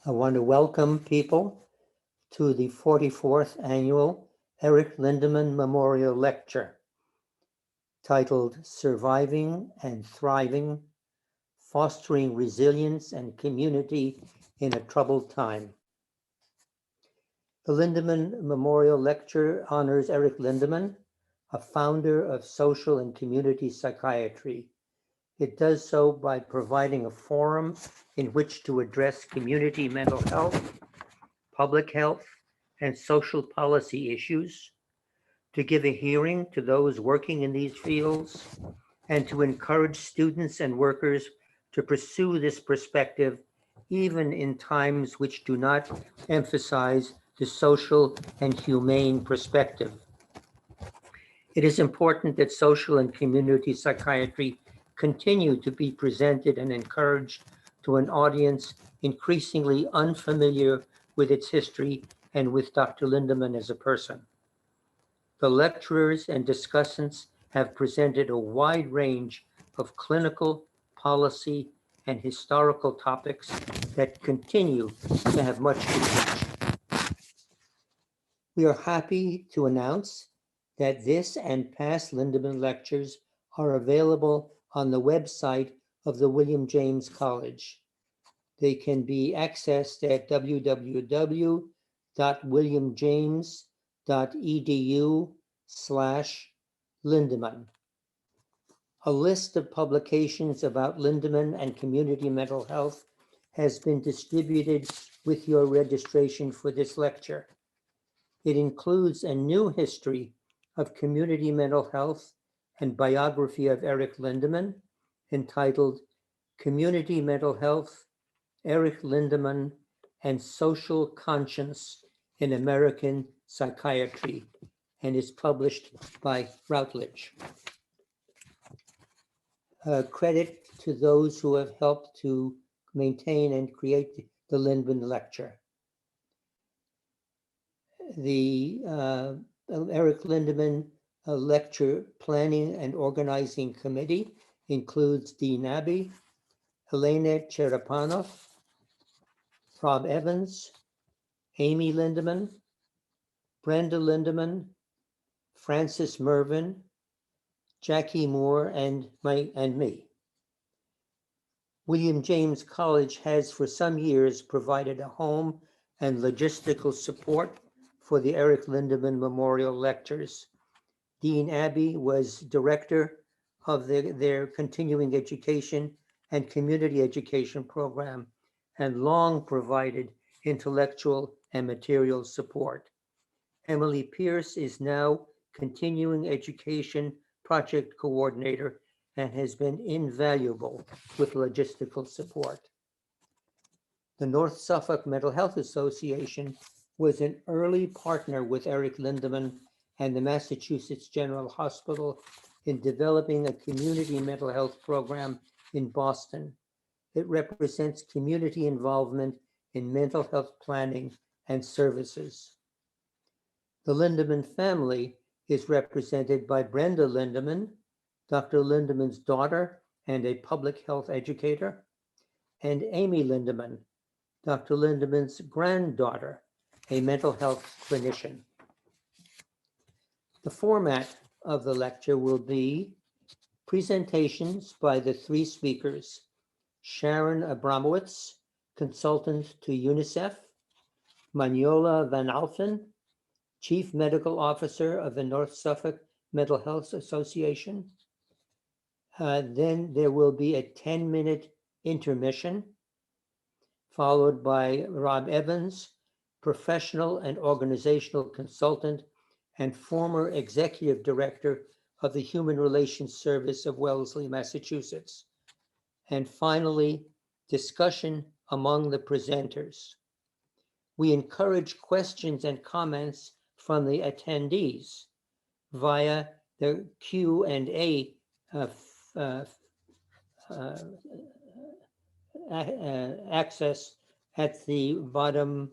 I want to welcome people to the 44th Annual Eric Lindeman Memorial Lecture, titled Surviving and Thriving, Fostering Resilience and Community in a Troubled Time. The Lindeman Memorial Lecture honors Eric Lindeman, a founder of social and community psychiatry. It does so by providing a forum in which to address community mental health, public health, and social policy issues, to give a hearing to those working in these fields, and to encourage students and workers to pursue this perspective even in times which do not emphasize the social and humane perspective. It is important that social and community psychiatry continue to be presented and encouraged to an audience increasingly unfamiliar with its history and with Dr. Lindeman as a person. The lecturers and discussants have presented a wide range of clinical, policy, and historical topics that continue to have much to teach. We are happy to announce that this and past Lindeman lectures are available on the website of the William James College. They can be accessed at www.williamjames.edu/Lindeman. A list of publications about Lindeman and community mental health has been distributed with your registration for this lecture. It includes a new history of community mental health and biography of Eric Lindeman, entitled Community Mental Health, Eric Lindeman, and Social Conscience in American Psychiatry, and is published by Routledge. Credit to those who have helped to maintain and create the Lindeman Lecture. The Eric Lindeman Lecture Planning and Organizing Committee includes Dean Abbey, Helena Cherepanoff, Rob Evans, Amy Lindeman, Brenda Lindeman, Francis Mervyn, Jackie Moore, and me. William James College has for some years provided a home and logistical support for the Eric Lindeman Memorial Lectures. Dean Abbey was director of their continuing education and community education program, and long provided intellectual and material support. Emily Pierce is now continuing education project coordinator and has been invaluable with logistical support. The North Suffolk Mental Health Association was an early partner with Eric Lindeman and the Massachusetts General Hospital in developing a community mental health program in Boston. It represents community involvement in mental health planning and services. The Lindeman family is represented by Brenda Lindeman, Dr. Lindeman's daughter and a public health educator, and Amy Lindeman, Dr. Lindeman's granddaughter, a mental health clinician. The format of the lecture will be presentations by the three speakers: Sharon Abramowitz, consultant to UNICEF; Manjola van Alphen, Chief Medical Officer of the North Suffolk Mental Health Association. Then there will be a 10-minute intermission, followed by Rob Evans, professional and organizational consultant and former executive director of the Human Relations Service of Wellesley, Massachusetts. And finally, discussion among the presenters. We encourage questions and comments from the attendees via the Q&A access at the bottom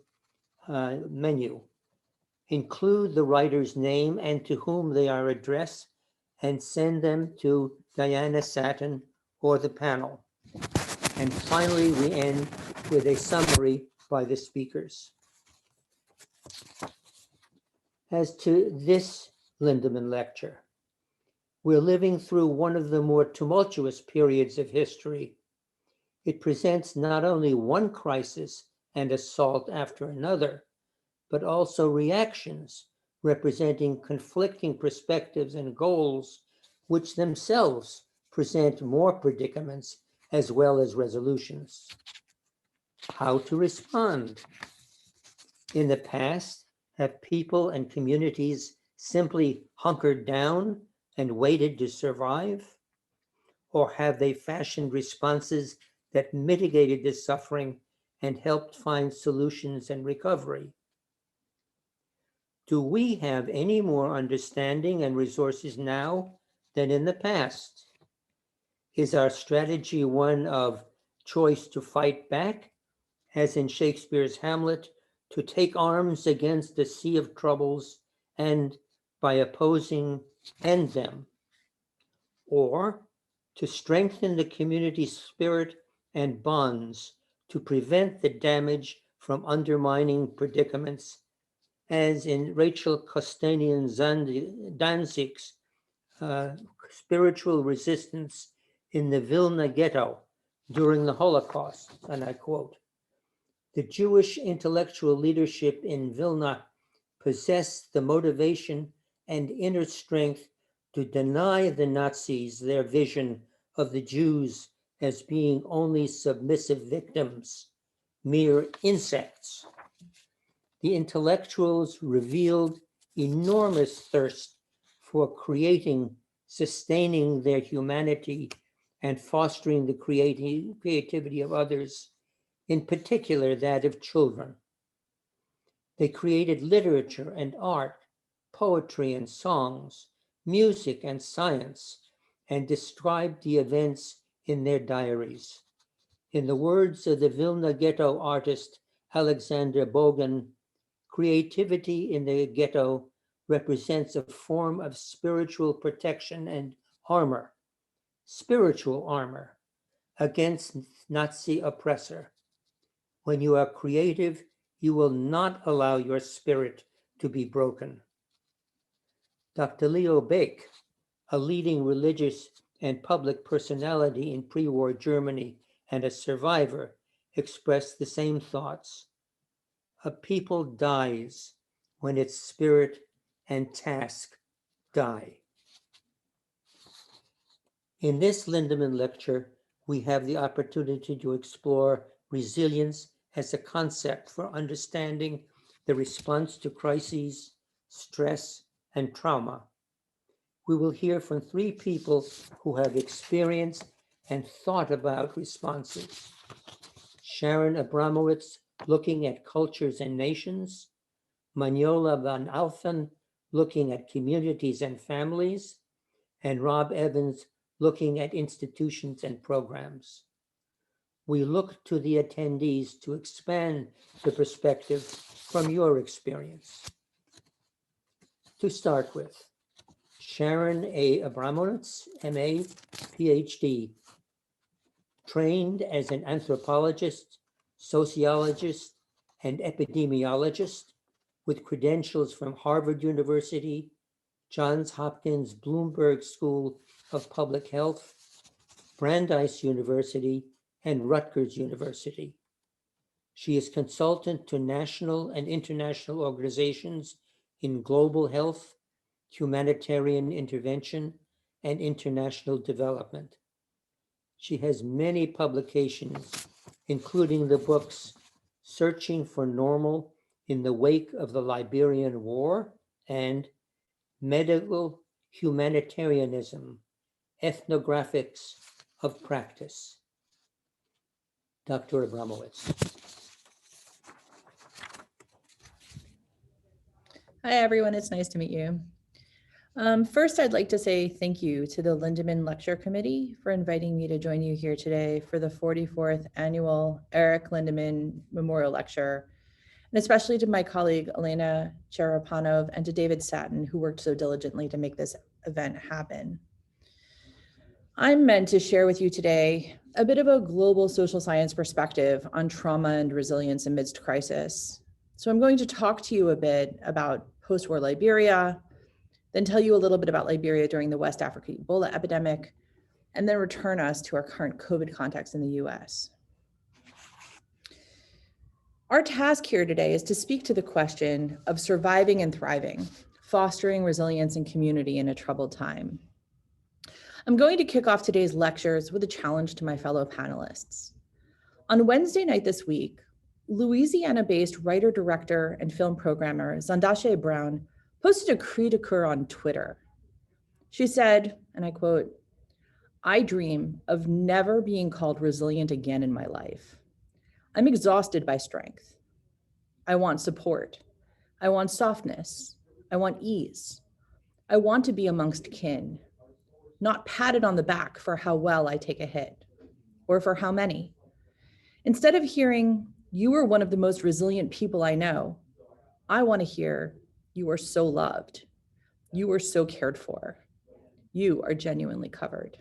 menu. Include the writer's name and to whom they are addressed, and send them to Diana Satin or the panel. And finally, we end with a summary by the speakers. As to this Lindemann Lecture, we're living through one of the more tumultuous periods of history. It presents not only one crisis and assault after another, but also reactions representing conflicting perspectives and goals, which themselves present more predicaments as well as resolutions. How to respond? In the past, have people and communities simply hunkered down and waited to survive? Or have they fashioned responses that mitigated the suffering and helped find solutions and recovery? Do we have any more understanding and resources now than in the past? Is our strategy one of choice to fight back, as in Shakespeare's Hamlet, to take arms against the sea of troubles and, by opposing, end them? Or to strengthen the community spirit and bonds to prevent the damage from undermining predicaments, as in Rachel Costanian Danzig's Spiritual Resistance in the Vilna Ghetto during the Holocaust, and I quote, "The Jewish intellectual leadership in Vilna possessed the motivation and inner strength to deny the Nazis their vision of the Jews as being only submissive victims, mere insects. The intellectuals revealed enormous thirst for creating, sustaining their humanity, and fostering the creativity of others, in particular that of children. They created literature and art, poetry and songs, music and science, and described the events in their diaries. In the words of the Vilna ghetto artist Alexander Bogan, creativity in the ghetto represents a form of spiritual protection and armor, spiritual armor, against Nazi oppressor. When you are creative, you will not allow your spirit to be broken." Dr. Leo Baeck, a leading religious and public personality in pre-war Germany and a survivor, expressed the same thoughts. A people dies when its spirit and task die. In this Lindemann Lecture, we have the opportunity to explore resilience as a concept for understanding the response to crises, stress, and trauma. We will hear from three people who have experienced and thought about responses. Sharon Abramowitz, looking at cultures and nations. Manjola van Alphen, looking at communities and families. And Rob Evans, looking at institutions and programs. We look to the attendees to expand the perspective from your experience. To start with, Sharon A. Abramowitz, MA, PhD, trained as an anthropologist, sociologist, and epidemiologist with credentials from Harvard University, Johns Hopkins Bloomberg School of Public Health, Brandeis University, and Rutgers University. She is consultant to national and international organizations in global health, humanitarian intervention, and international development. She has many publications, including the books Searching for Normal in the Wake of the Liberian War and Medical Humanitarianism, Ethnographics of Practice. Dr. Abramowitz. Hi, everyone. It's nice to meet you. First, I'd like to say thank you to the Lindemann Lecture Committee for inviting me to join you here today for the 44th Annual Eric Lindemann Memorial Lecture, and especially to my colleague, Elena Cherepanov, and to David Satin, who worked so diligently to make this event happen. I'm meant to share with you today a bit of a global social science perspective on trauma and resilience amidst crisis. So I'm going to talk to you a bit about post-war Liberia, then tell you a little bit about Liberia during the West Africa Ebola epidemic, and then return us to our current COVID context in the US. Our task here today is to speak to the question of surviving and thriving, fostering resilience and community in a troubled time. I'm going to kick off today's lectures with a challenge to my fellow panelists. On Wednesday night this week, Louisiana-based writer, director, and film programmer Zandashe Brown posted a cri de coeur on Twitter. She said, and I quote, "I dream of never being called resilient again in my life. I'm exhausted by strength. I want support. I want softness. I want ease. I want to be amongst kin, not patted on the back for how well I take a hit or for how many. Instead of hearing, you are one of the most resilient people I know, I want to hear, you are so loved. You are so cared for. You are genuinely covered."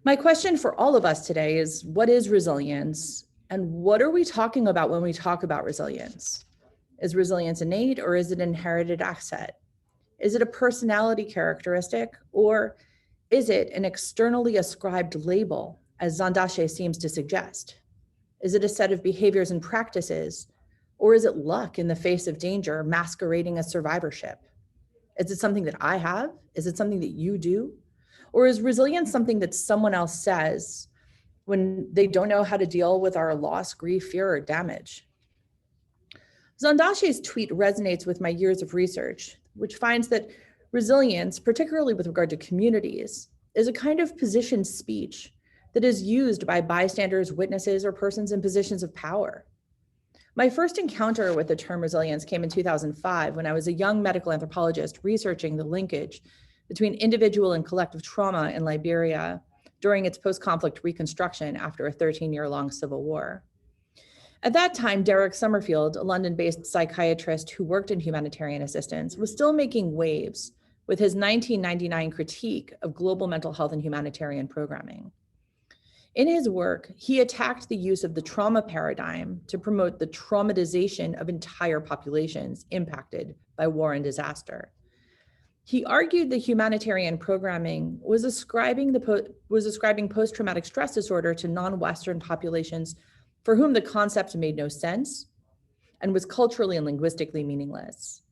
My question for all of us today is, what is resilience? And what are we talking about when we talk about resilience? Is resilience innate or is it an inherited asset? Is it a personality characteristic or is it an externally ascribed label, as Zandashe seems to suggest? Is it a set of behaviors and practices, or is it luck in the face of danger masquerading as survivorship? Is it something that I have? Is it something that you do? Or is resilience something that someone else says when they don't know how to deal with our loss, grief, fear, or damage? Zandashe's tweet resonates with my years of research, which finds that resilience, particularly with regard to communities, is a kind of positioned speech that is used by bystanders, witnesses, or persons in positions of power. My first encounter with the term resilience came in 2005 when I was a young medical anthropologist researching the linkage between individual and collective trauma in Liberia during its post-conflict reconstruction after a 13-year-long civil war. At that time, Derek Summerfield, a London-based psychiatrist who worked in humanitarian assistance, was still making waves with his 1999 critique of global mental health and humanitarian programming. In his work, he attacked the use of the trauma paradigm to promote the traumatization of entire populations impacted by war and disaster. He argued that humanitarian programming was ascribing post-traumatic stress disorder to non-Western populations for whom the concept made no sense and was culturally and linguistically meaningless.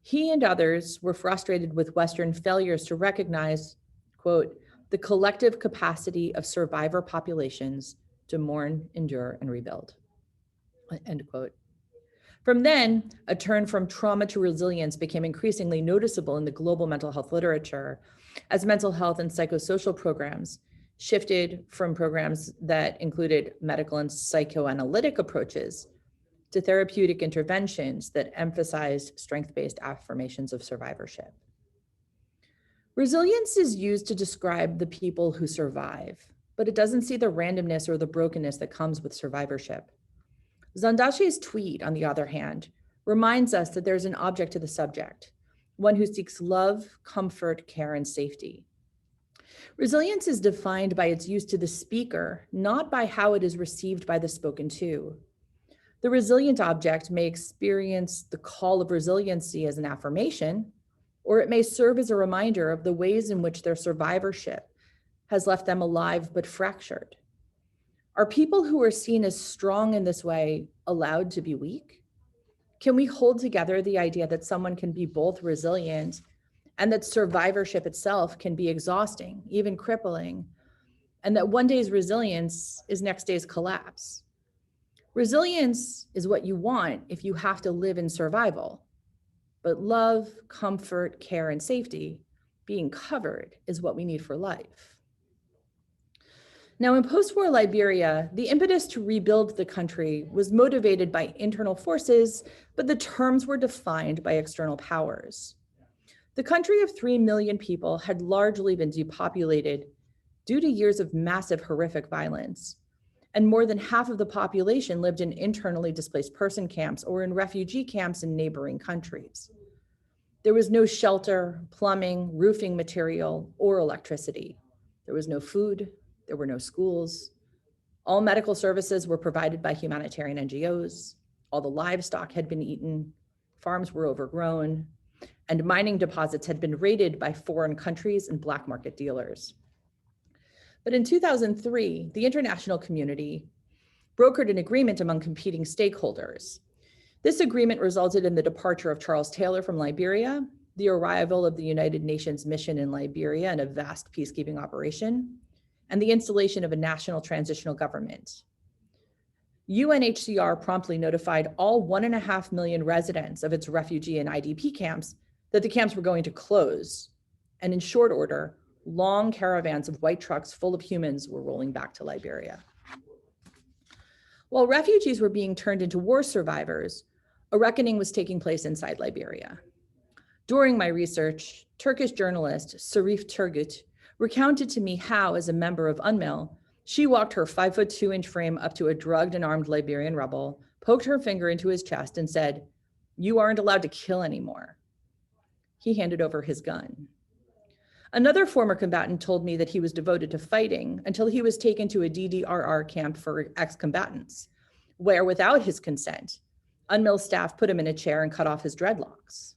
He and others were frustrated with Western failures to recognize, quote, "the collective capacity of survivor populations to mourn, endure, and rebuild," end quote. From then, a turn from trauma to resilience became increasingly noticeable in the global mental health literature as mental health and psychosocial programs shifted from programs that included medical and psychoanalytic approaches to therapeutic interventions that emphasized strength-based affirmations of survivorship. Resilience is used to describe the people who survive, but it doesn't see the randomness or the brokenness that comes with survivorship. Zandashe's tweet, on the other hand, reminds us that there's an object to the subject, one who seeks love, comfort, care, and safety. Resilience is defined by its use to the speaker, not by how it is received by the spoken to. The resilient object may experience the call of resiliency as an affirmation, or it may serve as a reminder of the ways in which their survivorship has left them alive but fractured. Are people who are seen as strong in this way allowed to be weak? Can we hold together the idea that someone can be both resilient and that survivorship itself can be exhausting, even crippling, and that one day's resilience is next day's collapse? Resilience is what you want if you have to live in survival, but love, comfort, care, and safety, being covered, is what we need for life. Now, in post-war Liberia, the impetus to rebuild the country was motivated by internal forces, but the terms were defined by external powers. The country of 3 million people had largely been depopulated due to years of massive, horrific violence, and more than half of the population lived in internally displaced person camps or in refugee camps in neighboring countries. There was no shelter, plumbing, roofing material, or electricity. There was no food. There were no schools. All medical services were provided by humanitarian NGOs. All the livestock had been eaten. Farms were overgrown. And mining deposits had been raided by foreign countries and black market dealers. But in 2003, the international community brokered an agreement among competing stakeholders. This agreement resulted in the departure of Charles Taylor from Liberia, the arrival of the United Nations mission in Liberia in a vast peacekeeping operation, and the installation of a national transitional government. UNHCR promptly notified all 1.5 million residents of its refugee and IDP camps that the camps were going to close. And in short order, long caravans of white trucks full of humans were rolling back to Liberia. While refugees were being turned into war survivors, a reckoning was taking place inside Liberia. During my research, Turkish journalist Sarif Turgut recounted to me how, as a member of UNMIL, she walked her 5'2" frame up to a drugged and armed Liberian rebel, poked her finger into his chest and said, "You aren't allowed to kill anymore." He handed over his gun. Another former combatant told me that he was devoted to fighting until he was taken to a DDRR camp for ex-combatants, where without his consent, UNMIL staff put him in a chair and cut off his dreadlocks.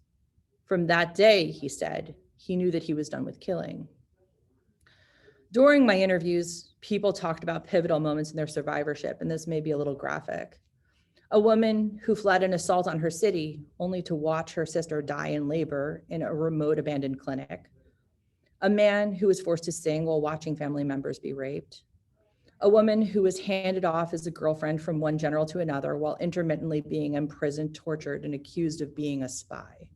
From that day, he said, he knew that he was done with killing. During my interviews, people talked about pivotal moments in their survivorship, and this may be a little graphic. A woman who fled an assault on her city only to watch her sister die in labor in a remote abandoned clinic. A man who was forced to sing while watching family members be raped. A woman who was handed off as a girlfriend from one general to another while intermittently being imprisoned, tortured, and accused of being a spy.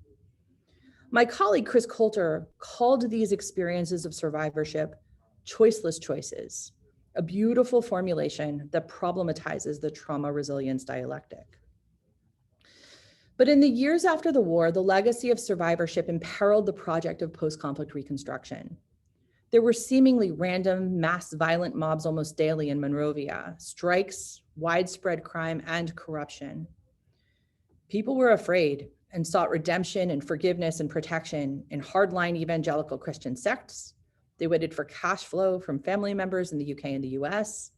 My colleague Chris Coulter called these experiences of survivorship choiceless choices, a beautiful formulation that problematizes the trauma resilience dialectic. But in the years after the war, the legacy of survivorship imperiled the project of post-conflict reconstruction. There were seemingly random mass violent mobs almost daily in Monrovia, strikes, widespread crime, and corruption. People were afraid and sought redemption and forgiveness and protection in hardline evangelical Christian sects. They waited for cash flow from family members in the UK and the US,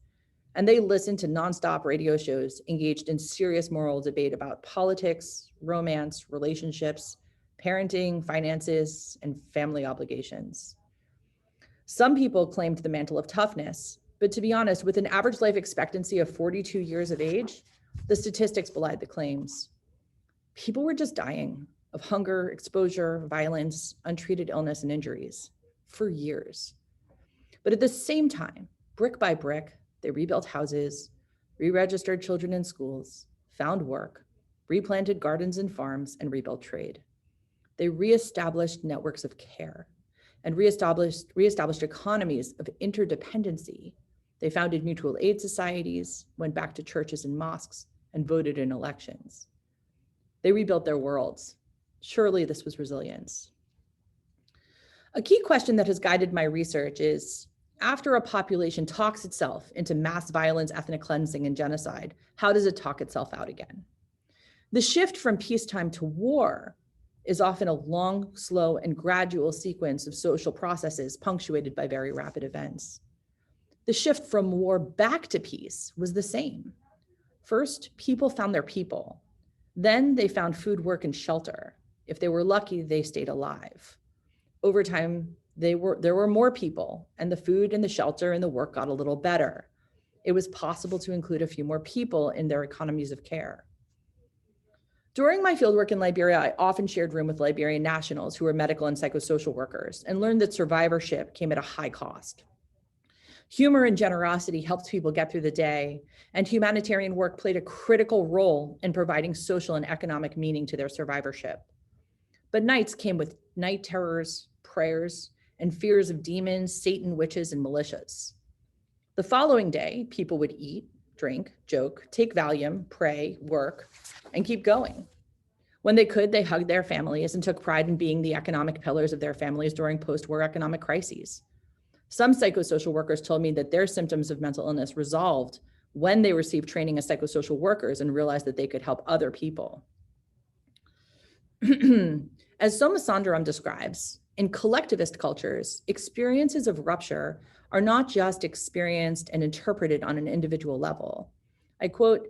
and they listened to nonstop radio shows engaged in serious moral debate about politics, romance, relationships, parenting, finances, and family obligations. Some people claimed the mantle of toughness, but to be honest, with an average life expectancy of 42 years of age, the statistics belied the claims. People were just dying of hunger, exposure, violence, untreated illness, and injuries for years. But at the same time, brick by brick, they rebuilt houses, re-registered children in schools, found work, replanted gardens and farms, and rebuilt trade. They reestablished networks of care and reestablished economies of interdependency. They founded mutual aid societies, went back to churches and mosques, and voted in elections. They rebuilt their worlds. Surely this was resilience. A key question that has guided my research is, after a population talks itself into mass violence, ethnic cleansing, and genocide, how does it talk itself out again? The shift from peacetime to war is often a long, slow, and gradual sequence of social processes punctuated by very rapid events. The shift from war back to peace was the same. First, people found their people. Then they found food, work, and shelter. If they were lucky, they stayed alive. Over time, there were more people, and the food and the shelter and the work got a little better. It was possible to include a few more people in their economies of care. During my fieldwork in Liberia, I often shared room with Liberian nationals who were medical and psychosocial workers and learned that survivorship came at a high cost. Humor and generosity helped people get through the day, and humanitarian work played a critical role in providing social and economic meaning to their survivorship. But nights came with night terrors, prayers, and fears of demons, Satan, witches, and militias. The following day, people would eat, drink, joke, take Valium, pray, work, and keep going. When they could, they hugged their families and took pride in being the economic pillars of their families during post-war economic crises. Some psychosocial workers told me that their symptoms of mental illness resolved when they received training as psychosocial workers and realized that they could help other people. As Somasundaram describes, in collectivist cultures, experiences of rupture are not just experienced and interpreted on an individual level. I quote,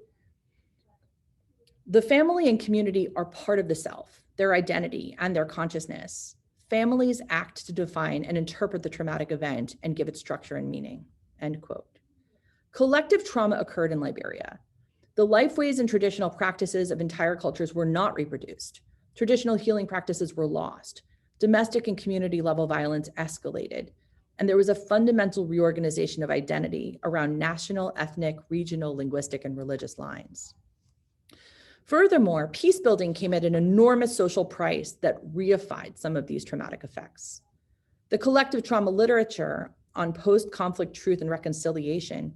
"The family and community are part of the self, their identity, and their consciousness. Families act to define and interpret the traumatic event and give it structure and meaning," end quote. Collective trauma occurred in Liberia. The lifeways and traditional practices of entire cultures were not reproduced. Traditional healing practices were lost. Domestic and community level violence escalated. And there was a fundamental reorganization of identity around national, ethnic, regional, linguistic, and religious lines. Furthermore, peace building came at an enormous social price that reified some of these traumatic effects. The collective trauma literature on post-conflict truth and reconciliation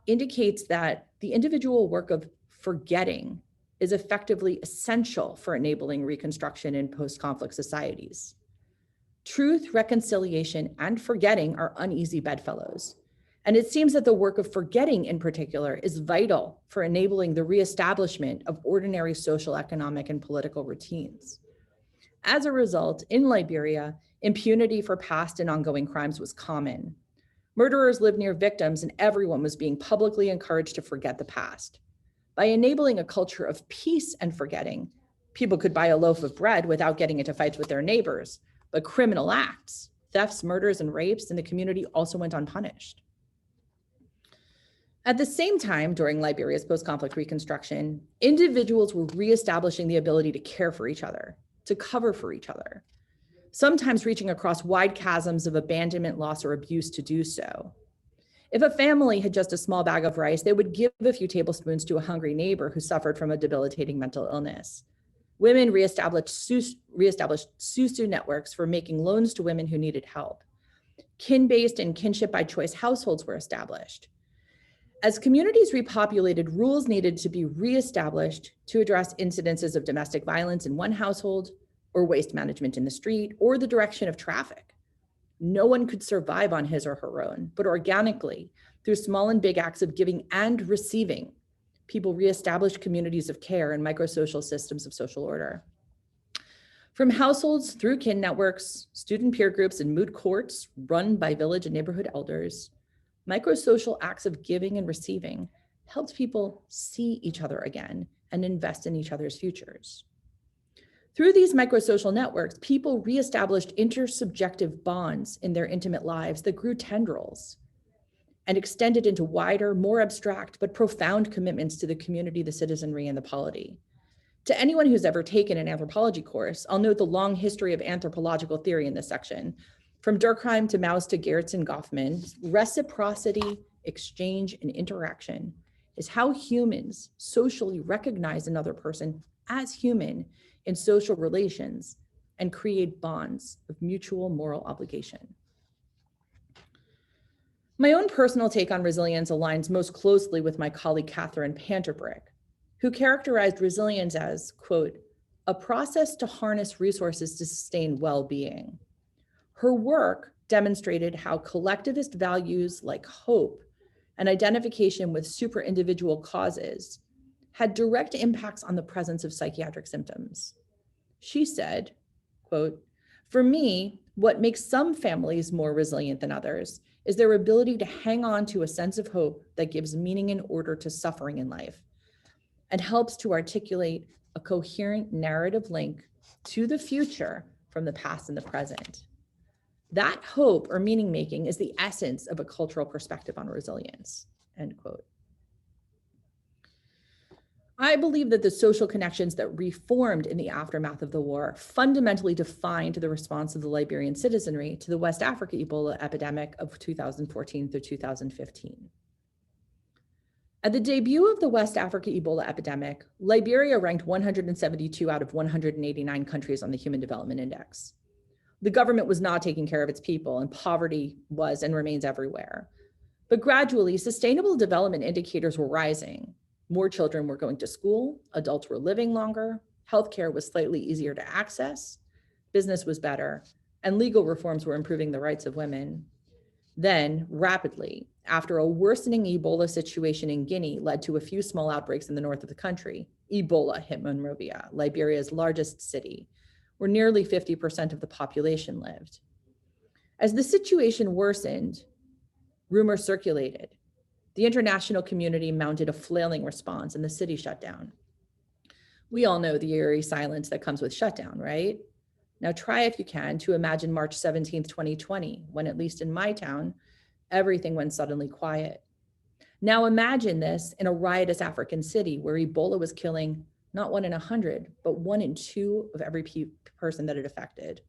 indicates that the individual work of forgetting is effectively essential for enabling reconstruction in post-conflict societies. Truth, reconciliation, and forgetting are uneasy bedfellows. And it seems that the work of forgetting in particular is vital for enabling the reestablishment of ordinary social, economic, and political routines. As a result, in Liberia, impunity for past and ongoing crimes was common. Murderers lived near victims, and everyone was being publicly encouraged to forget the past. By enabling a culture of peace and forgetting, people could buy a loaf of bread without getting into fights with their neighbors, but criminal acts, thefts, murders, and rapes in the community also went unpunished. At the same time, during Liberia's post-conflict reconstruction, individuals were reestablishing the ability to care for each other, to cover for each other, sometimes reaching across wide chasms of abandonment, loss, or abuse to do so. If a family had just a small bag of rice, they would give a few tablespoons to a hungry neighbor who suffered from a debilitating mental illness. Women reestablished SUSU networks for making loans to women who needed help. Kin-based and kinship by choice households were established. As communities repopulated, rules needed to be reestablished to address incidences of domestic violence in one household, or waste management in the street, or the direction of traffic. No one could survive on his or her own, but organically, through small and big acts of giving and receiving, people reestablished communities of care and microsocial systems of social order. From households through kin networks, student peer groups, and moot courts run by village and neighborhood elders, microsocial acts of giving and receiving helped people see each other again and invest in each other's futures. Through these microsocial networks, people reestablished intersubjective bonds in their intimate lives that grew tendrils and extended into wider, more abstract, but profound commitments to the community, the citizenry, and the polity. To anyone who's ever taken an anthropology course, I'll note the long history of anthropological theory in this section. From Durkheim to Maus to Geertz and Goffman, reciprocity, exchange, and interaction is how humans socially recognize another person as human in social relations and create bonds of mutual moral obligation. My own personal take on resilience aligns most closely with my colleague Catherine Panterbrick, who characterized resilience as, quote, a process to harness resources to sustain well-being. Her work demonstrated how collectivist values like hope and identification with super-individual causes had direct impacts on the presence of psychiatric symptoms. She said, quote, for me, what makes some families more resilient than others is their ability to hang on to a sense of hope that gives meaning and order to suffering in life and helps to articulate a coherent narrative link to the future from the past and the present. That hope or meaning making is the essence of a cultural perspective on resilience, end quote. I believe that the social connections that reformed in the aftermath of the war fundamentally defined the response of the Liberian citizenry to the West Africa Ebola epidemic of 2014 through 2015. At the debut of the West Africa Ebola epidemic, Liberia ranked 172 out of 189 countries on the Human Development Index. The government was not taking care of its people, and poverty was and remains everywhere. But gradually, sustainable development indicators were rising. More children were going to school, adults were living longer, healthcare was slightly easier to access, business was better, and legal reforms were improving the rights of women. Then, rapidly, after a worsening Ebola situation in Guinea led to a few small outbreaks in the north of the country, Ebola hit Monrovia, Liberia's largest city, where nearly 50% of the population lived. As the situation worsened, rumors circulated. The international community mounted a flailing response and the city shut down. We all know the eerie silence that comes with shutdown, right? Now try, if you can, to imagine March 17th, 2020, when, at least in my town, everything went suddenly quiet. Now imagine this in a riotous African city where Ebola was killing not 1 in 100, but 1 in 2 of every person that it affected.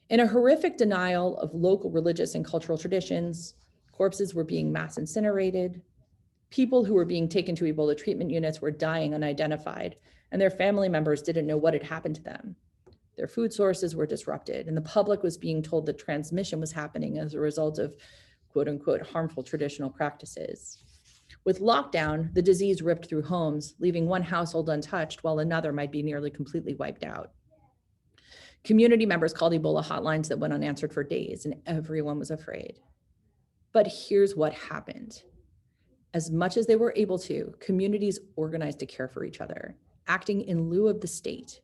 In a horrific denial of local religious and cultural traditions, corpses were being mass incinerated. People who were being taken to Ebola treatment units were dying unidentified, and their family members didn't know what had happened to them. Their food sources were disrupted, and the public was being told that transmission was happening as a result of quote unquote harmful traditional practices. With lockdown, the disease ripped through homes, leaving one household untouched while another might be nearly completely wiped out. Community members called Ebola hotlines that went unanswered for days, and everyone was afraid. But here's what happened. As much as they were able to, communities organized to care for each other, acting in lieu of the state.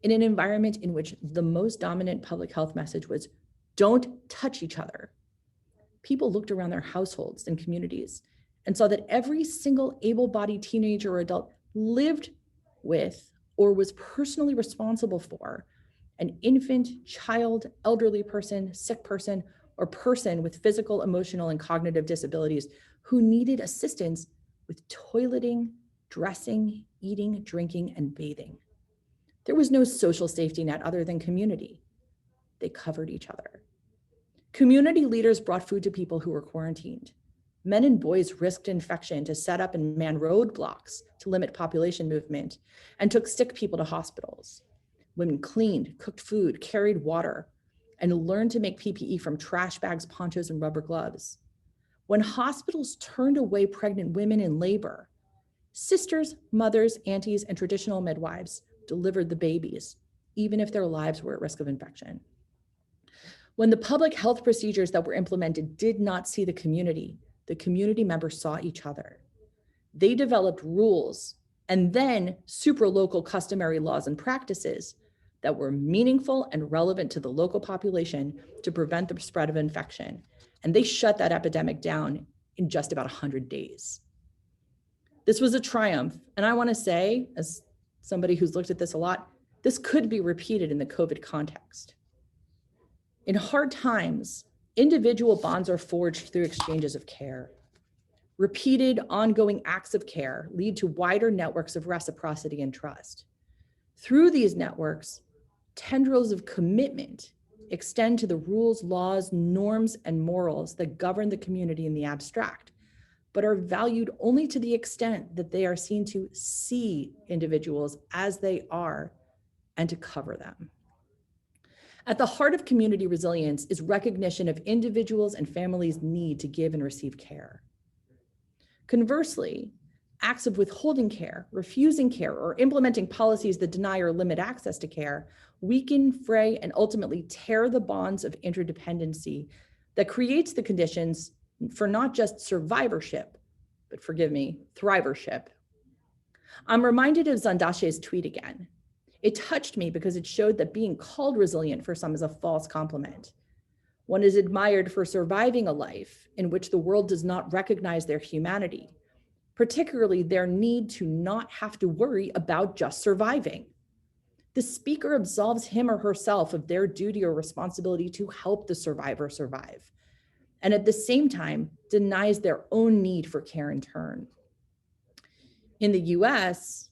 In an environment in which the most dominant public health message was, don't touch each other, people looked around their households and communities and saw that every single able-bodied teenager or adult lived with or was personally responsible for an infant, child, elderly person, sick person, or person with physical, emotional, and cognitive disabilities who needed assistance with toileting, dressing, eating, drinking, and bathing. There was no social safety net other than community. They covered each other. Community leaders brought food to people who were quarantined. Men and boys risked infection to set up and man roadblocks to limit population movement and took sick people to hospitals. Women cleaned, cooked food, carried water, and learned to make PPE from trash bags, ponchos, and rubber gloves. When hospitals turned away pregnant women in labor, sisters, mothers, aunties, and traditional midwives delivered the babies, even if their lives were at risk of infection. When the public health procedures that were implemented did not see the community members saw each other. They developed rules and then supralocal customary laws and practices that were meaningful and relevant to the local population to prevent the spread of infection. And they shut that epidemic down in just about 100 days. This was a triumph. And I want to say, as somebody who's looked at this a lot, this could be repeated in the COVID context. In hard times, individual bonds are forged through exchanges of care. Repeated, ongoing acts of care lead to wider networks of reciprocity and trust. Through these networks, tendrils of commitment extend to the rules, laws, norms, and morals that govern the community in the abstract, but are valued only to the extent that they are seen to see individuals as they are and to cover them. At the heart of community resilience is recognition of individuals' and families' need to give and receive care. Conversely, acts of withholding care, refusing care, or implementing policies that deny or limit access to care weaken, fray, and ultimately tear the bonds of interdependency that creates the conditions for not just survivorship, but forgive me, thrivership. I'm reminded of Zandashe's tweet again. It touched me because it showed that being called resilient for some is a false compliment. One is admired for surviving a life in which the world does not recognize their humanity, particularly their need to not have to worry about just surviving. The speaker absolves him or herself of their duty or responsibility to help the survivor survive, and at the same time denies their own need for care in turn. In the US,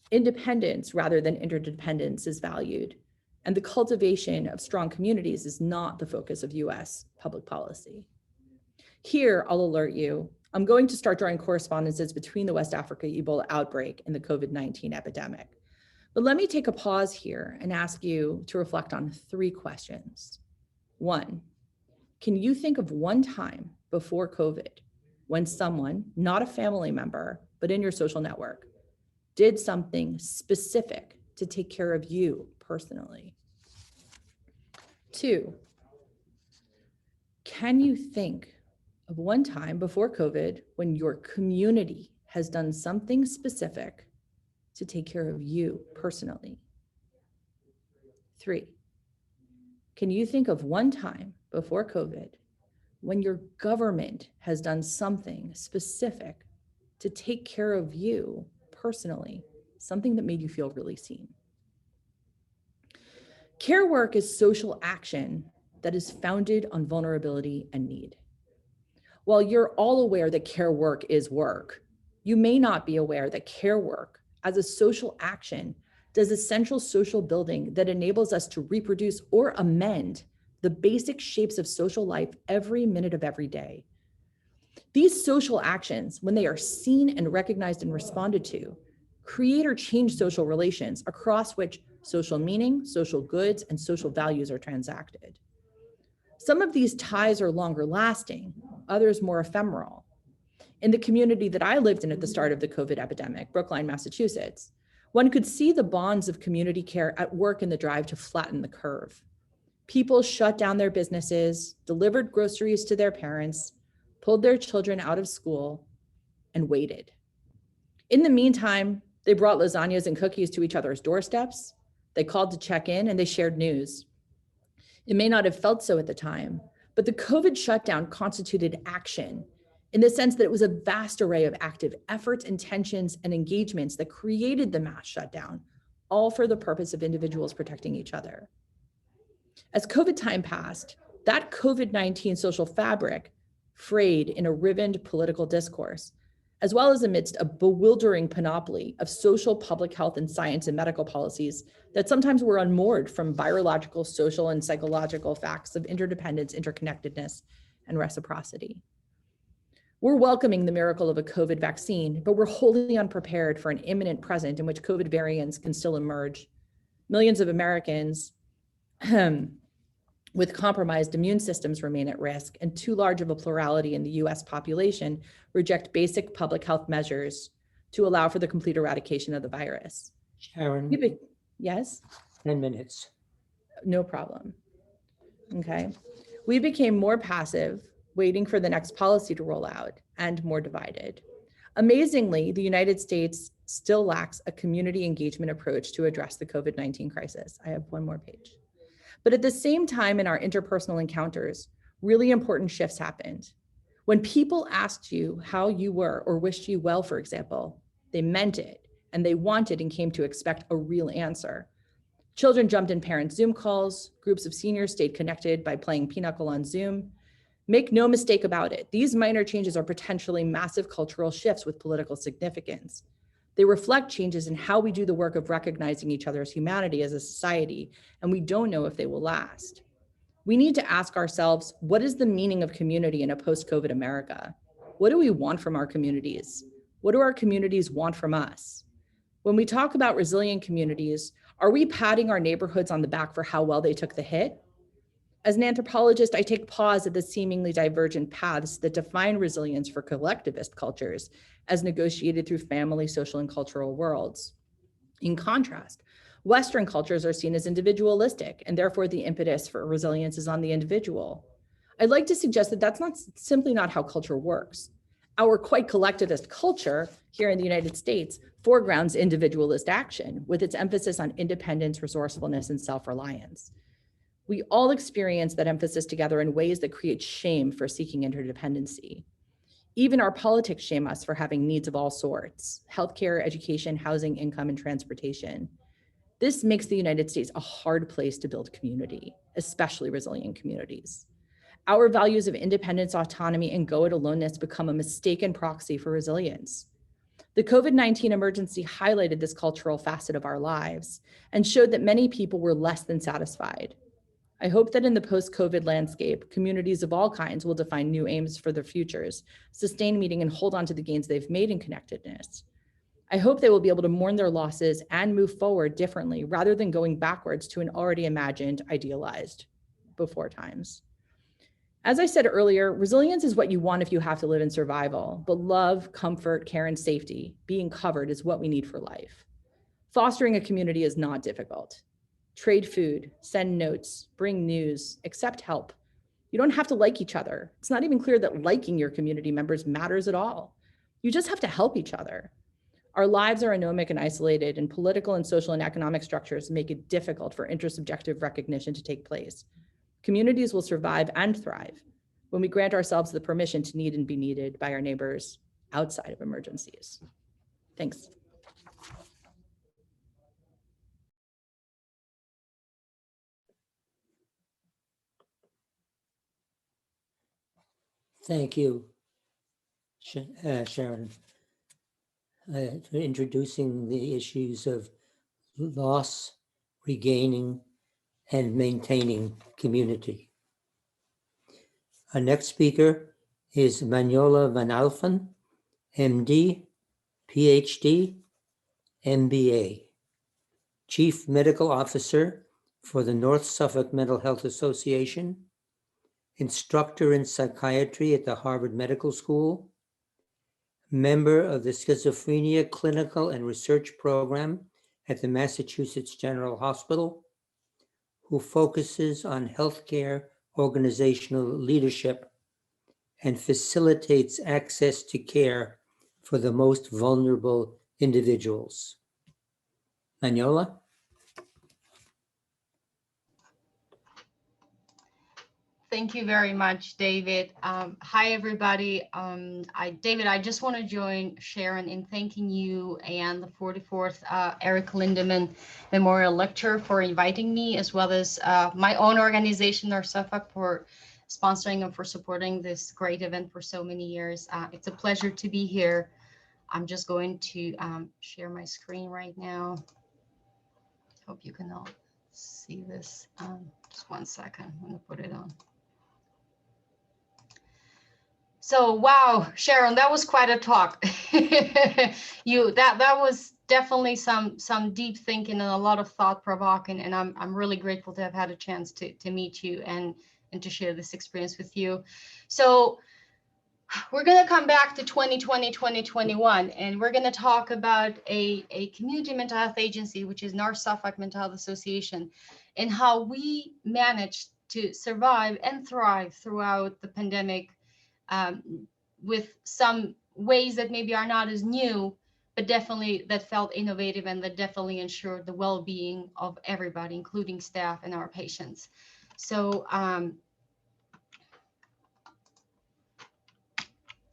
independence rather than interdependence is valued, and the cultivation of strong communities is not the focus of US public policy. Here, I'll alert you, I'm going to start drawing correspondences between the West Africa Ebola outbreak and the COVID-19 epidemic. But let me take a pause here and ask you to reflect on 3 questions. 1, can you think of one time before COVID when someone, not a family member, but in your social network, did something specific to take care of you personally? 2, can you think of one time before COVID when your community has done something specific to take care of you personally? 3, can you think of one time before COVID when your government has done something specific to take care of you personally, something that made you feel really seen? Care work is social action that is founded on vulnerability and need. While you're all aware that care work is work, you may not be aware that care work as a social action does essential social building that enables us to reproduce or amend the basic shapes of social life every minute of every day. These social actions, when they are seen and recognized and responded to, create or change social relations across which social meaning, social goods, and social values are transacted. Some of these ties are longer lasting, others more ephemeral. In the community that I lived in at the start of the COVID epidemic, Brookline, Massachusetts, one could see the bonds of community care at work in the drive to flatten the curve. People shut down their businesses, delivered groceries to their parents, pulled their children out of school, and waited. In the meantime, they brought lasagnas and cookies to each other's doorsteps. They called to check in and they shared news. It may not have felt so at the time, but the COVID shutdown constituted action in the sense that it was a vast array of active efforts, intentions, and engagements that created the mass shutdown, all for the purpose of individuals protecting each other. As COVID time passed, that COVID-19 social fabric frayed in a ribboned political discourse, as well as amidst a bewildering panoply of social, public health, and science and medical policies that sometimes were unmoored from virological, social, and psychological facts of interdependence, interconnectedness, and reciprocity. We're welcoming the miracle of a COVID vaccine, but we're wholly unprepared for an imminent present in which COVID variants can still emerge. Millions of Americans with compromised immune systems remain at risk, and too large of a plurality in the US population reject basic public health measures to allow for the complete eradication of the virus. Sharon, Yes? 10 minutes. No problem. Okay. We became more passive, waiting for the next policy to roll out, and more divided. Amazingly, the United States still lacks a community engagement approach to address the COVID-19 crisis. I have one more page. But at the same time, in our interpersonal encounters, really important shifts happened. When people asked you how you were or wished you well, for example, they meant it, and they wanted and came to expect a real answer. Children jumped in parents' Zoom calls, groups of seniors stayed connected by playing Pinochle on Zoom. Make no mistake about it, these minor changes are potentially massive cultural shifts with political significance. They reflect changes in how we do the work of recognizing each other's humanity as a society, and we don't know if they will last. We need to ask ourselves, what is the meaning of community in a post-COVID America? What do we want from our communities? What do our communities want from us? When we talk about resilient communities, are we patting our neighborhoods on the back for how well they took the hit? As an anthropologist, I take pause at the seemingly divergent paths that define resilience for collectivist cultures as negotiated through family, social, and cultural worlds. In contrast, Western cultures are seen as individualistic, and therefore the impetus for resilience is on the individual. I'd like to suggest that that's simply not how culture works. Our quite collectivist culture here in the United States foregrounds individualist action with its emphasis on independence, resourcefulness, and self-reliance. We all experience that emphasis together in ways that create shame for seeking interdependency. Even our politics shame us for having needs of all sorts: healthcare, education, housing, income, and transportation. This makes the United States a hard place to build community, especially resilient communities. Our values of independence, autonomy, and go-it-aloneness become a mistaken proxy for resilience. The COVID-19 emergency highlighted this cultural facet of our lives and showed that many people were less than satisfied. I hope that in the post-COVID landscape, communities of all kinds will define new aims for their futures, sustain meeting, and hold on to the gains they've made in connectedness. I hope they will be able to mourn their losses and move forward differently rather than going backwards to an already imagined, idealized before times. As I said earlier, resilience is what you want if you have to live in survival, but love, comfort, care, and safety, being covered, is what we need for life. Fostering a community is not difficult. Trade food, send notes, bring news, accept help. You don't have to like each other. It's not even clear that liking your community members matters at all. You just have to help each other. Our lives are anomic and isolated, and political and social and economic structures make it difficult for intersubjective recognition to take place. Communities will survive and thrive when we grant ourselves the permission to need and be needed by our neighbors outside of emergencies. Thanks. Thank you, Sharon, for introducing the issues of loss, regaining, and maintaining community. Our next speaker is Manjola van Alphen, MD, PhD, MBA, Chief Medical Officer for the North Suffolk Mental Health Association, instructor in psychiatry at the Harvard Medical School, member of the Schizophrenia Clinical and Research Program at the Massachusetts General Hospital, who focuses on healthcare organizational leadership and facilitates access to care for the most vulnerable individuals. Manjola? Thank you very much, David. Hi, everybody. David, I just want to join Sharon in thanking you and the 44th Eric Lindeman Memorial Lecture for inviting me, as well as my own organization, North Suffolk, for sponsoring and for supporting this great event for so many years. It's a pleasure to be here. I'm just going to share my screen right now. Hope you can all see this. Just one second, I'm going to put it on. So, wow, Sharon, that was quite a talk. That was definitely some deep thinking and a lot of thought provoking, and I'm really grateful to have had a chance to meet you and to share this experience with you. So we're going to come back to 2020, 2021, and we're going to talk about a community mental health agency, which is North Suffolk Mental Health Association, and how we managed to survive and thrive throughout the pandemic, with some ways that maybe are not as new, but definitely that felt innovative and that definitely ensured the well-being of everybody, including staff and our patients. So,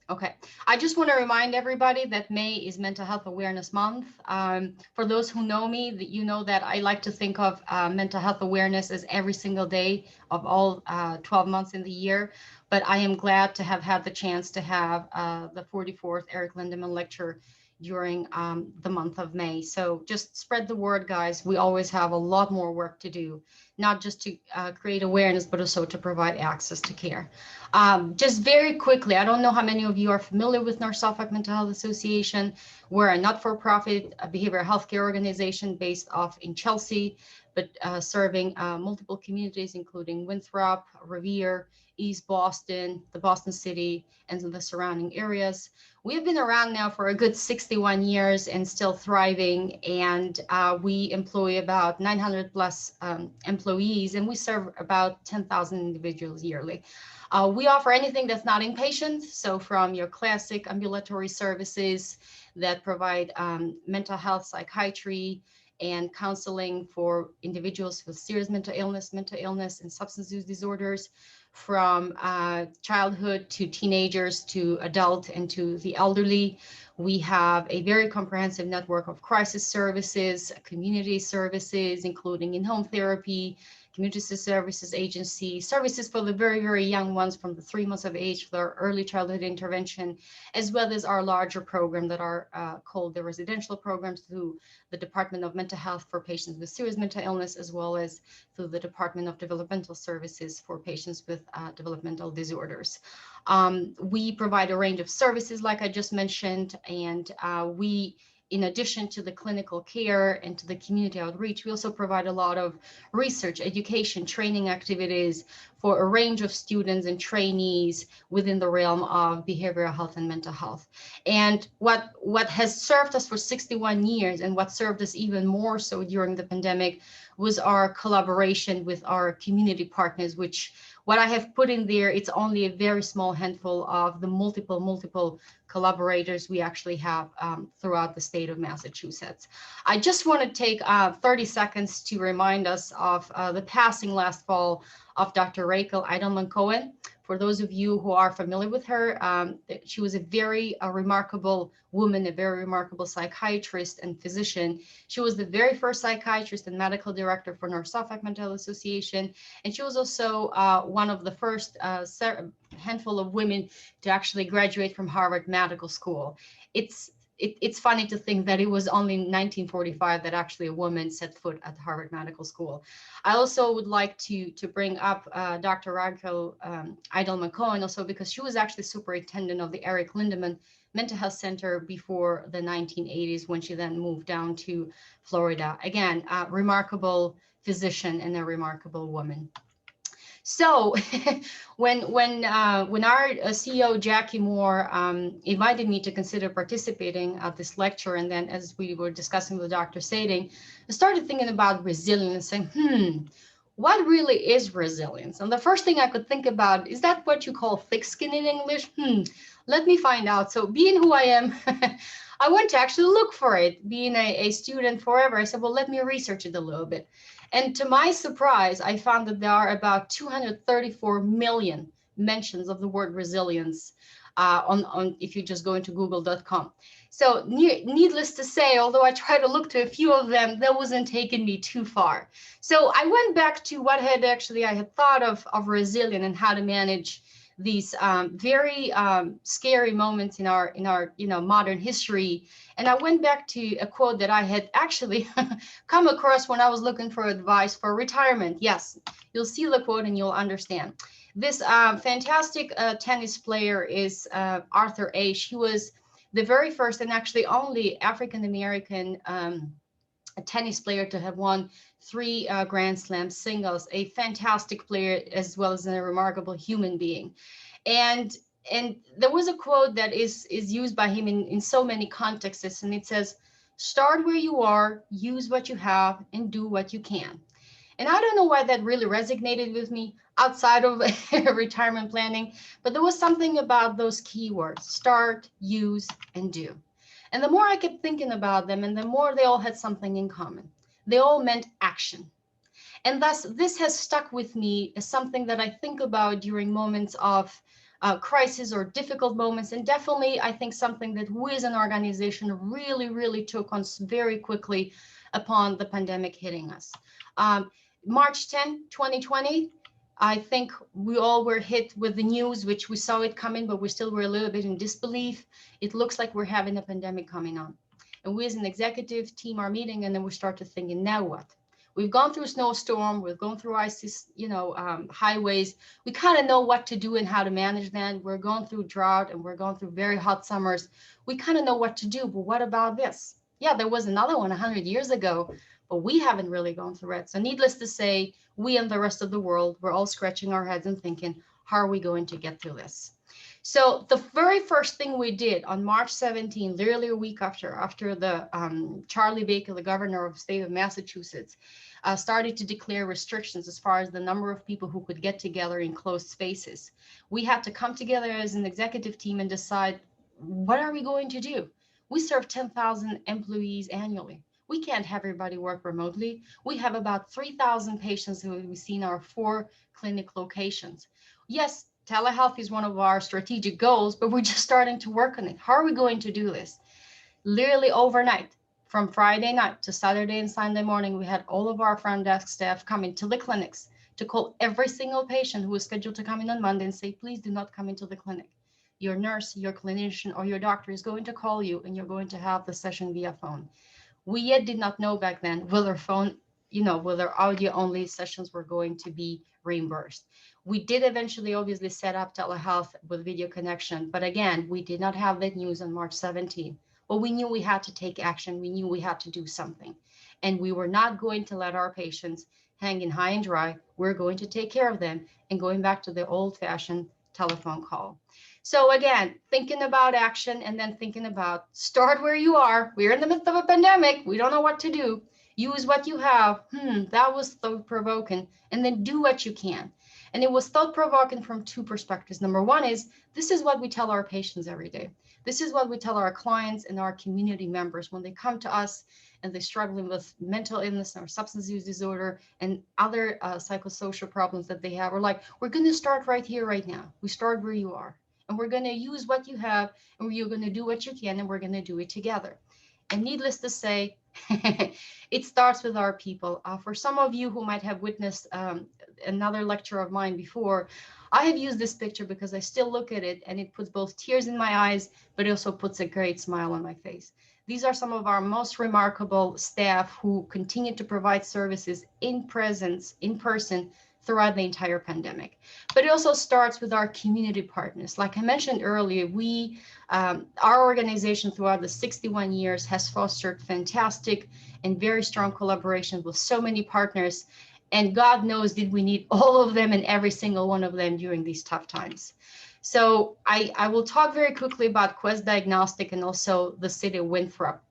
okay, I just want to remind everybody that May is Mental Health Awareness Month. For those who know me, that you know that I like to think of mental health awareness as every single day of all 12 months in the year. But I am glad to have had the chance to have the 44th Eric Lindeman Lecture during the month of May. So just spread the word, guys. We always have a lot more work to do, not just to create awareness, but also to provide access to care. Just very quickly, I don't know how many of you are familiar with North Suffolk Mental Health Association. We're a not-for-profit behavioral healthcare organization based off in Chelsea, but serving multiple communities, including Winthrop, Revere, East Boston, the Boston City, and the surrounding areas. We've been around now for a good 61 years and still thriving, and we employ about 900 plus employees, and we serve about 10,000 individuals yearly. We offer anything that's not inpatient, so from your classic ambulatory services that provide mental health, psychiatry, and counseling for individuals with serious mental illness, and substance use disorders, from childhood to teenagers to adult and to the elderly. We have a very comprehensive network of crisis services, community services, including in-home therapy, community services agency, services for the very, very young ones from the 3 months of age for early childhood intervention, as well as our larger program that are called the residential programs through the Department of Mental Health for patients with serious mental illness, as well as through the Department of Developmental Services for patients with developmental disorders. We provide a range of services, like I just mentioned, and in addition to the clinical care and to the community outreach, we also provide a lot of research, education, training activities for a range of students and trainees within the realm of behavioral health and mental health. And what has served us for 61 years and what served us even more so during the pandemic was our collaboration with our community partners, which what I have put in there, it's only a very small handful of the multiple collaborators we actually have throughout the state of Massachusetts. I just want to take 30 seconds to remind us of the passing last fall of Dr. Rachel Edelman-Cohen. For those of you who are familiar with her, she was a very remarkable woman, a very remarkable psychiatrist and physician. She was the very first psychiatrist and medical director for North Suffolk Mental Association. And she was also one of the first handful of women to actually graduate from Harvard Medical School. It's funny to think that it was only in 1945 that actually a woman set foot at Harvard Medical School. I also would like to bring up Dr. Rachel Edelman-Cohen also because she was actually superintendent of the Eric Lindemann Mental Health Center before the 1980s when she then moved down to Florida. Again, a remarkable physician and a remarkable woman. So when our CEO, Jackie Moore, invited me to consider participating at this lecture, and then as we were discussing with Dr. Sading, I started thinking about resilience and saying, what really is resilience? And the first thing I could think about, is that what you call thick skin in English? Let me find out. So being who I am, I went to actually look for it. Being a student forever, I said, well, let me research it a little bit. And to my surprise, I found that there are about 234 million mentions of the word resilience on if you just go into google.com. So needless to say, although I tried to look to a few of them, that wasn't taking me too far. So I went back to what I had thought of resilience and how to manage these very scary moments in our modern history. And I went back to a quote that I had actually come across when I was looking for advice for retirement. Yes, you'll see the quote and you'll understand. This fantastic tennis player is Arthur Ashe. He was the very first and actually only African-American tennis player to have won 3 Grand Slam singles, a fantastic player as well as a remarkable human being. And there was a quote that is used by him in so many contexts, and it says, start where you are, use what you have, and do what you can. And I don't know why that really resonated with me outside of retirement planning, but there was something about those keywords, start, use, and do. And the more I kept thinking about them, and the more they all had something in common. They all meant action. And thus, this has stuck with me as something that I think about during moments of crisis or difficult moments. And definitely, I think something that we as an organization really took on very quickly upon the pandemic hitting us. March 10, 2020, I think we all were hit with the news, which we saw it coming, but we still were a little bit in disbelief. It looks like we're having a pandemic coming on. And we as an executive team are meeting, and then we started thinking, now what? We've gone through a snowstorm, we've gone through icy, highways. We kind of know what to do and how to manage that. We're going through drought and we're going through very hot summers. We kind of know what to do, but what about this? Yeah, there was another one 100 years ago, but we haven't really gone through it. So needless to say, we and the rest of the world, we're all scratching our heads and thinking, how are we going to get through this? So the very first thing we did on March 17, literally a week after the Charlie Baker, the governor of the state of Massachusetts, started to declare restrictions as far as the number of people who could get together in closed spaces. We had to come together as an executive team and decide, what are we going to do? We serve 10,000 employees annually. We can't have everybody work remotely. We have about 3,000 patients who we see in our 4 clinic locations. Yes, telehealth is one of our strategic goals, but we're just starting to work on it. How are we going to do this? Literally overnight, from Friday night to Saturday and Sunday morning, we had all of our front desk staff come into the clinics to call every single patient who was scheduled to come in on Monday and say, please do not come into the clinic. Your nurse, your clinician, or your doctor is going to call you and you're going to have the session via phone. We yet did not know back then whether whether audio only sessions were going to be reimbursed. We did eventually obviously set up telehealth with video connection, but again, we did not have that news on March 17. Well, we knew we had to take action. We knew we had to do something. And we were not going to let our patients hang in high and dry. We're going to take care of them and going back to the old-fashioned telephone call. So again, thinking about action and then thinking about start where you are. We're in the midst of a pandemic. We don't know what to do. Use what you have. That was thought-provoking. And then do what you can. And it was thought-provoking from two perspectives. Number one is, this is what we tell our patients every day. This is what we tell our clients and our community members when they come to us and they're struggling with mental illness or substance use disorder and other psychosocial problems that they have. We're like, we're going to start right here, right now. We start where you are. And we're going to use what you have, and you're going to do what you can, and we're going to do it together. And needless to say, it starts with our people. For some of you who might have witnessed another lecture of mine before, I have used this picture because I still look at it and it puts both tears in my eyes, but it also puts a great smile on my face. These are some of our most remarkable staff who continue to provide services in person throughout the entire pandemic. But it also starts with our community partners. Like I mentioned earlier, our organization throughout the 61 years has fostered fantastic and very strong collaboration with so many partners. And God knows, did we need all of them and every single one of them during these tough times. So I will talk very quickly about Quest Diagnostic and also the city of Winthrop.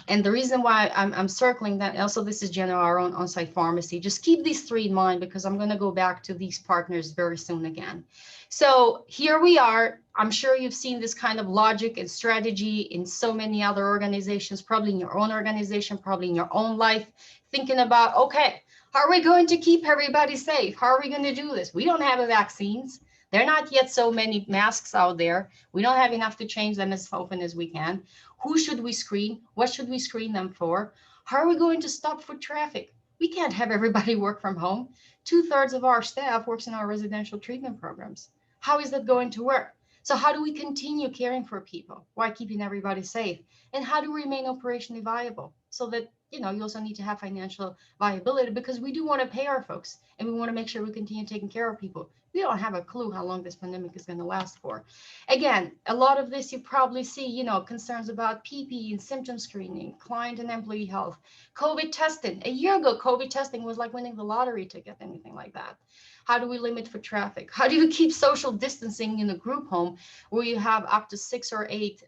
And the reason why I'm circling that, also this is General, our own on-site pharmacy. Just keep these three in mind because I'm going to go back to these partners very soon again. So here we are. I'm sure you've seen this kind of logic and strategy in so many other organizations, probably in your own organization, probably in your own life, thinking about, okay, how are we going to keep everybody safe? How are we going to do this? We don't have vaccines. There are not yet so many masks out there. We don't have enough to change them as often as we can. Who should we screen? What should we screen them for? How are we going to stop foot traffic? We can't have everybody work from home. 2/3 of our staff works in our residential treatment programs. How is that going to work? So how do we continue caring for people while keeping everybody safe? And how do we remain operationally viable so that, you also need to have financial viability because we do want to pay our folks and we want to make sure we continue taking care of people. We don't have a clue how long this pandemic is going to last for. Again, a lot of this you probably see, concerns about PPE and symptom screening, client and employee health, COVID testing. A year ago, COVID testing was like winning the lottery to get anything like that. How do we limit foot traffic? How do you keep social distancing in a group home where you have up to 6 or 8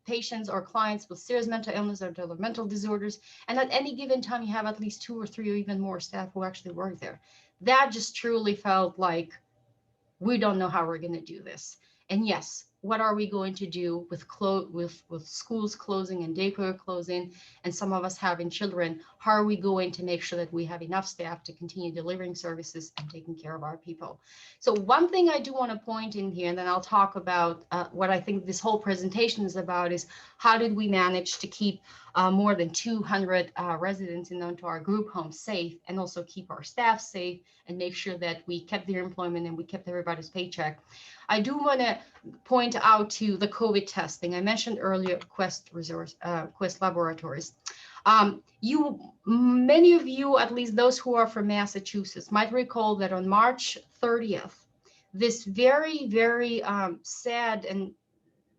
patients or clients with serious mental illness or developmental disorders, and at any given time you have at least 2 or 3 or even more staff who actually work there? That just truly felt like we don't know how we're going to do this. And yes, what are we going to do with schools closing and daycare closing, and some of us having children? How are we going to make sure that we have enough staff to continue delivering services and taking care of our people? So one thing I do want to point in here, and then I'll talk about what I think this whole presentation is about, is how did we manage to keep more than 200 residents into our group homes safe, and also keep our staff safe and make sure that we kept their employment and we kept everybody's paycheck. I do want to point out to the COVID testing. I mentioned earlier Quest laboratories. Many of you, at least those who are from Massachusetts, might recall that on March 30th, this very, very sad and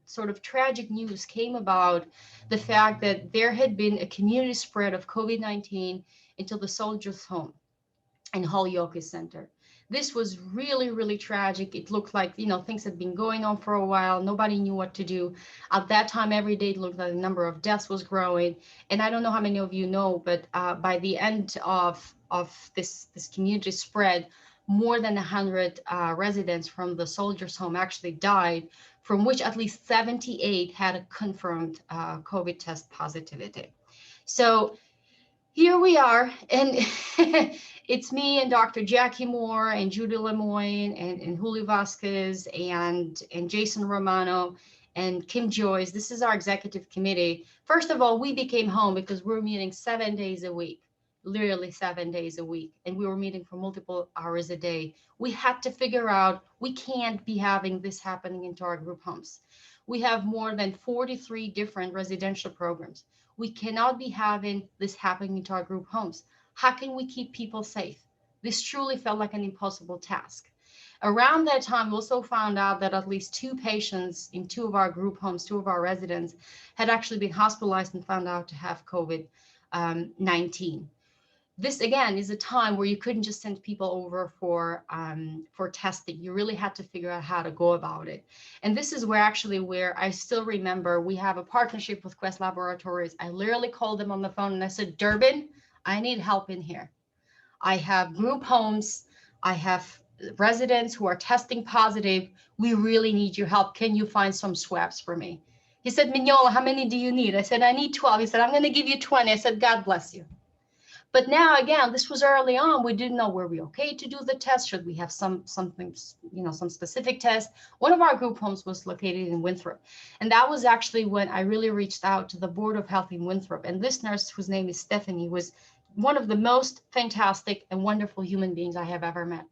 sort of tragic news came about the fact that there had been a community spread of COVID-19 into the Soldiers' Home in Holyoke Center. This was really, really tragic. It looked like, things had been going on for a while. Nobody knew what to do. At that time, every day it looked like the number of deaths was growing. And I don't know how many of you know, but by the end of this community spread, more than 100 residents from the Soldiers' Home actually died, from which at least 78 had a confirmed COVID test positivity. So here we are, and it's me and Dr. Jackie Moore and Judy Lemoyne and Julio Vasquez and Jason Romano and Kim Joyce. This is our executive committee. First of all, we became home because we're meeting 7 days a week, literally 7 days a week, and we were meeting for multiple hours a day. We had to figure out, we can't be having this happening into our group homes. We have more than 43 different residential programs. We cannot be having this happening into our group homes. How can we keep people safe? This truly felt like an impossible task. Around that time, we also found out that at least 2 patients in 2 of our group homes, 2 of our residents, had actually been hospitalized and found out to have COVID-19. this again is a time where you couldn't just send people over for testing. You really had to figure out how to go about it. And this is where I still remember we have a partnership with Quest Laboratories. I literally called them on the phone and I said, Durbin, I need help in here. I have group homes. I have residents who are testing positive. We really need your help. Can you find some swabs for me? He said, Manjola, how many do you need? I said, I need 12. He said, I'm going to give you 20. I said, God bless you. But now, again, this was early on. We didn't know were we okay to do the test. Should we have some specific test? One of our group homes was located in Winthrop. And that was actually when I really reached out to the Board of Health in Winthrop. And this nurse, whose name is Stephanie, was one of the most fantastic and wonderful human beings I have ever met.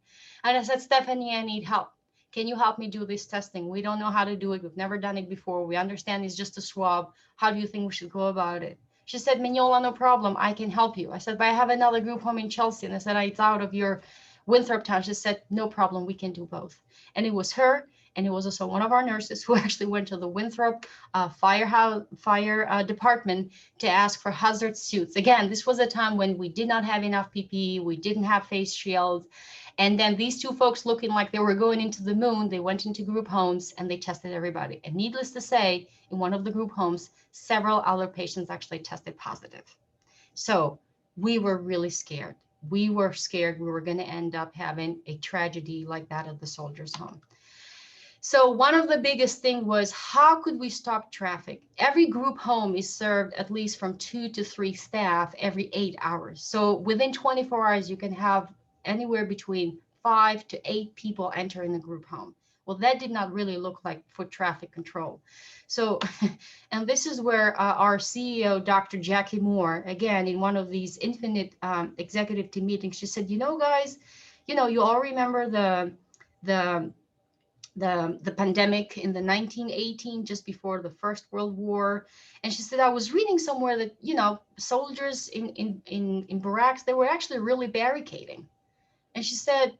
And I said, Stephanie, I need help. Can you help me do this testing? We don't know how to do it. We've never done it before. We understand it's just a swab. How do you think we should go about it? She said, Manjola, no problem. I can help you. I said, but I have another group home in Chelsea. And I said, it's out of your Winthrop town. She said, no problem. We can do both. And it was her. And it was also one of our nurses who actually went to the Winthrop fire department to ask for hazard suits. Again, this was a time when we did not have enough PPE. We didn't have face shields. And then these two folks, looking like they were going into the moon, they went into group homes and they tested everybody. And needless to say, in one of the group homes, several other patients actually tested positive. So we were really scared. We were scared we were going to end up having a tragedy like that at the soldiers' home. So one of the biggest thing was, how could we stop traffic? Every group home is served at least from 2 to 3 staff every 8 hours. So within 24 hours, you can have anywhere between 5 to 8 people entering the group home. Well, that did not really look like foot traffic control. So, and this is where our CEO, Dr. Jackie Moore, again, in one of these infinite executive team meetings, she said, guys, you all remember the pandemic in the 1918, just before the First World War. And she said, I was reading somewhere that, soldiers in barracks, they were actually really barricading. And she said,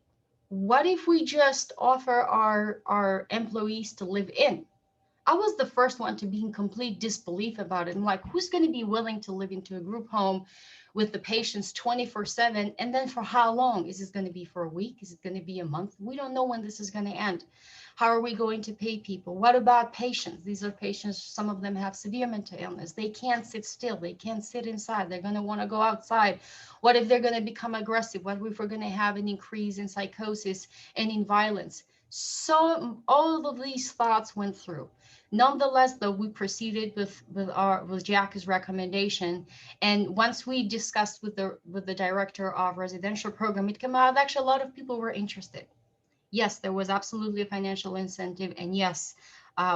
what if we just offer our employees to live in? I was the first one to be in complete disbelief about it. I'm like, who's going to be willing to live into a group home with the patients 24/7? And then for how long? Is this going to be for a week? Is it going to be a month? We don't know when this is going to end. How are we going to pay people? What about patients? These are patients, some of them have severe mental illness. They can't sit still. They can't sit inside. They're going to want to go outside. What if they're going to become aggressive? What if we're going to have an increase in psychosis and in violence? So all of these thoughts went through. Nonetheless, though, we proceeded with Jack's recommendation, and once we discussed with the director of residential program, it came out actually a lot of people were interested. Yes, there was absolutely a financial incentive, and yes,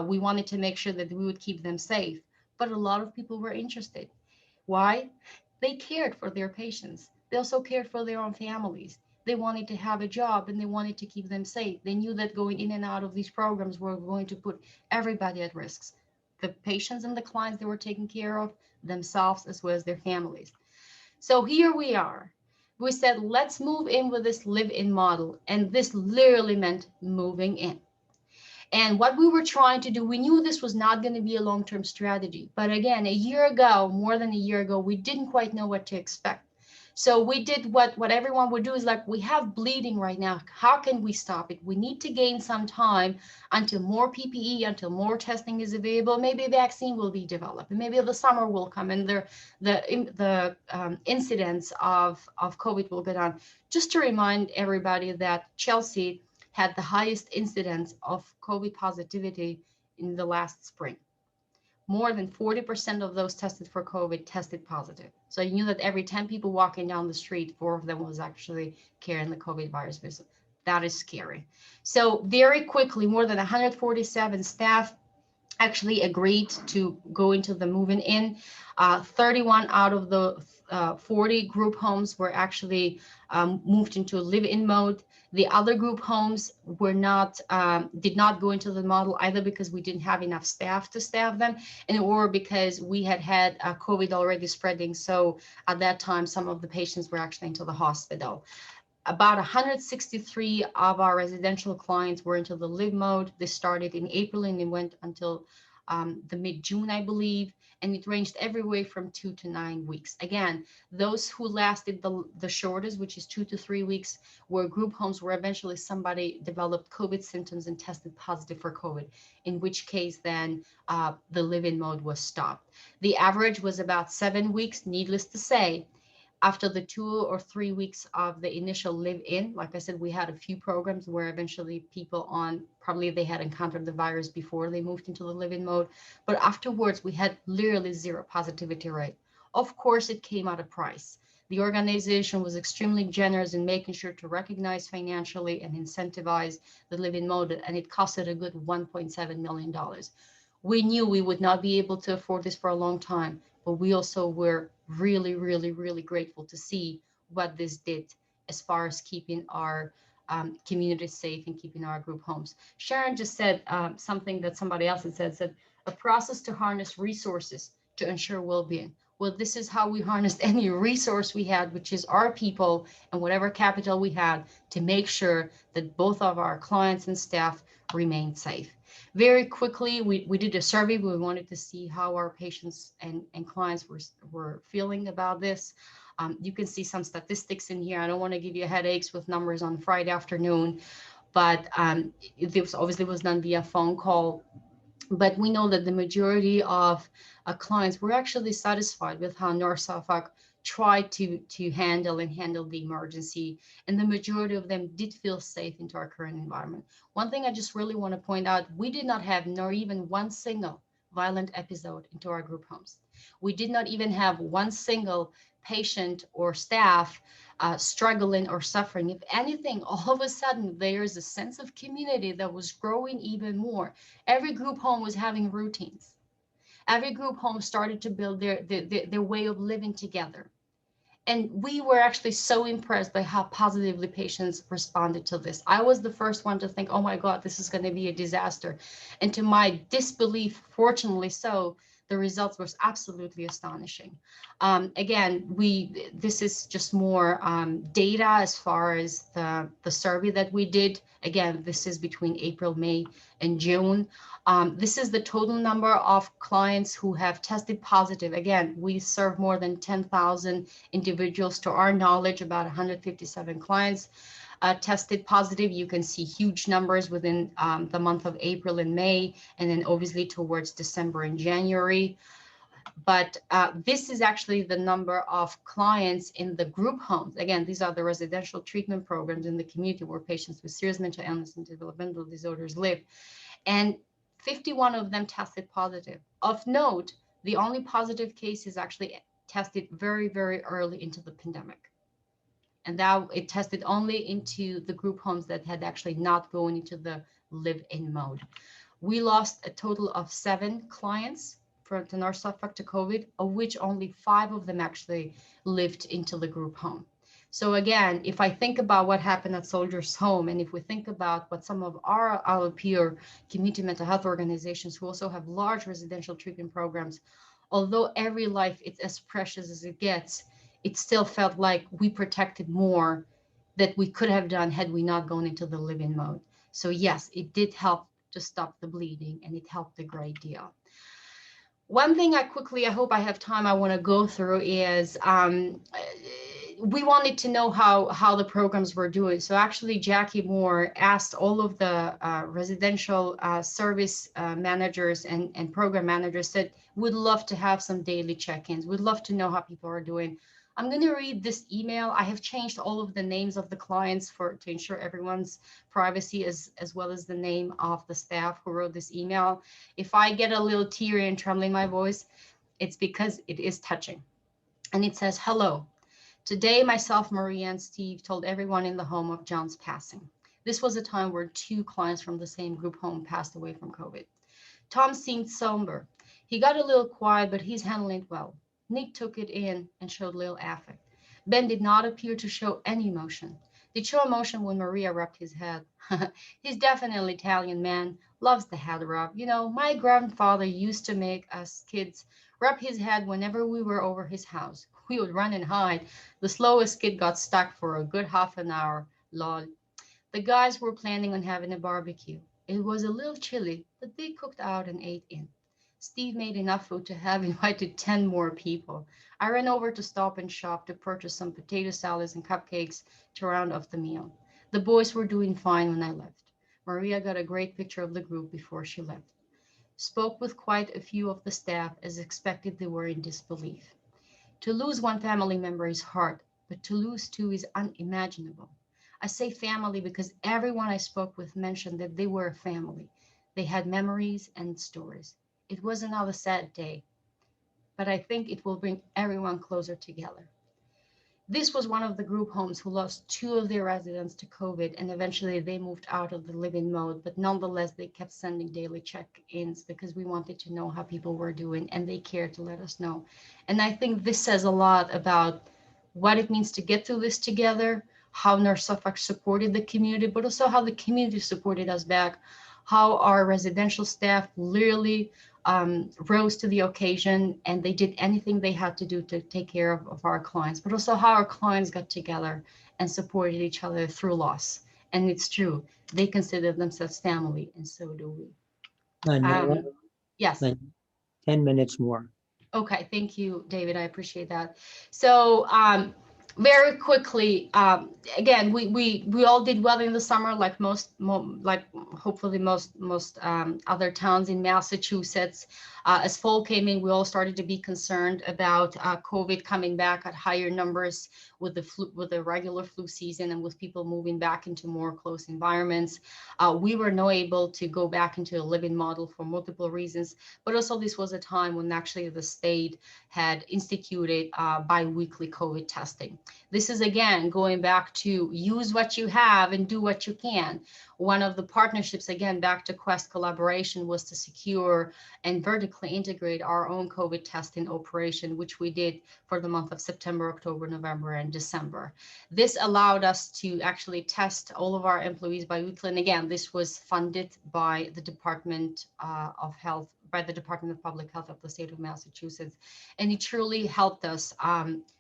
we wanted to make sure that we would keep them safe. But a lot of people were interested. Why? They cared for their patients. They also cared for their own families. They wanted to have a job and they wanted to keep them safe. They knew that going in and out of these programs were going to put everybody at risk. The patients and the clients they were taking care of, themselves as well as their families. So here we are. We said, let's move in with this live-in model. And this literally meant moving in. And what we were trying to do, we knew this was not going to be a long-term strategy. But again, a year ago, more than a year ago, we didn't quite know what to expect. So we did what everyone would do is like, we have bleeding right now. How can we stop it? We need to gain some time until more PPE, until more testing is available. Maybe a vaccine will be developed. Maybe the summer will come and the incidence of COVID will go down. Just to remind everybody that Chelsea had the highest incidence of COVID positivity in the last spring. More than 40% of those tested for COVID tested positive. So you knew that every 10 people walking down the street, 4 of them was actually carrying the COVID virus. That is scary. So very quickly, more than 147 staff actually agreed to go into the moving in. 31 out of the 40 group homes were actually moved into a live-in mode. The other group homes were did not go into the model either because we didn't have enough staff to staff them, or because we had COVID already spreading. So at that time, some of the patients were actually into the hospital. About 163 of our residential clients were into the live mode. This started in April and it went until the mid-June, I believe, and it ranged everywhere from 2 to 9 weeks. Again, those who lasted the shortest, which is 2 to 3 weeks, were group homes where eventually somebody developed COVID symptoms and tested positive for COVID, in which case then the live-in mode was stopped. The average was about 7 weeks, needless to say. After the 2 or 3 weeks of the initial live-in, like I said, we had a few programs where eventually people probably they had encountered the virus before they moved into the live-in mode. But afterwards, we had literally zero positivity rate. Of course, it came at a price. The organization was extremely generous in making sure to recognize financially and incentivize the live-in mode, and it costed a good $1.7 million. We knew we would not be able to afford this for a long time, but we also were really, really, really grateful to see what this did as far as keeping our community safe and keeping our group homes. Sharon just said something that somebody else had said a process to harness resources to ensure well-being. Well, this is how we harnessed any resource we had, which is our people and whatever capital we had, to make sure that both of our clients and staff remained safe. Very quickly, we did a survey. We wanted to see how our patients and clients were feeling about this. You can see some statistics in here. I don't want to give you headaches with numbers on Friday afternoon, but this obviously was done via phone call. But we know that the majority of clients were actually satisfied with how North Suffolk tried to handle the emergency, and the majority of them did feel safe into our current environment. One thing I just really want to point out, we did not have nor even one single violent episode into our group homes. We did not even have one single patient or staff struggling or suffering. If anything, all of a sudden, there's a sense of community that was growing even more. Every group home was having routines. Every group home started to build their way of living together. And we were actually so impressed by how positively patients responded to this. I was the first one to think, oh my God, this is going to be a disaster. And to my disbelief, fortunately so, the results was absolutely astonishing. Again, this is just more data as far as the survey that we did. Again, this is between April, May, and June. This is the total number of clients who have tested positive. Again, we serve more than 10,000 individuals. To our knowledge, about 157 clients tested positive. You can see huge numbers within the month of April and May, and then obviously towards December and January. But this is actually the number of clients in the group homes. Again, these are the residential treatment programs in the community where patients with serious mental illness and developmental disorders live. And 51 of them tested positive. Of note, the only positive case is actually tested very, very early into the pandemic. And that it tested only into the group homes that had actually not gone into the live-in mode. We lost a total of 7 clients from North Suffolk to COVID, of which only 5 of them actually lived into the group home. So again, if I think about what happened at Soldiers Home, and if we think about what some of our peer community mental health organizations who also have large residential treatment programs, although every life is as precious as it gets, it still felt like we protected more that we could have done had we not gone into the live-in mode. So yes, it did help to stop the bleeding, and it helped a great deal. One thing I hope I have time, I want to go through is we wanted to know how the programs were doing. So actually, Jackie Moore asked all of the residential service managers and program managers, said, we'd love to have some daily check-ins. We'd love to know how people are doing. I'm going to read this email. I have changed all of the names of the clients to ensure everyone's privacy, as well as the name of the staff who wrote this email. If I get a little teary and trembling my voice, it's because it is touching. And it says, hello. Today, myself, Maria, and Steve told everyone in the home of John's passing. This was a time where 2 clients from the same group home passed away from COVID. Tom seemed somber. He got a little quiet, but he's handling it well. Nick took it in and showed little affect. Ben did not appear to show any emotion. Did show emotion when Maria rubbed his head. He's definitely an Italian man, loves the head rub. You know, my grandfather used to make us kids rub his head whenever we were over his house. We would run and hide. The slowest kid got stuck for a good half an hour. Lol. The guys were planning on having a barbecue. It was a little chilly, but they cooked out and ate in. Steve made enough food to have invited 10 more people. I ran over to Stop and Shop to purchase some potato salads and cupcakes to round off the meal. The boys were doing fine when I left. Maria got a great picture of the group before she left. Spoke with quite a few of the staff. As expected, they were in disbelief. To lose one family member is hard, but to lose two is unimaginable. I say family because everyone I spoke with mentioned that they were a family. They had memories and stories. It was another sad day, but I think it will bring everyone closer together. This was one of the group homes who lost two of their residents to COVID, and eventually they moved out of the live-in mode, but nonetheless, they kept sending daily check-ins because we wanted to know how people were doing, and they cared to let us know. And I think this says a lot about what it means to get through this together, how North Suffolk supported the community, but also how the community supported us back, how our residential staff literally rose to the occasion, and they did anything they had to do to take care of our clients, but also how our clients got together and supported each other through loss. And it's true, they consider themselves family, and so do we. Noah, Yes. 10 minutes more. Okay, thank you, David. I appreciate that. So very quickly, again, we all did well in the summer, like hopefully most other towns in Massachusetts. As fall came in, we all started to be concerned about COVID coming back at higher numbers with the regular flu season and with people moving back into more close environments. We were not able to go back into a living model for multiple reasons, but also this was a time when actually the state had instituted bi-weekly COVID testing. This is, again, going back to use what you have and do what you can. One of the partnerships, again, back to Quest collaboration, was to secure and vertically integrate our own COVID testing operation, which we did for the month of September, October, November, and December. This allowed us to actually test all of our employees bi-weekly. And again, this was funded by the Department of Health, by the Department of Public Health of the state of Massachusetts. And it truly helped us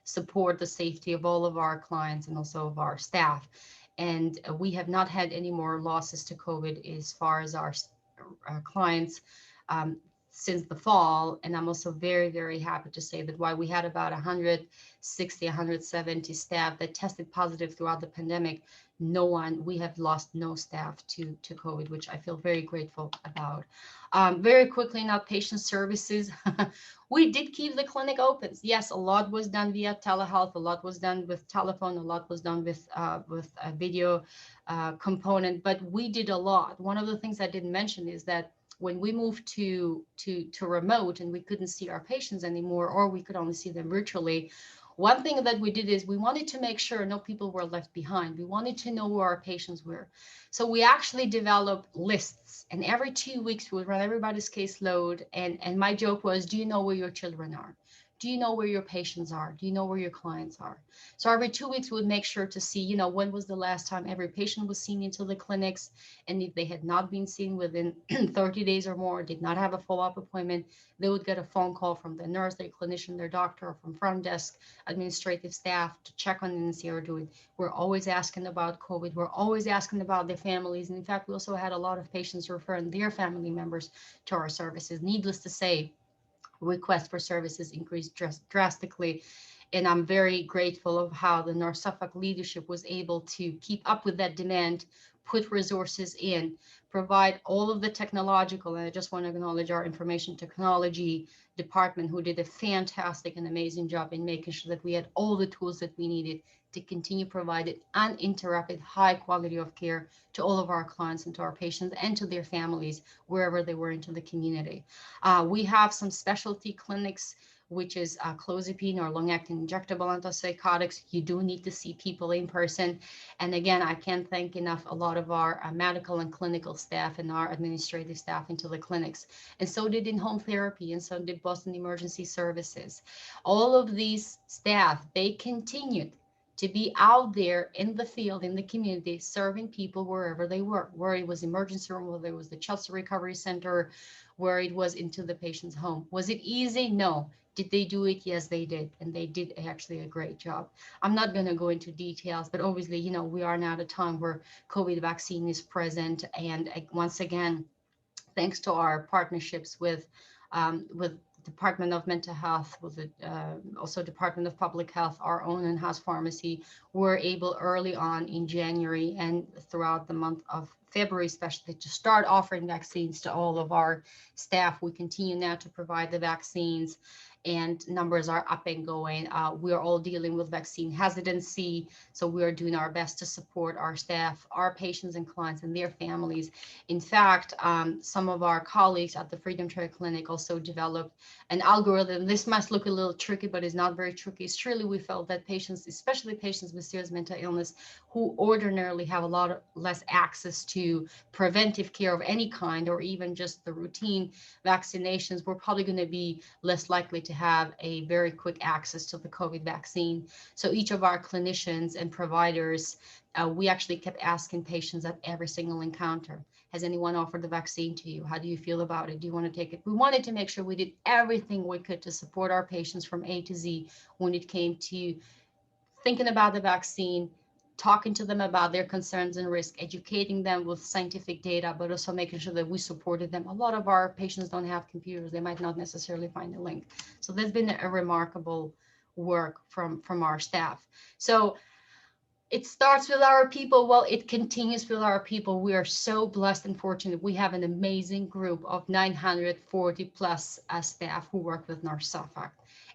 support the safety of all of our clients and also of our staff. And we have not had any more losses to COVID as far as our clients since the fall. And I'm also very, very happy to say that while we had about 160, 170 staff that tested positive throughout the pandemic, we have lost no staff to COVID, which I feel very grateful about. Very quickly in outpatient services, we did keep the clinic open. Yes, a lot was done via telehealth, a lot was done with telephone, a lot was done with a video component, but we did a lot. One of the things I didn't mention is that when we moved to remote and we couldn't see our patients anymore, or we could only see them virtually, one thing that we did is we wanted to make sure no people were left behind. We wanted to know where our patients were. So we actually developed lists, and every 2 weeks we would run everybody's caseload. And my joke was, do you know where your children are? Do you know where your patients are? Do you know where your clients are? So every 2 weeks, we would make sure to see, when was the last time every patient was seen into the clinics. And if they had not been seen within 30 days or more, did not have a follow-up appointment, they would get a phone call from the nurse, their clinician, their doctor, or from front desk administrative staff to check on them and see how they're doing. We're always asking about COVID. We're always asking about their families. And in fact, we also had a lot of patients referring their family members to our services. Needless to say, requests for services increased drastically. And I'm very grateful of how the North Suffolk leadership was able to keep up with that demand, put resources in, provide all of the technological, and I just want to acknowledge our information technology department, who did a fantastic and amazing job in making sure that we had all the tools that we needed to continue providing uninterrupted high quality of care to all of our clients and to our patients and to their families wherever they were into the community. We have some specialty clinics, which is clozapine or long-acting injectable antipsychotics. You do need to see people in person. And again, I can't thank enough a lot of our medical and clinical staff and our administrative staff into the clinics. And so did in-home therapy, and so did Boston Emergency Services. All of these staff, they continued to be out there in the field, in the community, serving people wherever they were, where it was emergency room, whether it was the Chelsea Recovery Center, where it was into the patient's home. Was it easy? No. Did they do it? Yes, they did. And they did actually a great job. I'm not going to go into details, but obviously, we are now at a time where COVID vaccine is present. And once again, thanks to our partnerships with with Department of Mental Health, with the also Department of Public Health, our own in-house pharmacy, were able early on in January and throughout the month of February, especially, to start offering vaccines to all of our staff. We continue now to provide the vaccines, and numbers are up and going. We are all dealing with vaccine hesitancy, so we are doing our best to support our staff, our patients and clients and their families. In fact, some of our colleagues at the Freedom Trail Clinic also developed an algorithm. This must look a little tricky, but it's not very tricky. It's truly, we felt that patients, especially patients with serious mental illness, who ordinarily have a lot less access to preventive care of any kind, or even just the routine vaccinations, were probably going to be less likely to have a very quick access to the COVID vaccine. So each of our clinicians and providers, we actually kept asking patients at every single encounter, has anyone offered the vaccine to you? How do you feel about it? Do you want to take it? We wanted to make sure we did everything we could to support our patients from A to Z when it came to thinking about the vaccine, talking to them about their concerns and risk, educating them with scientific data, but also making sure that we supported them. A lot of our patients don't have computers. They might not necessarily find a link. So there's been a remarkable work from our staff. So it starts with our people. Well, it continues with our people. We are so blessed and fortunate. We have an amazing group of 940 plus staff who work with North Suffolk.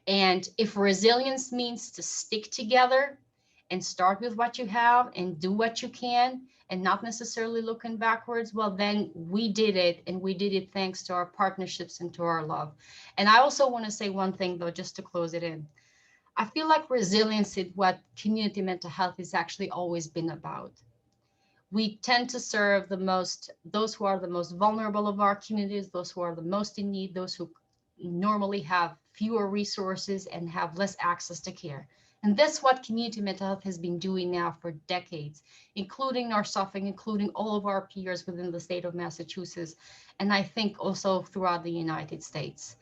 And if resilience means to stick together and start with what you have and do what you can and not necessarily looking backwards, well, then we did it, and we did it thanks to our partnerships and to our love. And I also want to say one thing, though, just to close it in. I feel like resilience is what community mental health has actually always been about. We tend to serve those who are the most vulnerable of our communities, those who are the most in need, those who normally have fewer resources and have less access to care. And that's what community mental health has been doing now for decades, including North Suffolk, including all of our peers within the state of Massachusetts, and I think also throughout the United States.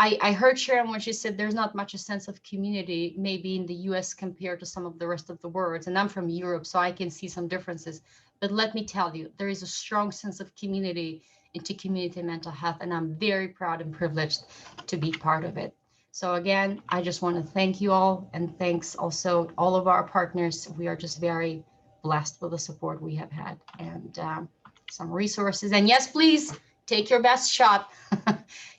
I heard Sharon when she said there's not much a sense of community maybe in the US compared to some of the rest of the world. And I'm from Europe, so I can see some differences. But let me tell you, there is a strong sense of community into community mental health, and I'm very proud and privileged to be part of it. So again, I just want to thank you all, and thanks also all of our partners. We are just very blessed with the support we have had, and some resources. And yes, please take your best shot.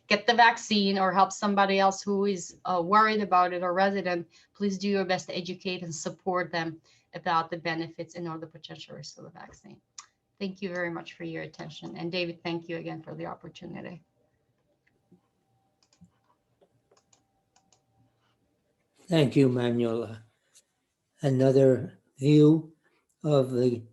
Get the vaccine or help somebody else who is worried about it, or resident. Please do your best to educate and support them about the benefits and or the potential risks of the vaccine. Thank you very much for your attention. And David, thank you again for the opportunity. Thank you, Manjola. Another view of the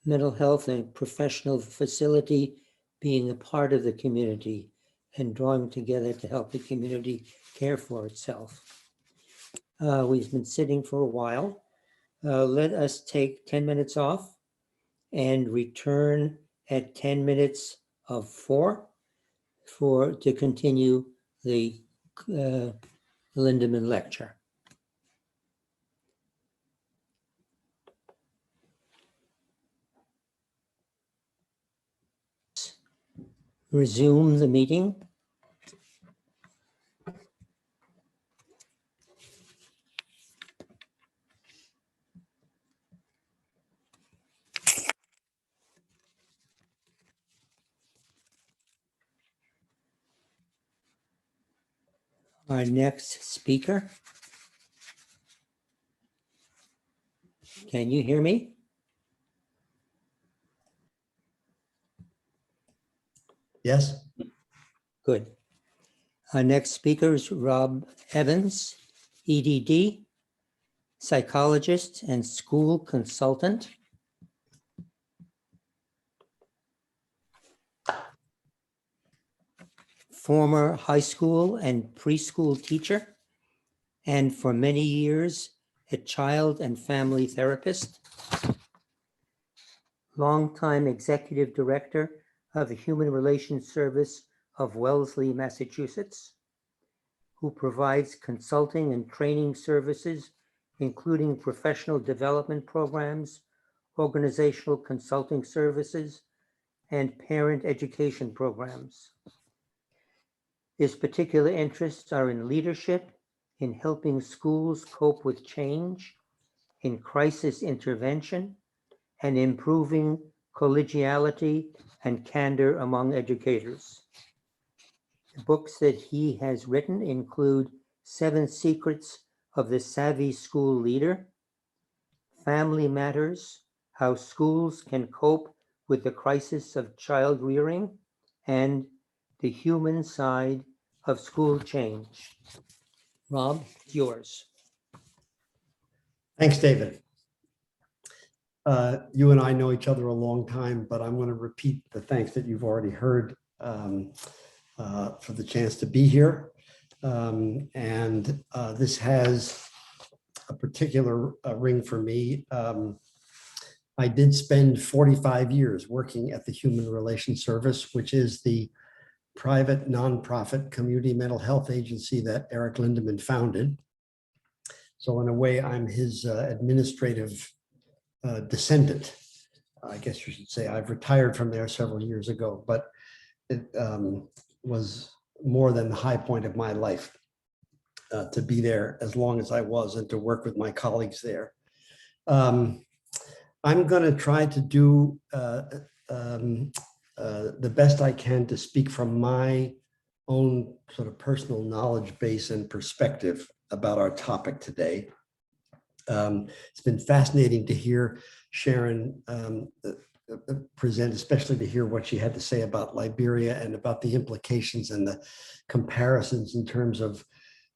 mental health and professional facility being a part of the community and drawing together to help the community care for itself. We've been sitting for a while. Let us take 10 minutes off and return at 10 minutes of 4 to continue the Lindeman Lecture. Resume the meeting. Our next speaker. Can you hear me? Yes. Good. Our next speaker is Rob Evans, EDD, psychologist and school consultant. Former high school and preschool teacher, and for many years, a child and family therapist. Longtime executive director of the Human Relations Service of Wellesley, Massachusetts, who provides consulting and training services, including professional development programs, organizational consulting services, and parent education programs. His particular interests are in leadership, in helping schools cope with change, in crisis intervention, and improving collegiality and candor among educators. The books that he has written include 7 Secrets of the Savvy School Leader, Family Matters, How Schools Can Cope with the Crisis of Child Rearing, and The Human Side of School Change. Rob, it's yours. Thanks, David. You and I know each other a long time, but I'm going to repeat the thanks that you've already heard for the chance to be here. This has a particular ring for me. I did spend 45 years working at the Human Relations Service, which is the private nonprofit community mental health agency that Eric Lindemann founded. So in a way, I'm his administrative descendant. I guess you should say. I've retired from there several years ago, but it was more than the high point of my life to be there as long as I was and to work with my colleagues there. I'm going to try to do the best I can to speak from my own sort of personal knowledge base and perspective about our topic today. It's been fascinating to hear Sharon present, especially to hear what she had to say about Liberia and about the implications and the comparisons in terms of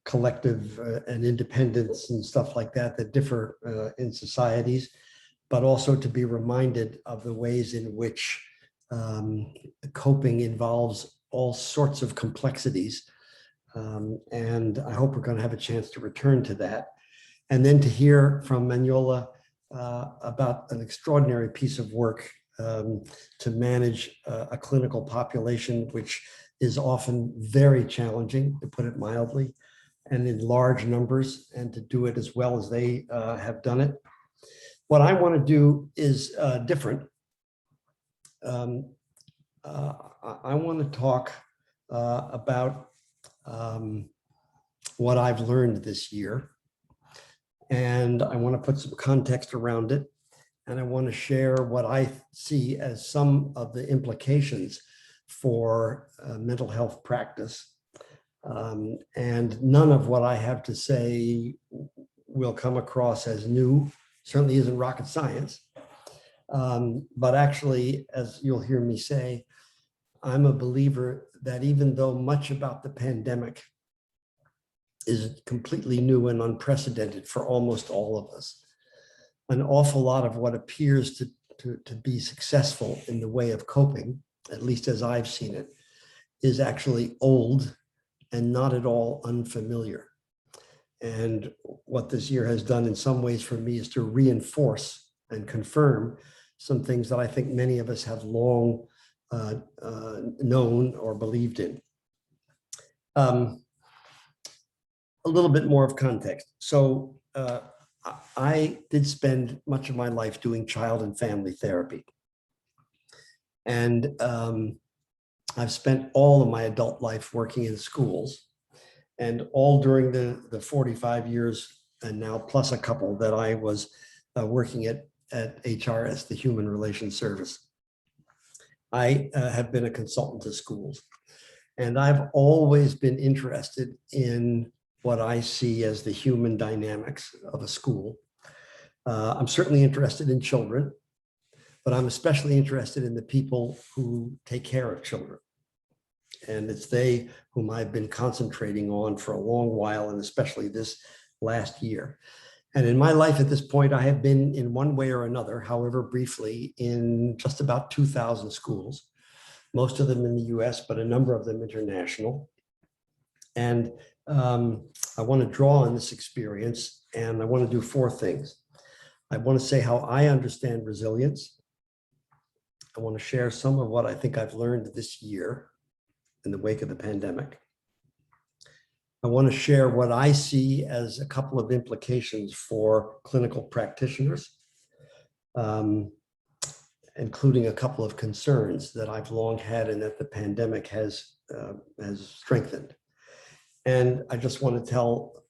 collective and independence and stuff like that that differ in societies, but also to be reminded of the ways in which coping involves all sorts of complexities. And I hope we're going to have a chance to return to that. And then to hear from Manjola about an extraordinary piece of work to manage a clinical population, which is often very challenging, to put it mildly, and in large numbers, and to do it as well as they have done it. What I want to do is different. I want to talk about what I've learned this year. And I want to put some context around it. And I want to share what I see as some of the implications for mental health practice. And none of what I have to say will come across as new, certainly isn't rocket science. But actually, as you'll hear me say, I'm a believer that even though much about the pandemic is completely new and unprecedented for almost all of us, an awful lot of what appears to be successful in the way of coping, at least as I've seen it, is actually old and not at all unfamiliar. And what this year has done in some ways for me is to reinforce and confirm some things that I think many of us have long known or believed in. A little bit more of context. So I did spend much of my life doing child and family therapy. And I've spent all of my adult life working in schools, and all during the 45 years and now plus a couple that I was working at HRS, the Human Relations Service. I have been a consultant to schools, and I've always been interested in what I see as the human dynamics of a school. I'm certainly interested in children, but I'm especially interested in the people who take care of children. And it's they whom I've been concentrating on for a long while, and especially this last year. And in my life at this point, I have been in one way or another, however briefly, in just about 2,000 schools, most of them in the US, but a number of them international. And I want to draw on this experience, and I want to do 4 things. I want to say how I understand resilience. I want to share some of what I think I've learned this year in the wake of the pandemic. I want to share what I see as a couple of implications for clinical practitioners, including a couple of concerns that I've long had and that the pandemic has has strengthened. And I just want to tell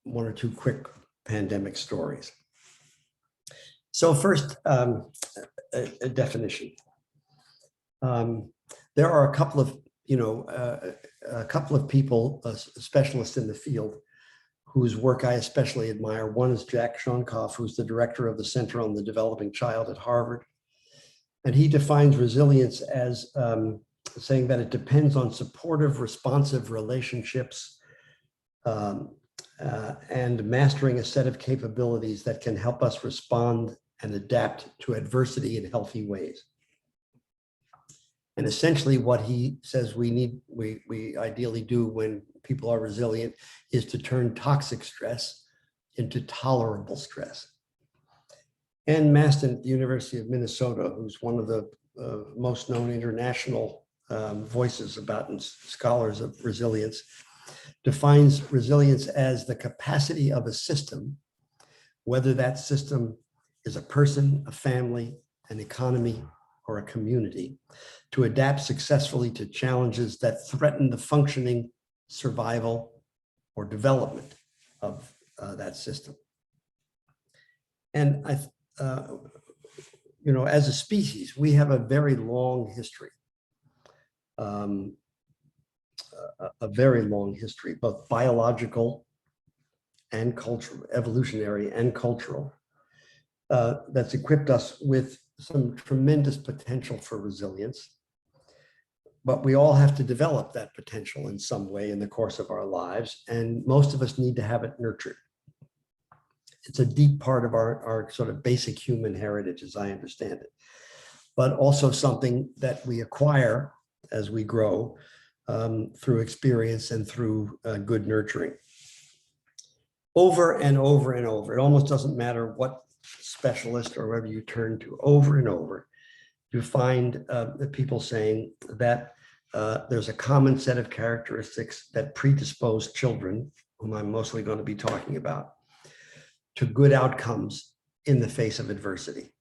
one or two quick pandemic stories. So first, a definition. There are a couple of, people, specialists in the field, whose work I especially admire. One is Jack Shonkoff, who's the director of the Center on the Developing Child at Harvard. And he defines resilience as saying that it depends on supportive, responsive relationships and mastering a set of capabilities that can help us respond and adapt to adversity in healthy ways. And essentially what he says we ideally do when people are resilient is to turn toxic stress into tolerable stress. Ann Maston at the University of Minnesota, who's one of the most known international voices about and scholars of resilience, defines resilience as the capacity of a system, whether that system is a person, a family, an economy, or a community, to adapt successfully to challenges that threaten the functioning, survival, or development of that system. And as a species, we have a very long history, both biological and cultural, evolutionary and cultural, that's equipped us with some tremendous potential for resilience. But we all have to develop that potential in some way in the course of our lives, and most of us need to have it nurtured. It's a deep part of our sort of basic human heritage, as I understand it, but also something that we acquire as we grow through experience and through good nurturing. Over and over and over, it almost doesn't matter what specialist or wherever you turn to, over and over, you find people saying that there's a common set of characteristics that predispose children, whom I'm mostly going to be talking about, to good outcomes in the face of adversity.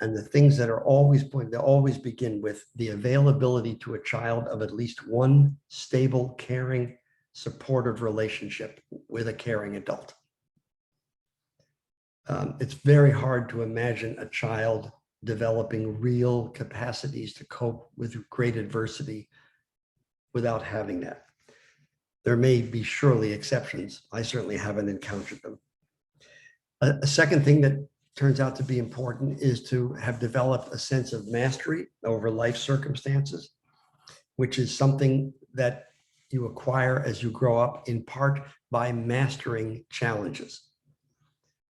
And the things that are always they always begin with the availability to a child of at least one stable, caring, supportive relationship with a caring adult. It's very hard to imagine a child developing real capacities to cope with great adversity without having that. There may be surely exceptions. I certainly haven't encountered them. A second thing that turns out to be important is to have developed a sense of mastery over life circumstances, which is something that you acquire as you grow up, in part by mastering challenges,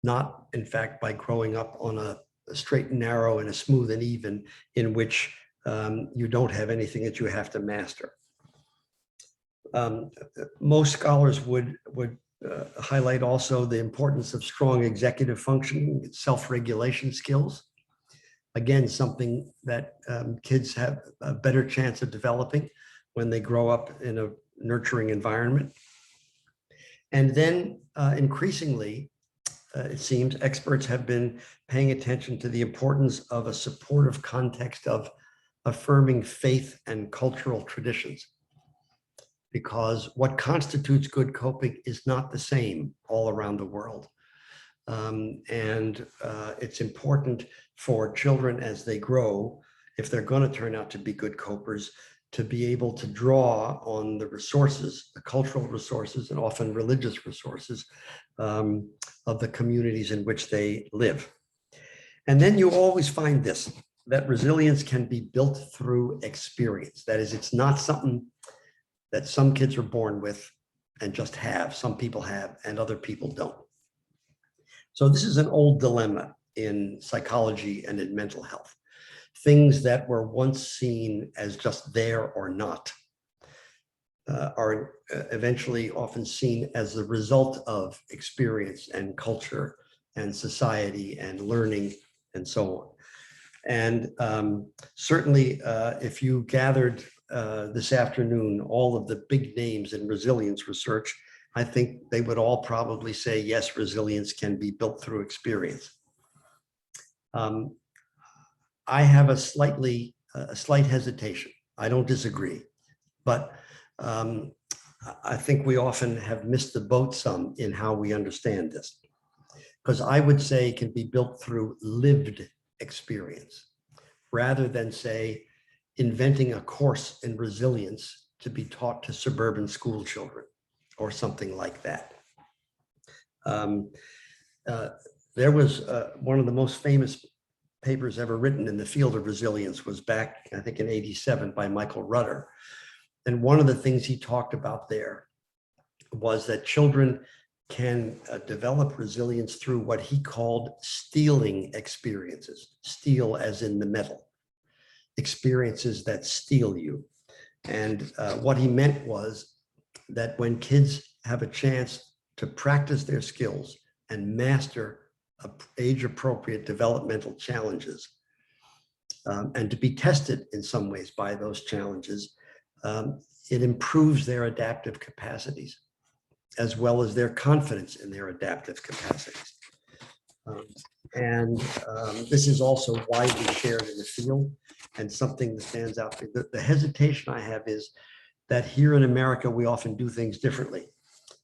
not in fact by growing up on a straight and narrow and a smooth and even in which you don't have anything that you have to master. Most scholars would highlight also the importance of strong executive functioning, self-regulation skills. Again, something that kids have a better chance of developing when they grow up in a nurturing environment. And then increasingly, it seems experts have been paying attention to the importance of a supportive context of affirming faith and cultural traditions, because what constitutes good coping is not the same all around the world. It's important for children as they grow, if they're going to turn out to be good copers, to be able to draw on the resources, the cultural resources, and often religious resources of the communities in which they live. And then you always find this, that resilience can be built through experience. That is, it's not something that some kids are born with and just have. Some people have and other people don't. So this is an old dilemma in psychology and in mental health. Things that were once seen as just there or not are eventually often seen as the result of experience and culture and society and learning and so on. And certainly if you gathered this afternoon all of the big names in resilience research, I think they would all probably say, yes, resilience can be built through experience. I have a slight hesitation. I don't disagree. But I think we often have missed the boat some in how we understand this, because I would say it can be built through lived experience rather than, say, inventing a course in resilience to be taught to suburban school children or something like that. There was one of the most famous papers ever written in the field of resilience was back, I think, in '87 by Michael Rudder. And one of the things he talked about there was that children can develop resilience through what he called stealing experiences. Steel as in the metal. Experiences that steel you. And what he meant was that when kids have a chance to practice their skills and master age-appropriate developmental challenges, and to be tested in some ways by those challenges, it improves their adaptive capacities, as well as their confidence in their adaptive capacities. This is also widely shared in the field, and something that stands out. The hesitation I have is that here in America, we often do things differently.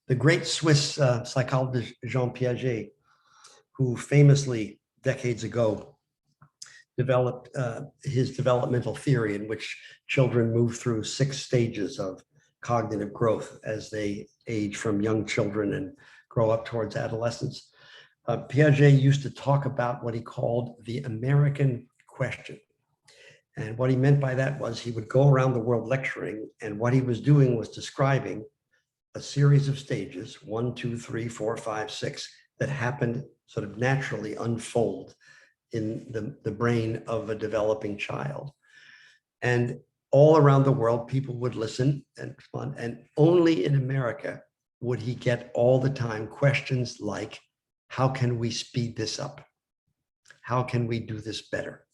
The great Swiss psychologist Jean Piaget, who famously decades ago developed his developmental theory, in which children move through 6 stages of cognitive growth as they age from young children and grow up towards adolescence. Piaget used to talk about what he called the American question. And what he meant by that was he would go around the world lecturing, and what he was doing was describing a series of stages, 1, 2, 3, 4, 5, 6, that happened sort of naturally unfold in the brain of a developing child. And all around the world, people would listen and respond. And only in America would he get all the time questions like, how can we speed this up? How can we do this better?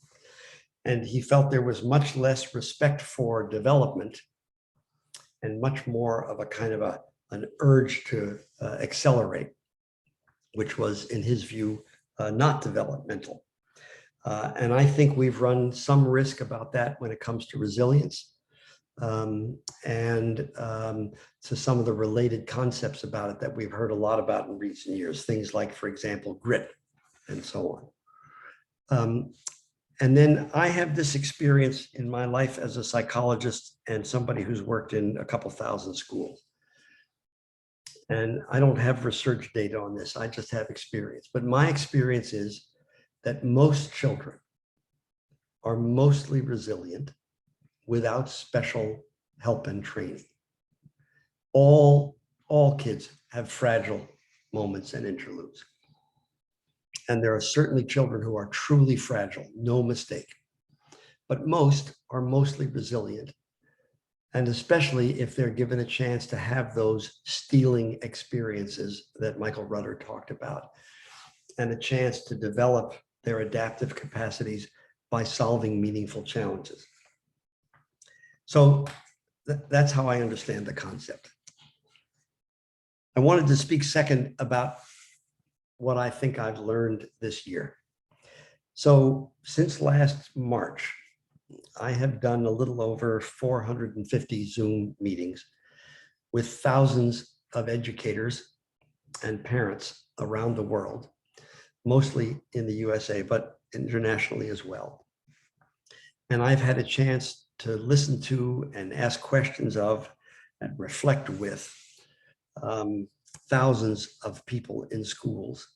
And he felt there was much less respect for development and much more of a kind of an urge to accelerate, which was, in his view, not developmental. And I think we've run some risk about that when it comes to resilience and to some of the related concepts about it that we've heard a lot about in recent years, things like, for example, grit and so on. And then I have this experience in my life as a psychologist and somebody who's worked in a couple thousand schools. And I don't have research data on this, I just have experience. But my experience is that most children are mostly resilient without special help and training. All kids have fragile moments and interludes. And there are certainly children who are truly fragile, no mistake. But most are mostly resilient. And especially if they're given a chance to have those stealing experiences that Michael Rudder talked about, and a chance to develop their adaptive capacities by solving meaningful challenges. So that's how I understand the concept. I wanted to speak second about what I think I've learned this year. So since last March, I have done a little over 450 Zoom meetings with thousands of educators and parents around the world, mostly in the USA, but internationally as well. And I've had a chance to listen to and ask questions of and reflect with thousands of people in schools,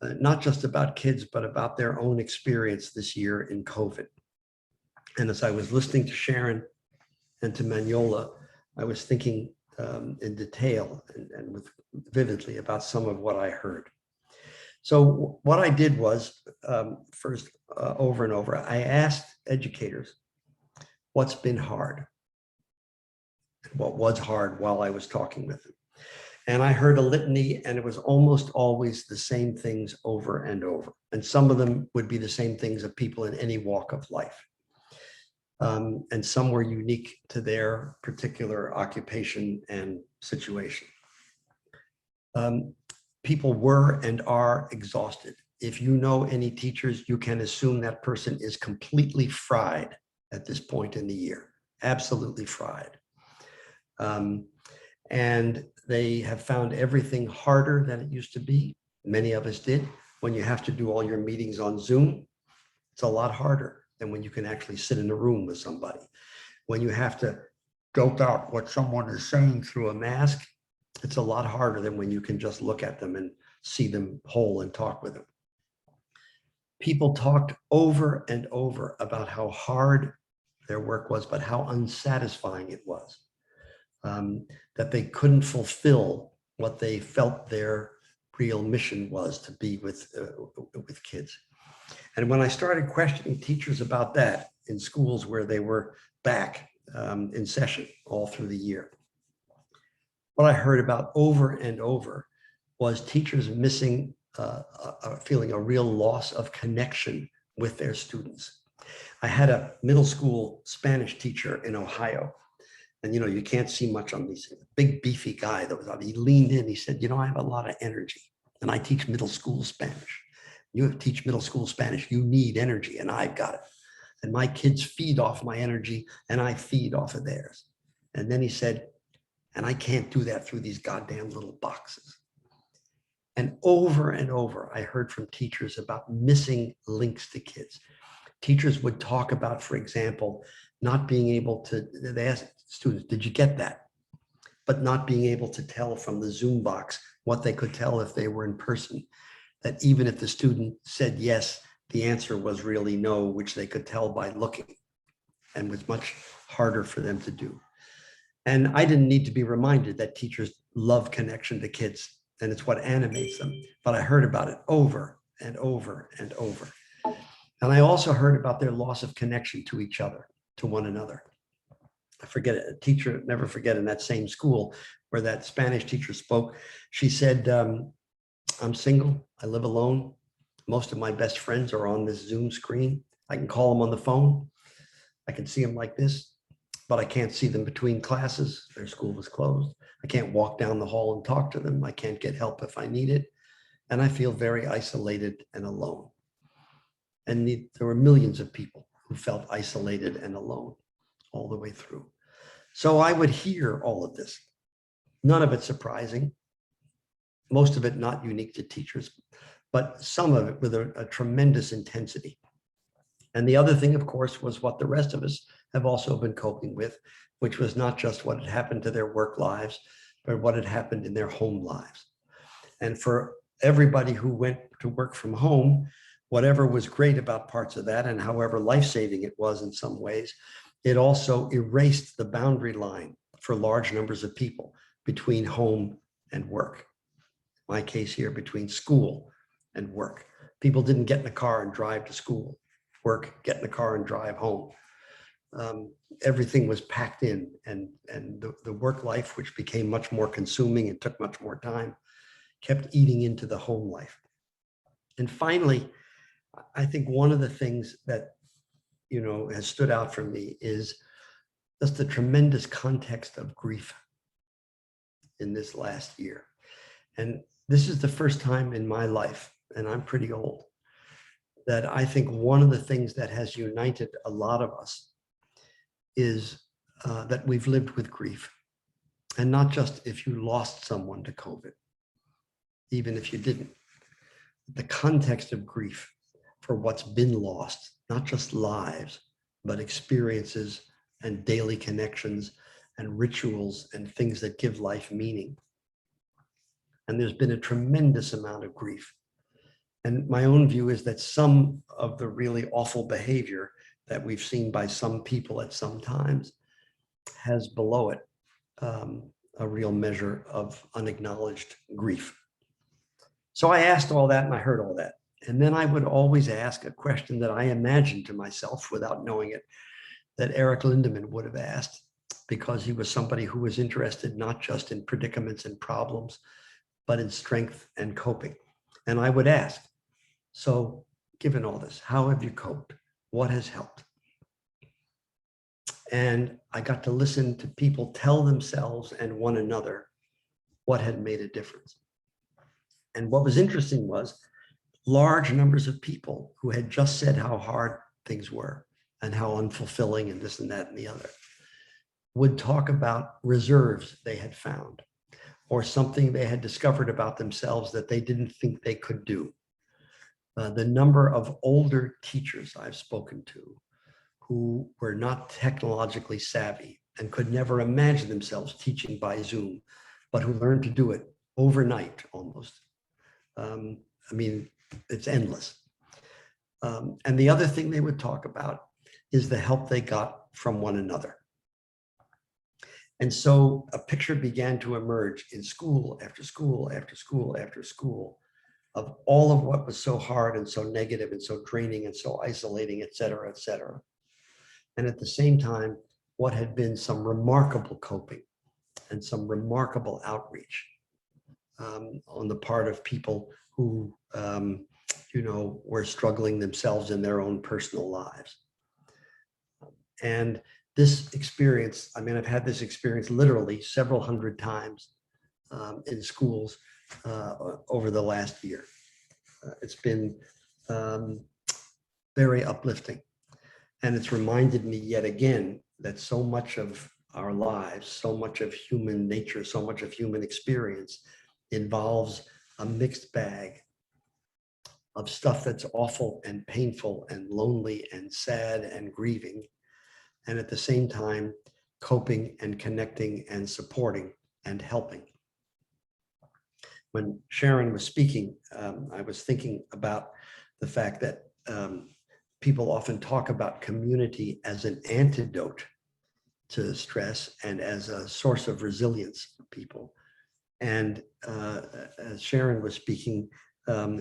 not just about kids, but about their own experience this year in COVID. And as I was listening to Sharon and to Manjola, I was thinking in detail and with vividly about some of what I heard. So what I did was, first, over and over, I asked educators, what's been hard? What was hard while I was talking with them? And I heard a litany, and it was almost always the same things over and over. And some of them would be the same things of people in any walk of life. And some were unique to their particular occupation and situation. People were and are exhausted. If you know any teachers, you can assume that person is completely fried at this point in the year, absolutely fried. And they have found everything harder than it used to be. Many of us did. When you have to do all your meetings on Zoom, it's a lot harder than when you can actually sit in a room with somebody. When you have to dope out what someone is saying through a mask, it's a lot harder than when you can just look at them and see them whole and talk with them. People talked over and over about how hard their work was, but how unsatisfying it was. That they couldn't fulfill what they felt their real mission was, to be with kids. And when I started questioning teachers about that in schools where they were back in session all through the year, what I heard about over and over was teachers missing, feeling a real loss of connection with their students. I had a middle school Spanish teacher in Ohio. And, you know, you can't see much on these, big beefy guy that was, he leaned in, he said, you know, I have a lot of energy and I teach middle school Spanish. You teach middle school Spanish, you need energy and I've got it. And my kids feed off my energy and I feed off of theirs. And then he said, and I can't do that through these goddamn little boxes. And over, I heard from teachers about missing links to kids. Teachers would talk about, for example, not being able to, they asked students, did you get that? But not being able to tell from the Zoom box what they could tell if they were in person. That even if the student said yes, the answer was really no, which they could tell by looking, and was much harder for them to do. And I didn't need to be reminded that teachers love connection to kids, and it's what animates them. But I heard about it over and over and over. And I also heard about their loss of connection to each other, to one another. I forget it, a teacher, never forget, in that same school where that Spanish teacher spoke, she said, I'm single, I live alone. Most of my best friends are on this Zoom screen. I can call them on the phone. I can see them like this, but I can't see them between classes. Their school was closed. I can't walk down the hall and talk to them. I can't get help if I need it. And I feel very isolated and alone. And there were millions of people who felt isolated and alone all the way through. So I would hear all of this, none of it surprising, most of it not unique to teachers, but some of it with a tremendous intensity. And the other thing, of course, was what the rest of us have also been coping with, which was not just what had happened to their work lives, but what had happened in their home lives. And for everybody who went to work from home, whatever was great about parts of that, and however life-saving it was in some ways, it also erased the boundary line for large numbers of people between home and work. My case here, between school and work. People didn't get in a car and drive to school. Work, get in a car and drive home. Everything was packed in, and the work life, which became much more consuming and took much more time, kept eating into the home life. And finally, I think one of the things that, you know, has stood out for me is just the tremendous context of grief in this last year. And this is the first time in my life, and I'm pretty old, that I think one of the things that has united a lot of us is that we've lived with grief. And not just if you lost someone to COVID, even if you didn't. The context of grief for what's been lost, not just lives, but experiences and daily connections and rituals and things that give life meaning. And there's been a tremendous amount of grief. And my own view is that some of the really awful behavior that we've seen by some people at some times has below it a real measure of unacknowledged grief. So I asked all that and I heard all that. And then I would always ask a question that I imagined to myself without knowing it, that Eric Lindemann would have asked, because he was somebody who was interested not just in predicaments and problems, but in strength and coping. And I would ask, so given all this, how have you coped? What has helped? And I got to listen to people tell themselves and one another what had made a difference. And what was interesting was large numbers of people who had just said how hard things were and how unfulfilling and this and that and the other would talk about reserves they had found or something they had discovered about themselves that they didn't think they could do. The number of older teachers I've spoken to who were not technologically savvy and could never imagine themselves teaching by Zoom, but who learned to do it overnight almost. I mean, it's endless. And the other thing they would talk about is the help they got from one another. And so a picture began to emerge in school after school after school after school of all of what was so hard and so negative and so draining and so isolating, et cetera, et cetera. And at the same time, what had been some remarkable coping and some remarkable outreach on the part of people who, were struggling themselves in their own personal lives. And this experience, I mean, I've had this experience literally several hundred times in schools over the last year. It's been very uplifting. And it's reminded me yet again that so much of our lives, so much of human nature, so much of human experience involves a mixed bag of stuff that's awful and painful and lonely and sad and grieving. And at the same time, coping and connecting and supporting and helping. When Sharon was speaking, I was thinking about the fact that people often talk about community as an antidote to stress and as a source of resilience for people. And as Sharon was speaking,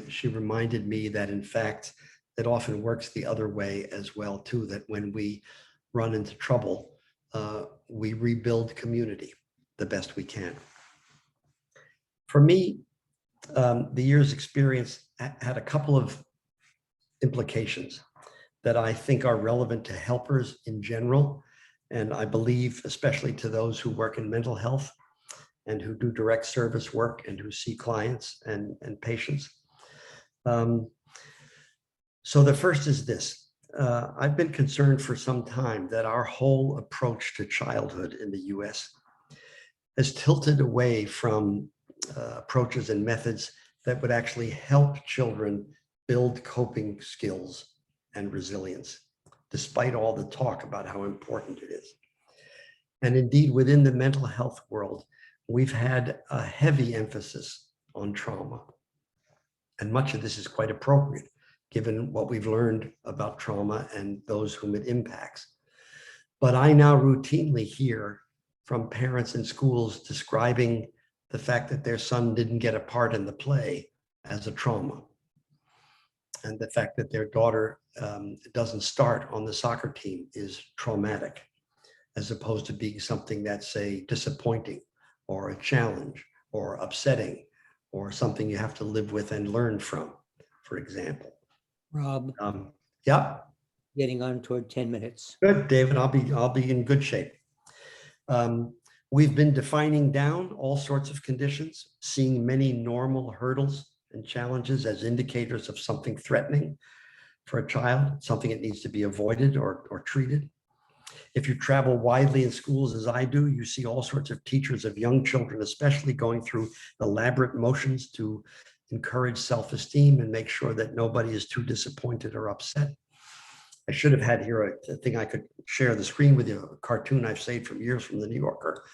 she reminded me that in fact, it often works the other way as well too, that when we run into trouble, we rebuild community the best we can. For me, the year's experience had a couple of implications that I think are relevant to helpers in general. And I believe, especially to those who work in mental health and who do direct service work and who see clients and patients. So the first is this. I've been concerned for some time that our whole approach to childhood in the US has tilted away from approaches and methods that would actually help children build coping skills and resilience, despite all the talk about how important it is. And indeed, within the mental health world, we've had a heavy emphasis on trauma. And much of this is quite appropriate, given what we've learned about trauma and those whom it impacts. But I now routinely hear from parents in schools describing the fact that their son didn't get a part in the play as a trauma. And the fact that their daughter doesn't start on the soccer team is traumatic, as opposed to being something that's, say, disappointing or a challenge or upsetting or something you have to live with and learn from, for example. Rob, yeah. getting on toward 10 minutes. Good, David. I'll be in good shape. We've been defining down all sorts of conditions, seeing many normal hurdles and challenges as indicators of something threatening for a child, something that needs to be avoided or treated. If you travel widely in schools as I do, you see all sorts of teachers of young children, especially going through elaborate motions to encourage self-esteem and make sure that nobody is too disappointed or upset. I should have had here a thing I could share the screen with you, a cartoon I've saved from years from the New Yorker.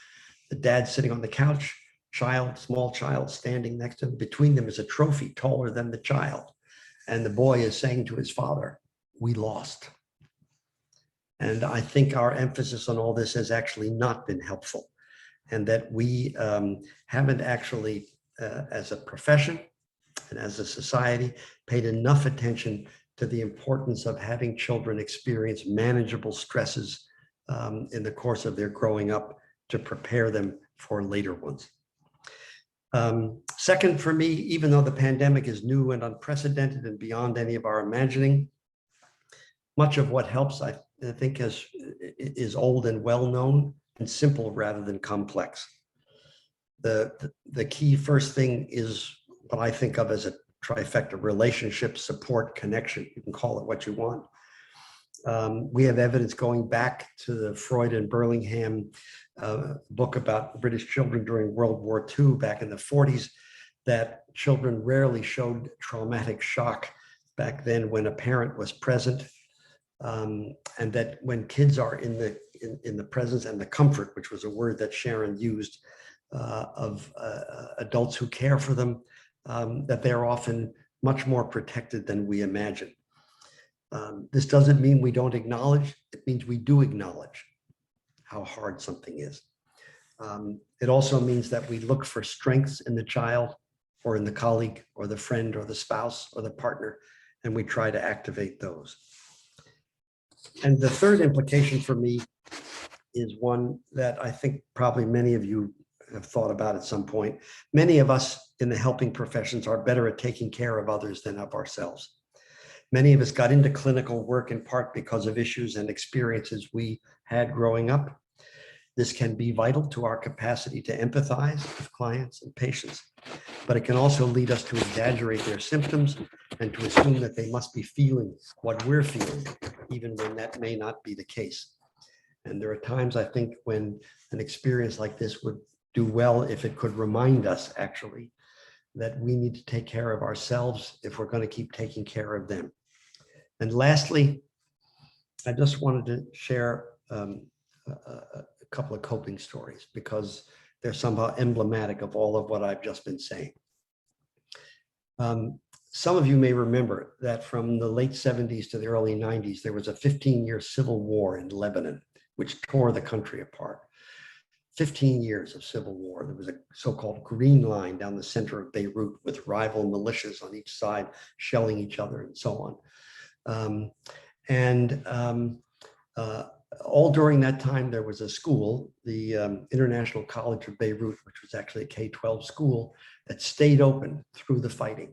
The dad sitting on the couch, small child standing next to him. Between them is a trophy taller than the child. And the boy is saying to his father, "We lost." And I think our emphasis on all this has actually not been helpful, and that we haven't actually, as a profession and as a society, paid enough attention to the importance of having children experience manageable stresses in the course of their growing up to prepare them for later ones. Second, for me, even though the pandemic is new and unprecedented and beyond any of our imagining, much of what helps, I think, is old and well known and simple rather than complex. The key first thing is what I think of as a trifecta: relationship, support, connection. You can call it what you want. We have evidence going back to the Freud and Burlingham book about British children during World War II back in the 40s, that children rarely showed traumatic shock back then when a parent was present, and that when kids are in the presence and the comfort, which was a word that Sharon used, of adults who care for them, that they're often much more protected than we imagine. This doesn't mean we don't acknowledge, it means we do acknowledge how hard something is. It also means that we look for strengths in the child or in the colleague or the friend or the spouse or the partner, and we try to activate those. And the third implication for me is one that I think probably many of you have thought about at some point. Many of us in the helping professions are better at taking care of others than of ourselves. Many of us got into clinical work in part because of issues and experiences we had growing up. This can be vital to our capacity to empathize with clients and patients, but it can also lead us to exaggerate their symptoms and to assume that they must be feeling what we're feeling, even when that may not be the case. And there are times, I think, when an experience like this would do well if it could remind us, actually, that we need to take care of ourselves if we're going to keep taking care of them. And lastly, I just wanted to share a couple of coping stories because they're somehow emblematic of all of what I've just been saying. Some of you may remember that from the late 70s to the early 90s, there was a 15-year civil war in Lebanon, which tore the country apart. 15 years of civil war. There was a so-called green line down the center of Beirut with rival militias on each side shelling each other and so on. All during that time, there was a school, the International College of Beirut, which was actually a K-12 school that stayed open through the fighting.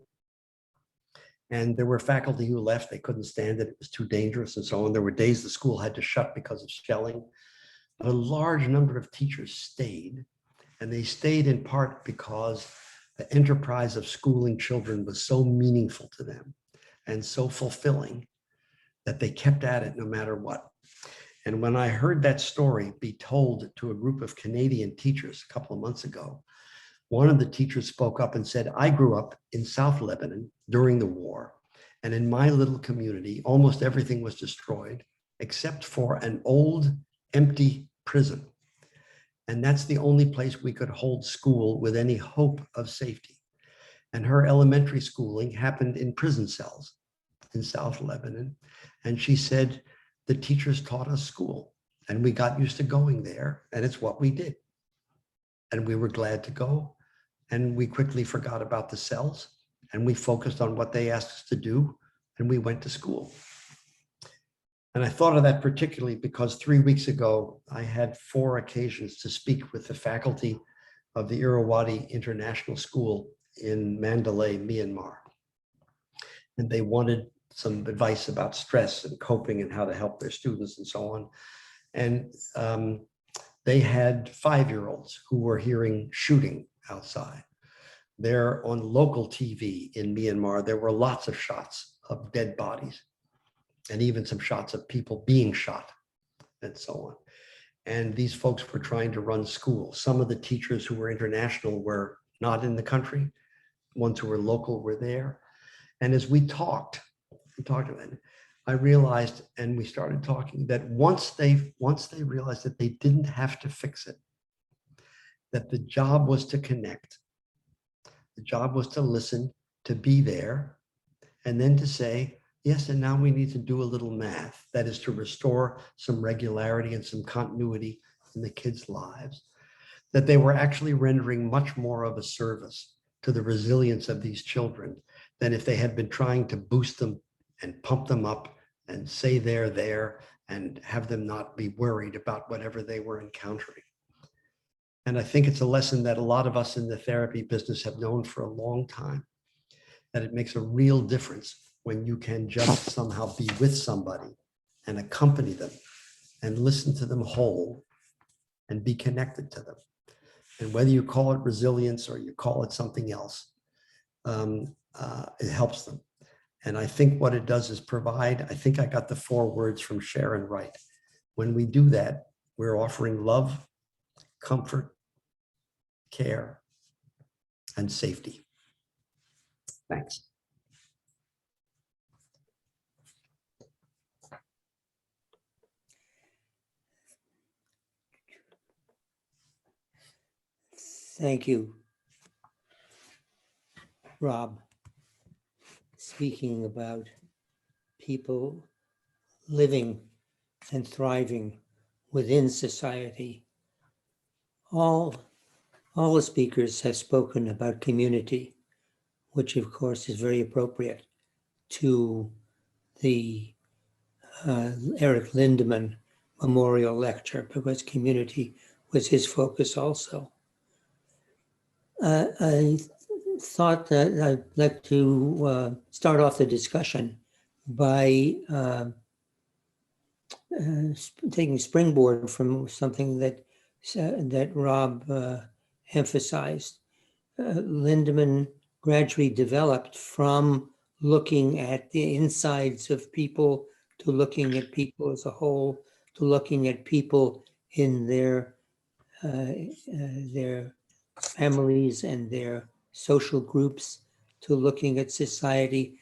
And there were faculty who left, they couldn't stand it, it was too dangerous and so on. There were days the school had to shut because of shelling. But a large number of teachers stayed, and they stayed in part because the enterprise of schooling children was so meaningful to them and so fulfilling that they kept at it no matter what. And when I heard that story be told to a group of Canadian teachers a couple of months ago, one of the teachers spoke up and said, I grew up in South Lebanon during the war, and in my little community, almost everything was destroyed except for an old, empty prison. And that's the only place we could hold school with any hope of safety. And her elementary schooling happened in prison cells in South Lebanon. And she said, the teachers taught us school and we got used to going there, and it's what we did. And we were glad to go. And we quickly forgot about the cells and we focused on what they asked us to do, and we went to school. And I thought of that particularly because 3 weeks ago, I had 4 occasions to speak with the faculty of the Irrawaddy International School in Mandalay, Myanmar. And they wanted some advice about stress and coping and how to help their students and so on. And they had 5-year-olds who were hearing shooting outside. There on local TV in Myanmar, there were lots of shots of dead bodies and even some shots of people being shot and so on. And these folks were trying to run schools. Some of the teachers who were international were not in the country. Ones who were local were there. And as we talked about it, I realized, and we started talking, that once they realized that they didn't have to fix it, that the job was to connect, the job was to listen, to be there, and then to say, yes, and now we need to do a little math. That is to restore some regularity and some continuity in the kids' lives, that they were actually rendering much more of a service to the resilience of these children than if they had been trying to boost them and pump them up and say they're there and have them not be worried about whatever they were encountering. And I think it's a lesson that a lot of us in the therapy business have known for a long time, that it makes a real difference when you can just somehow be with somebody and accompany them and listen to them whole and be connected to them. And whether you call it resilience or you call it something else, it helps them. And I think what it does is provide, I think I got the 4 words from Sharon right. When we do that, we're offering love, comfort, care, and safety. Thanks. Thank you, Rob. Speaking about people living and thriving within society, all the speakers have spoken about community, which of course is very appropriate to the Eric Lindeman Memorial Lecture, because community was his focus also. I thought that I'd like to start off the discussion by taking springboard from something that Rob emphasized. Lindemann gradually developed from looking at the insides of people to looking at people as a whole, to looking at people in their families and their social groups, to looking at society.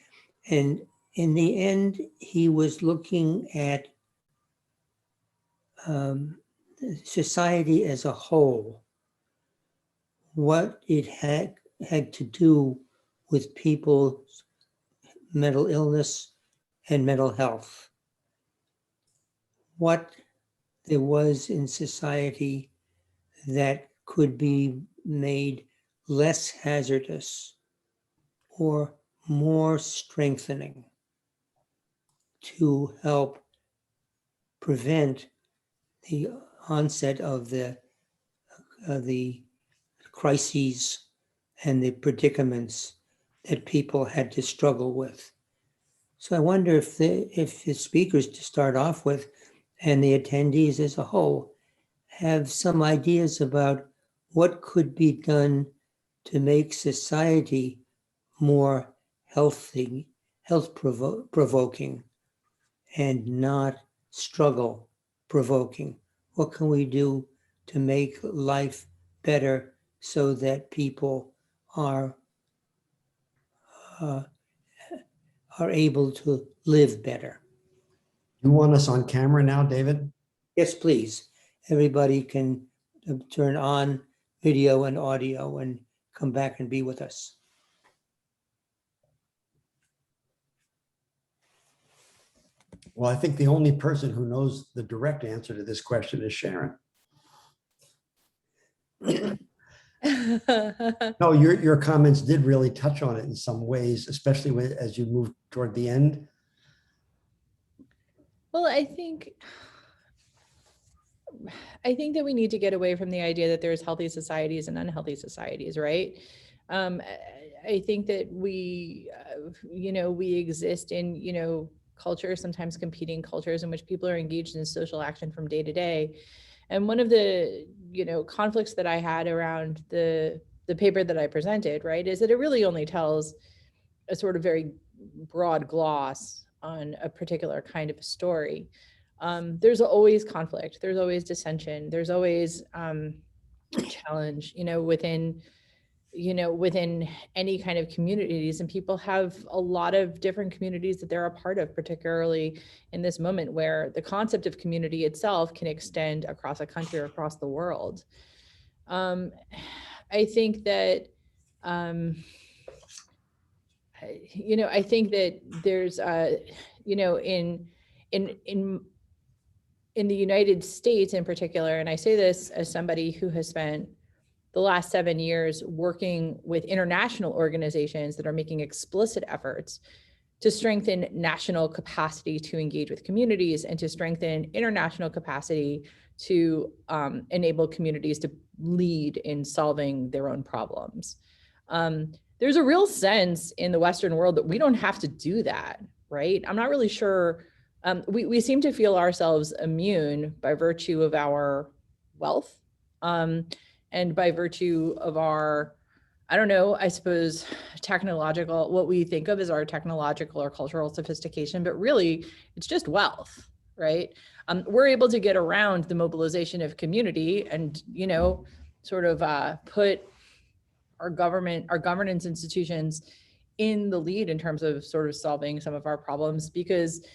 And in the end, he was looking at society as a whole, what it had to do with people's mental illness and mental health, what there was in society that could be made less hazardous or more strengthening to help prevent the onset of the crises and the predicaments that people had to struggle with. So I wonder if the speakers to start off with and the attendees as a whole have some ideas about what could be done to make society more healthy, provoking, and not struggle provoking. What can we do to make life better so that people are able to live better? You want us on camera now, David? Yes, please. Everybody can turn on video and audio and come back and be with us. Well, I think the only person who knows the direct answer to this question is Sharon. No, your comments did really touch on it in some ways, especially as you move toward the end. Well, I think that we need to get away from the idea that there's healthy societies and unhealthy societies, right? I think that we exist in, cultures, sometimes competing cultures in which people are engaged in social action from day to day. And one of the, conflicts that I had around the paper that I presented, right, is that it really only tells a sort of very broad gloss on a particular kind of a story. There's always conflict, there's always dissension, there's always challenge, within any kind of communities, and people have a lot of different communities that they're a part of, particularly in this moment where the concept of community itself can extend across a country or across the world. I think that I think that there's in the United States in particular, and I say this as somebody who has spent the last 7 years working with international organizations that are making explicit efforts to strengthen national capacity to engage with communities and to strengthen international capacity to enable communities to lead in solving their own problems. There's a real sense in the Western world that we don't have to do that, right? I'm not really sure. We seem to feel ourselves immune by virtue of our wealth, and by virtue of our I don't know, I suppose technological, what we think of as our technological or cultural sophistication, but really it's just wealth, right? We're able to get around the mobilization of community and, you know, sort of put our governance institutions in the lead in terms of sort of solving some of our problems, because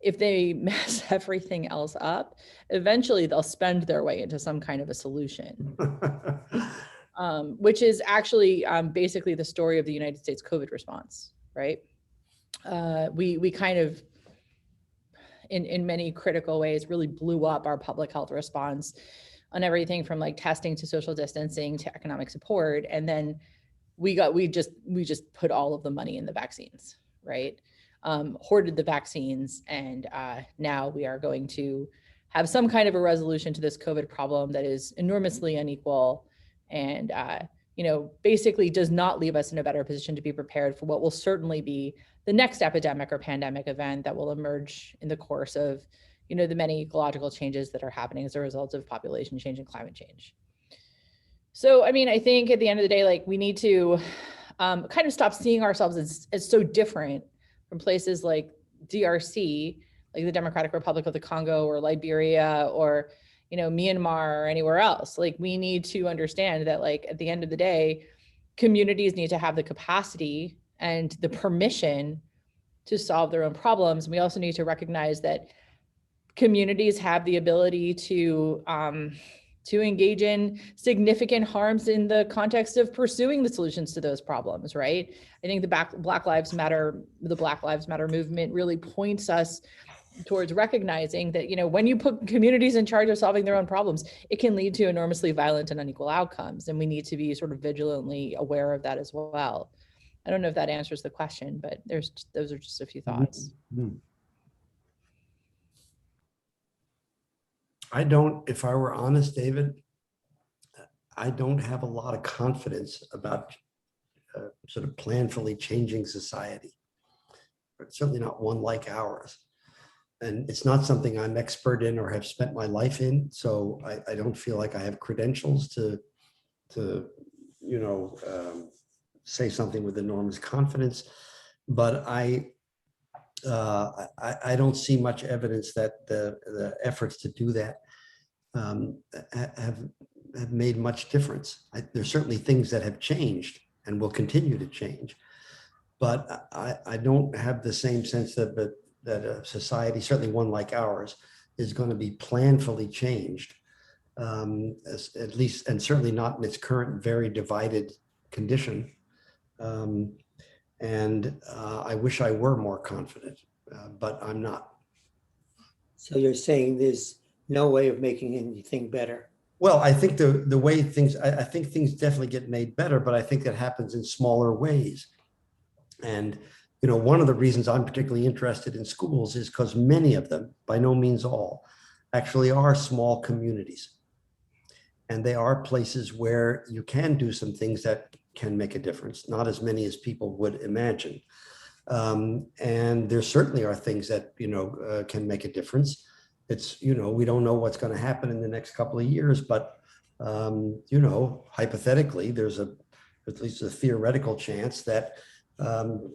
if they mess everything else up, eventually they'll spend their way into some kind of a solution. Which is actually basically the story of the United States COVID response, right? We kind of, in many critical ways, really blew up our public health response on everything from like testing to social distancing to economic support, and then we just put all of the money in the vaccines, right? Hoarded the vaccines, and now we are going to have some kind of a resolution to this COVID problem that is enormously unequal and you know, basically does not leave us in a better position to be prepared for what will certainly be the next epidemic or pandemic event that will emerge in the course of, you know, the many ecological changes that are happening as a result of population change and climate change. So, I mean, I think at the end of the day, like, we need to kind of stop seeing ourselves as so different from places like DRC, like the Democratic Republic of the Congo, or Liberia, or, you know, Myanmar, or anywhere else. Like, we need to understand that, like, at the end of the day, communities need to have the capacity and the permission to solve their own problems. We also need to recognize that communities have the ability to engage in significant harms in the context of pursuing the solutions to those problems, right? I think the Black Lives Matter movement really points us towards recognizing that, you know, when you put communities in charge of solving their own problems, it can lead to enormously violent and unequal outcomes. And we need to be sort of vigilantly aware of that as well. I don't know if that answers the question, but those are just a few thoughts. Mm-hmm. I don't, if I were honest, David, I don't have a lot of confidence about sort of planfully changing society, but certainly not one like ours. And it's not something I'm expert in or have spent my life in. So I don't feel like I have credentials to you know, say something with enormous confidence. But I don't see much evidence that the efforts to do that have made much difference. There's certainly things that have changed and will continue to change, but I don't have the same sense that a society, certainly one like ours, is going to be planfully changed, at least, and certainly not in its current very divided condition. I wish I were more confident, but I'm not. So you're saying there's no way of making anything better? Well, I think the way things, I think things definitely get made better, but I think that happens in smaller ways. And, you know, one of the reasons I'm particularly interested in schools is because many of them, by no means all, actually are small communities. And they are places where you can do some things that can make a difference, not as many as people would imagine. And there certainly are things that, you know, can make a difference. It's, you know, we don't know what's going to happen in the next couple of years, but, you know, hypothetically, there's at least a theoretical chance that,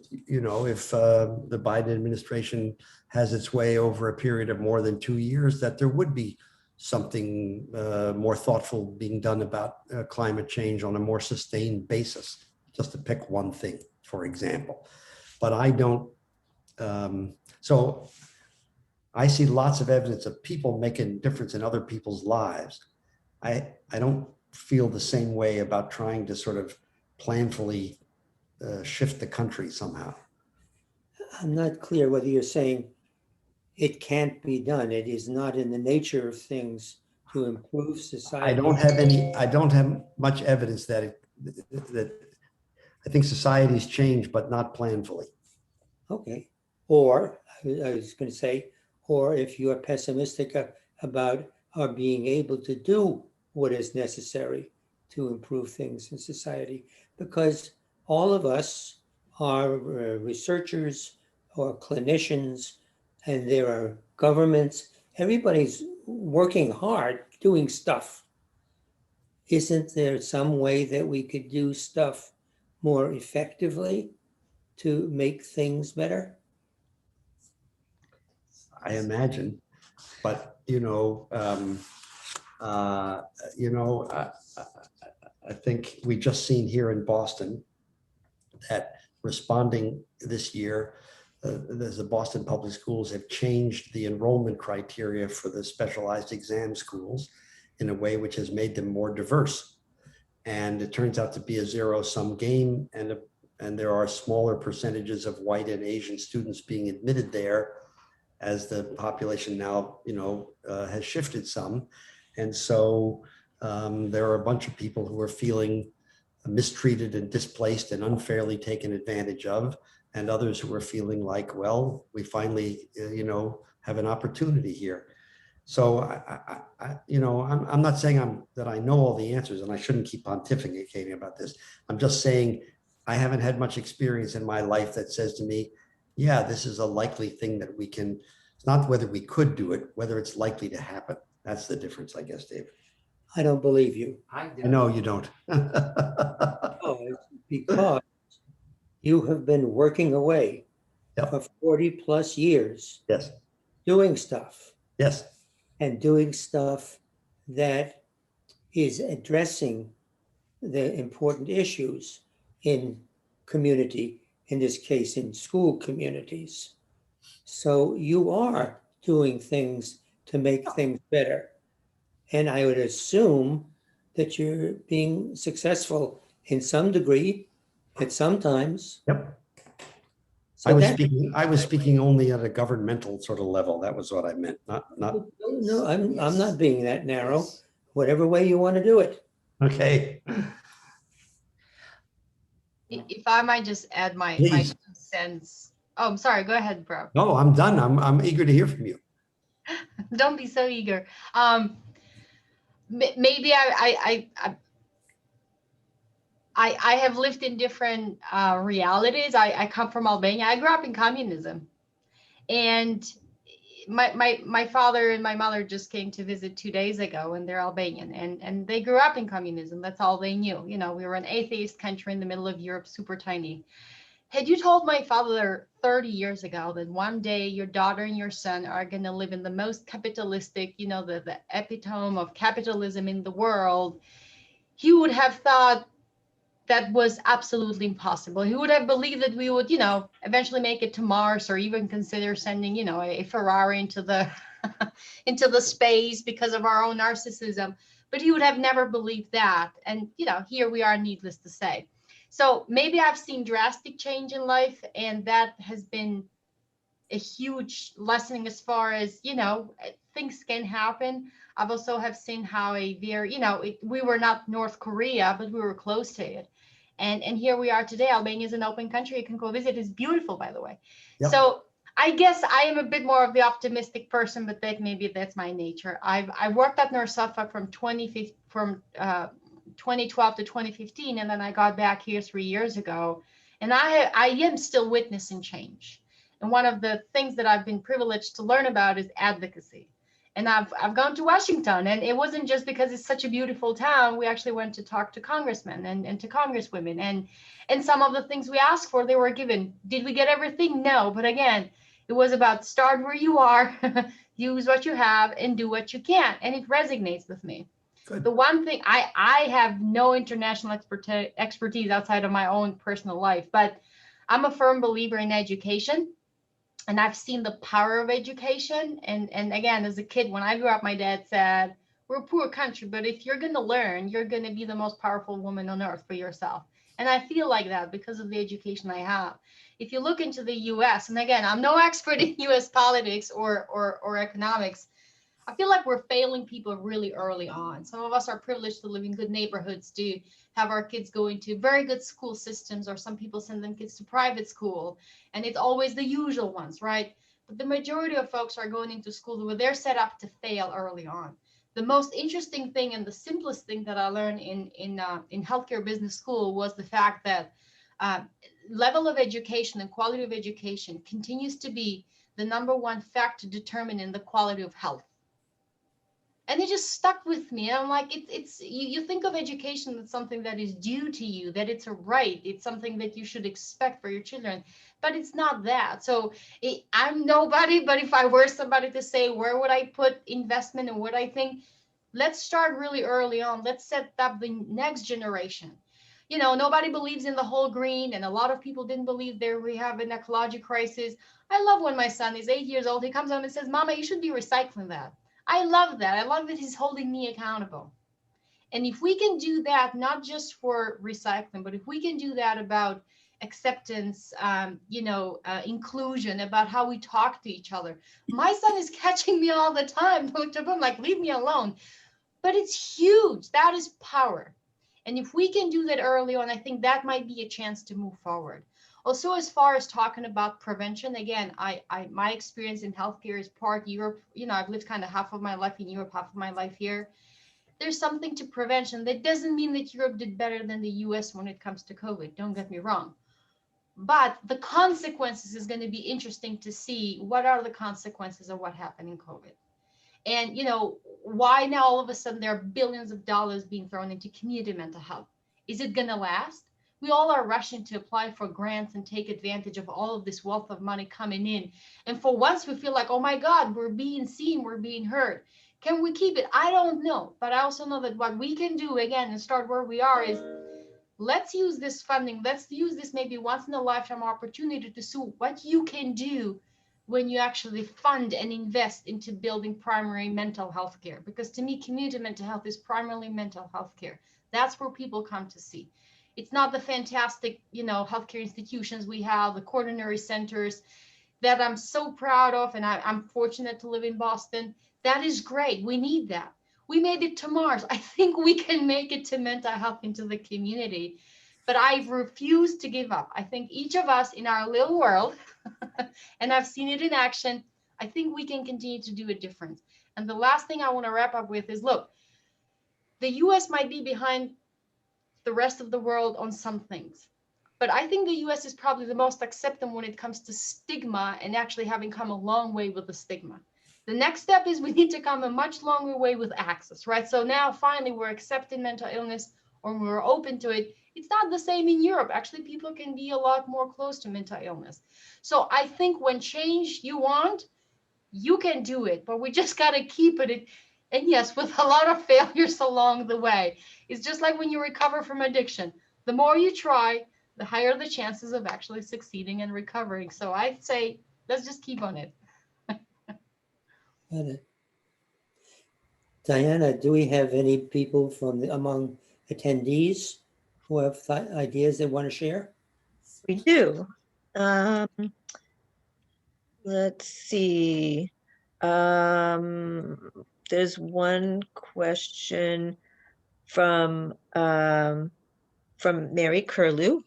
you know, if the Biden administration has its way over a period of more than 2 years, that there would be something more thoughtful being done about climate change on a more sustained basis, just to pick one thing, for example. But I don't, so I see lots of evidence of people making a difference in other people's lives. I don't feel the same way about trying to sort of planfully shift the country somehow. I'm not clear whether you're saying it can't be done. It is not in the nature of things to improve society. I don't have much evidence that I think societies change, but not planfully. Okay. Or I was going to say, or if you are pessimistic about our being able to do what is necessary to improve things in society, because all of us are researchers or clinicians, and there are governments. Everybody's working hard, doing stuff. isn't there some way that we could do stuff more effectively to make things better? I imagine, but I think we just seen here in Boston that responding this year, the Boston Public Schools have changed the enrollment criteria for the specialized exam schools in a way which has made them more diverse. And it turns out to be a zero-sum game, and there are smaller percentages of white and Asian students being admitted there as the population now, has shifted some. And so there are a bunch of people who are feeling mistreated and displaced and unfairly taken advantage of, and others who are feeling like, well, we finally, have an opportunity here. So I'm not saying that I know all the answers, and I shouldn't keep pontificating about this. I'm just saying I haven't had much experience in my life that says to me, yeah, this is a likely thing that we can. It's not whether we could do it, whether it's likely to happen. That's the difference, I guess, Dave. I don't believe you. I know you don't. Oh, it's because you have been working away for 40 plus years. Yes. Doing stuff. Yes. And doing stuff that is addressing the important issues in community, in this case, in school communities. So you are doing things to make things better. And I would assume that you're being successful in some degree at some times. Yep. So I was speaking only at a governmental sort of level. That was what I meant. Not. No, I'm not being that narrow. Whatever way you want to do it. Okay. If I might just add my 2 cents. Oh, I'm sorry. Go ahead, bro. No, I'm done. I'm eager to hear from you. Don't be so eager. Maybe I have lived in different realities. I come from Albania. I grew up in communism, and my father and my mother just came to visit 2 days ago, and they're Albanian, and they grew up in communism. That's all they knew. We were an atheist country in the middle of Europe, super tiny. Had you told my father 30 years ago that one day your daughter and your son are going to live in the most capitalistic, the epitome of capitalism in the world, he would have thought that was absolutely impossible. He would have believed that we would, eventually make it to Mars, or even consider sending, a Ferrari into the into the space because of our own narcissism. But he would have never believed that. And, here we are, needless to say. So maybe I've seen drastic change in life, and that has been a huge lesson as far as, things can happen. I've also have seen how we were not North Korea, but we were close to it. And here we are today. Albania is an open country. You can go visit. It's beautiful, by the way. Yep. So I guess I am a bit more of the optimistic person, but maybe that's my nature. I worked at Suffolk from 2012 to 2015, and then I got back here 3 years ago, and I am still witnessing change. And one of the things that I've been privileged to learn about is advocacy. And I've gone to Washington, and it wasn't just because it's such a beautiful town. We actually went to talk to congressmen and to congresswomen, and some of the things we asked for, they were given. Did we get everything? No, but again, it was about start where you are, use what you have, and do what you can, and it resonates with me. Good. The one thing, I have no international expertise outside of my own personal life, but I'm a firm believer in education, and I've seen the power of education. And again, as a kid, when I grew up, my dad said, we're a poor country, but if you're going to learn, you're going to be the most powerful woman on earth for yourself. And I feel like that because of the education I have. If you look into the US, and again, I'm no expert in US politics or economics, I feel like we're failing people really early on. Some of us are privileged to live in good neighborhoods, to have our kids go into very good school systems, or some people send them kids to private school, and it's always the usual ones, right? But the majority of folks are going into school where they're set up to fail early on. The most interesting thing and the simplest thing that I learned in healthcare business school was the fact that level of education and quality of education continues to be the #1 factor determining the quality of health. And it just stuck with me. And I'm like, you think of education as something that is due to you, that it's a right, it's something that you should expect for your children, but it's not that. So I'm nobody, but if I were somebody to say, where would I put investment and what I think, let's start really early on. Let's set up the next generation. You know, nobody believes in the whole green, and a lot of people didn't believe there we have an ecology crisis. I love when my son is 8 years old, he comes home and says, Mama, you should be recycling that. I love that. I love that he's holding me accountable. And if we can do that, not just for recycling, but if we can do that about acceptance, inclusion, about how we talk to each other. My son is catching me all the time. I'm like, leave me alone. But it's huge. That is power. And if we can do that early on, I think that might be a chance to move forward. Also, as far as talking about prevention, again, my experience in healthcare is part Europe. You know, I've lived kind of half of my life in Europe, half of my life here. There's something to prevention. That doesn't mean that Europe did better than the US when it comes to COVID. Don't get me wrong. But the consequences is going to be interesting to see. What are the consequences of what happened in COVID? And, you know, why now all of a sudden there are billions of dollars being thrown into community mental health? Is it going to last? We all are rushing to apply for grants and take advantage of all of this wealth of money coming in. And for once we feel like, oh my God, we're being seen, we're being heard. Can we keep it? I don't know. But I also know that what we can do, again, and start where we are, is let's use this funding. Let's use this maybe once in a lifetime opportunity to see what you can do when you actually fund and invest into building primary mental health care. Because to me, community mental health is primarily mental health care. That's where people come to see. It's not the fantastic, healthcare institutions we have, the coronary centers that I'm so proud of, and I'm fortunate to live in Boston. That is great. We need that. We made it to Mars. I think we can make it to mental health into the community. But I refuse to give up. I think each of us in our little world, and I've seen it in action, I think we can continue to do a difference. And the last thing I want to wrap up with is, look, the US might be behind the rest of the world on some things, but I think the US is probably the most accepting when it comes to stigma and actually having come a long way with the stigma. The next step is we need to come a much longer way with access, right? So now finally we're accepting mental illness, or we're open to it. It's not the same in Europe. Actually, people can be a lot more close to mental illness. So I think when change you want, you can do it, but we just got to keep it. And yes, with a lot of failures along the way. It's just like when you recover from addiction. The more you try, the higher the chances of actually succeeding and recovering. So I'd say, let's just keep on it. Got it. Diana, do we have any people among attendees who have ideas they want to share? We do. Let's see. There's one question from Mary Curlew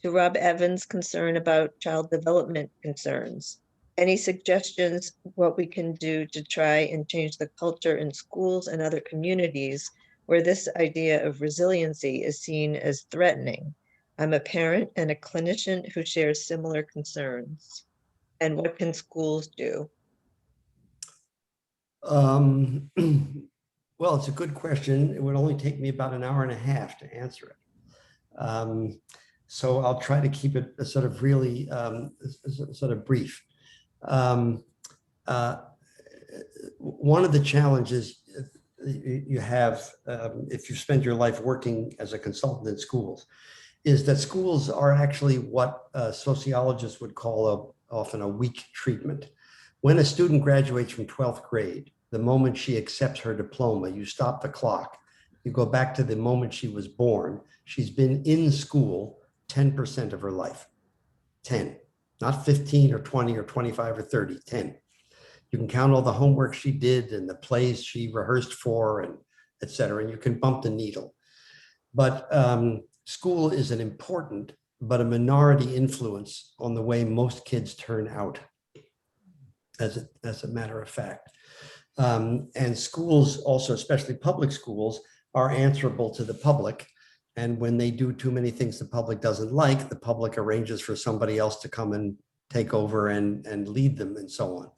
to Rob Evans' concern about child development concerns. Any suggestions what we can do to try and change the culture in schools and other communities where this idea of resiliency is seen as threatening? I'm a parent and a clinician who shares similar concerns. And what can schools do? Well, it's a good question. It would only take me about an hour and a half to answer it. So I'll try to keep it sort of really sort of brief. One of the challenges you have if you spend your life working as a consultant in schools is that schools are actually what sociologists would call often a weak treatment. When a student graduates from 12th grade, the moment she accepts her diploma, you stop the clock. You go back to the moment she was born. She's been in school 10% of her life. 10, not 15 or 20 or 25 or 30, 10. You can count all the homework she did and the plays she rehearsed for, and et cetera, and you can bump the needle. But school is an important but a minority influence on the way most kids turn out, as a matter of fact. And schools also, especially public schools, are answerable to the public. And when they do too many things the public doesn't like, the public arranges for somebody else to come and take over and lead them and so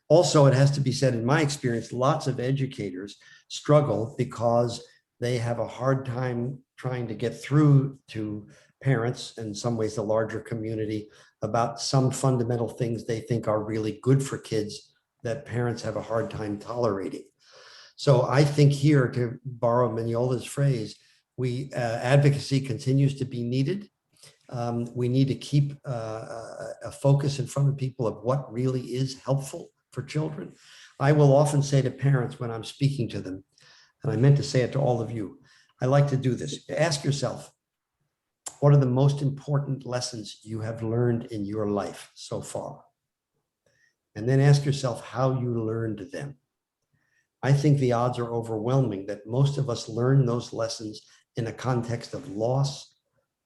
Also, it has to be said, in my experience, lots of educators struggle because they have a hard time trying to get through to parents, and in some ways the larger community, about some fundamental things they think are really good for kids that parents have a hard time tolerating. So I think here, to borrow Manjola's phrase, advocacy continues to be needed. We need to keep a focus in front of people of what really is helpful for children. I will often say to parents when I'm speaking to them, and I meant to say it to all of you, I like to do this. Ask yourself, what are the most important lessons you have learned in your life so far? And then ask yourself how you learned them. I think the odds are overwhelming that most of us learn those lessons in a context of loss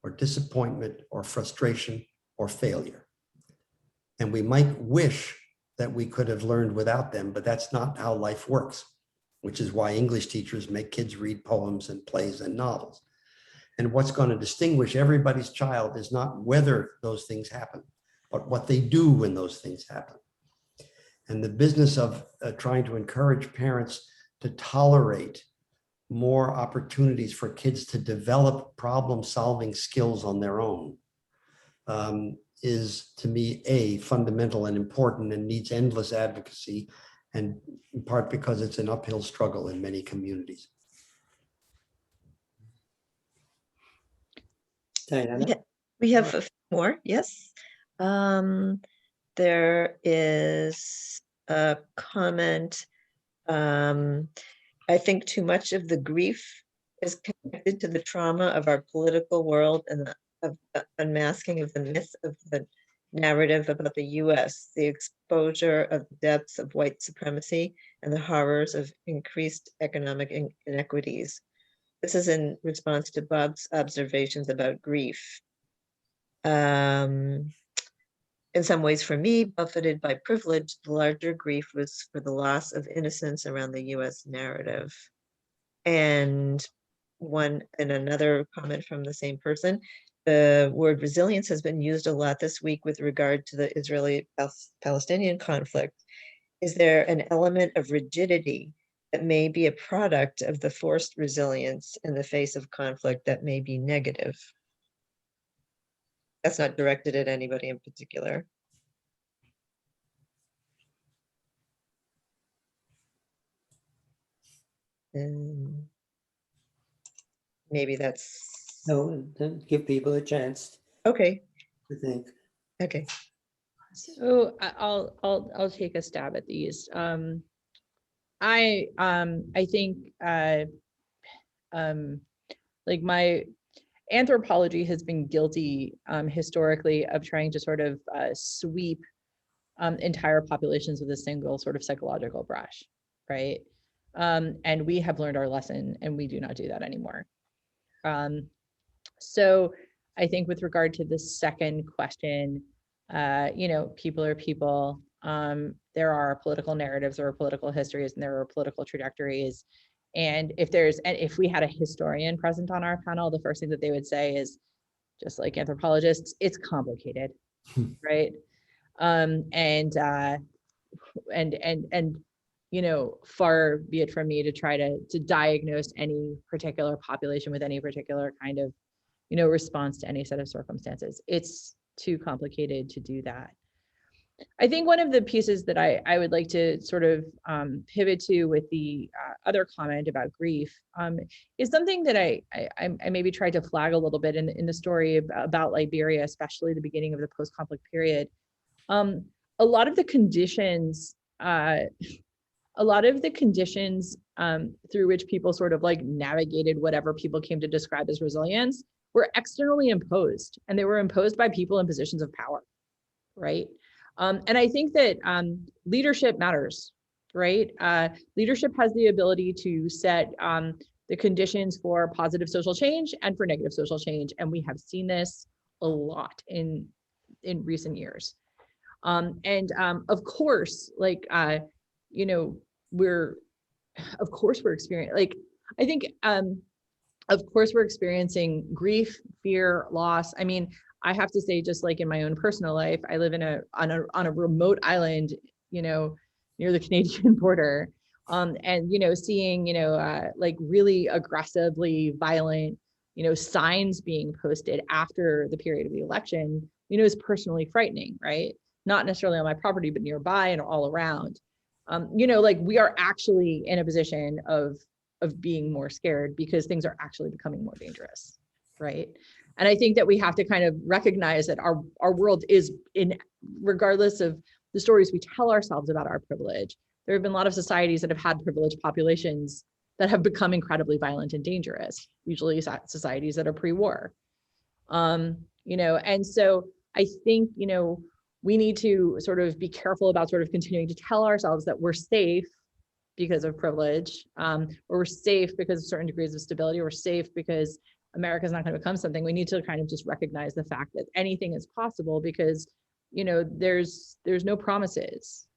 or disappointment or frustration or failure. And we might wish that we could have learned without them, but that's not how life works, which is why English teachers make kids read poems and plays and novels. And what's going to distinguish everybody's child is not whether those things happen, but what they do when those things happen. And the business of trying to encourage parents to tolerate more opportunities for kids to develop problem-solving skills on their own is, to me, fundamental and important, and needs endless advocacy, and in part because it's an uphill struggle in many communities. Diana? Yeah, we have a few more, yes. There is a comment. I think too much of the grief is connected to the trauma of our political world and of the unmasking of the myth of the narrative about the US, the exposure of the depths of white supremacy and the horrors of increased economic inequities. This is in response to Bob's observations about grief. In some ways, for me, buffeted by privilege, the larger grief was for the loss of innocence around the US narrative. And another comment from the same person, the word resilience has been used a lot this week with regard to the Israeli-Palestinian conflict. Is there an element of rigidity that may be a product of the forced resilience in the face of conflict that may be negative? That's not directed at anybody in particular. Maybe that's No, then give people a chance okay. to think. Okay. So I'll take a stab at these. I think like my anthropology has been guilty historically of trying to sort of sweep entire populations with a single sort of psychological brush, right? And we have learned our lesson, and we do not do that anymore. So I think with regard to the second question, people are people. There are political narratives, there are political histories, and there are political trajectories. And if we had a historian present on our panel, the first thing that they would say is, just like anthropologists, it's complicated, right? Far be it from me to try to diagnose any particular population with any particular kind of, response to any set of circumstances. It's too complicated to do that. I think one of the pieces that I would like to sort of pivot to with the other comment about grief is something that I maybe tried to flag a little bit in the story about Liberia, especially the beginning of the post-conflict period. A lot of the conditions through which people sort of navigated whatever people came to describe as resilience were externally imposed, and they were imposed by people in positions of power, right? And I think that leadership matters, right? Leadership has the ability to set the conditions for positive social change and for negative social change, and we have seen this a lot in recent years. Of course, we're experiencing, I think, of course, we're experiencing grief, fear, loss. I mean, I have to say, just like in my own personal life, I live on a remote island you know, near the Canadian border, and, you know, seeing, you know, like really aggressively violent, you know, signs being posted after the period of the election, you know, is personally frightening, right? Not necessarily on my property, but nearby and all around. You know, like we are actually in a position of being more scared because things are actually becoming more dangerous, right? And I think that we have to kind of recognize that our world is, in regardless of the stories we tell ourselves about our privilege, there have been a lot of societies that have had privileged populations that have become incredibly violent and dangerous, usually societies that are pre-war. You know, and so I think, you know, we need to sort of be careful about sort of continuing to tell ourselves that we're safe because of privilege, or we're safe because of certain degrees of stability, or we're safe because America's not going to become something. We need to kind of just recognize the fact that anything is possible because, you know, there's no promises.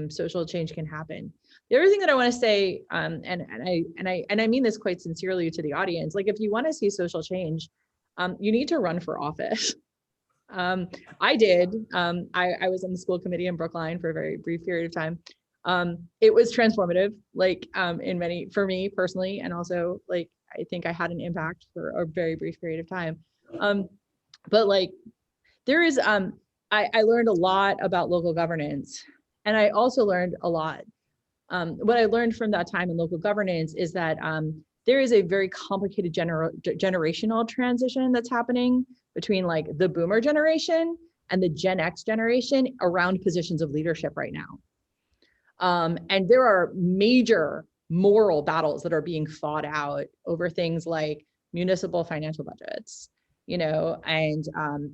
Social change can happen. The other thing that I want to say, and I mean this quite sincerely to the audience, like if you want to see social change, you need to run for office. I did. I was on the school committee in Brookline for a very brief period of time. It was transformative, like for me personally, and also like I think I had an impact for a very brief period of time. But like there is, I learned a lot about local governance, and I also learned a lot. What I learned from that time in local governance is that there is a very complicated generational transition that's happening between like the boomer generation and the Gen X generation around positions of leadership right now. And there are major moral battles that are being fought out over things like municipal financial budgets, you know, and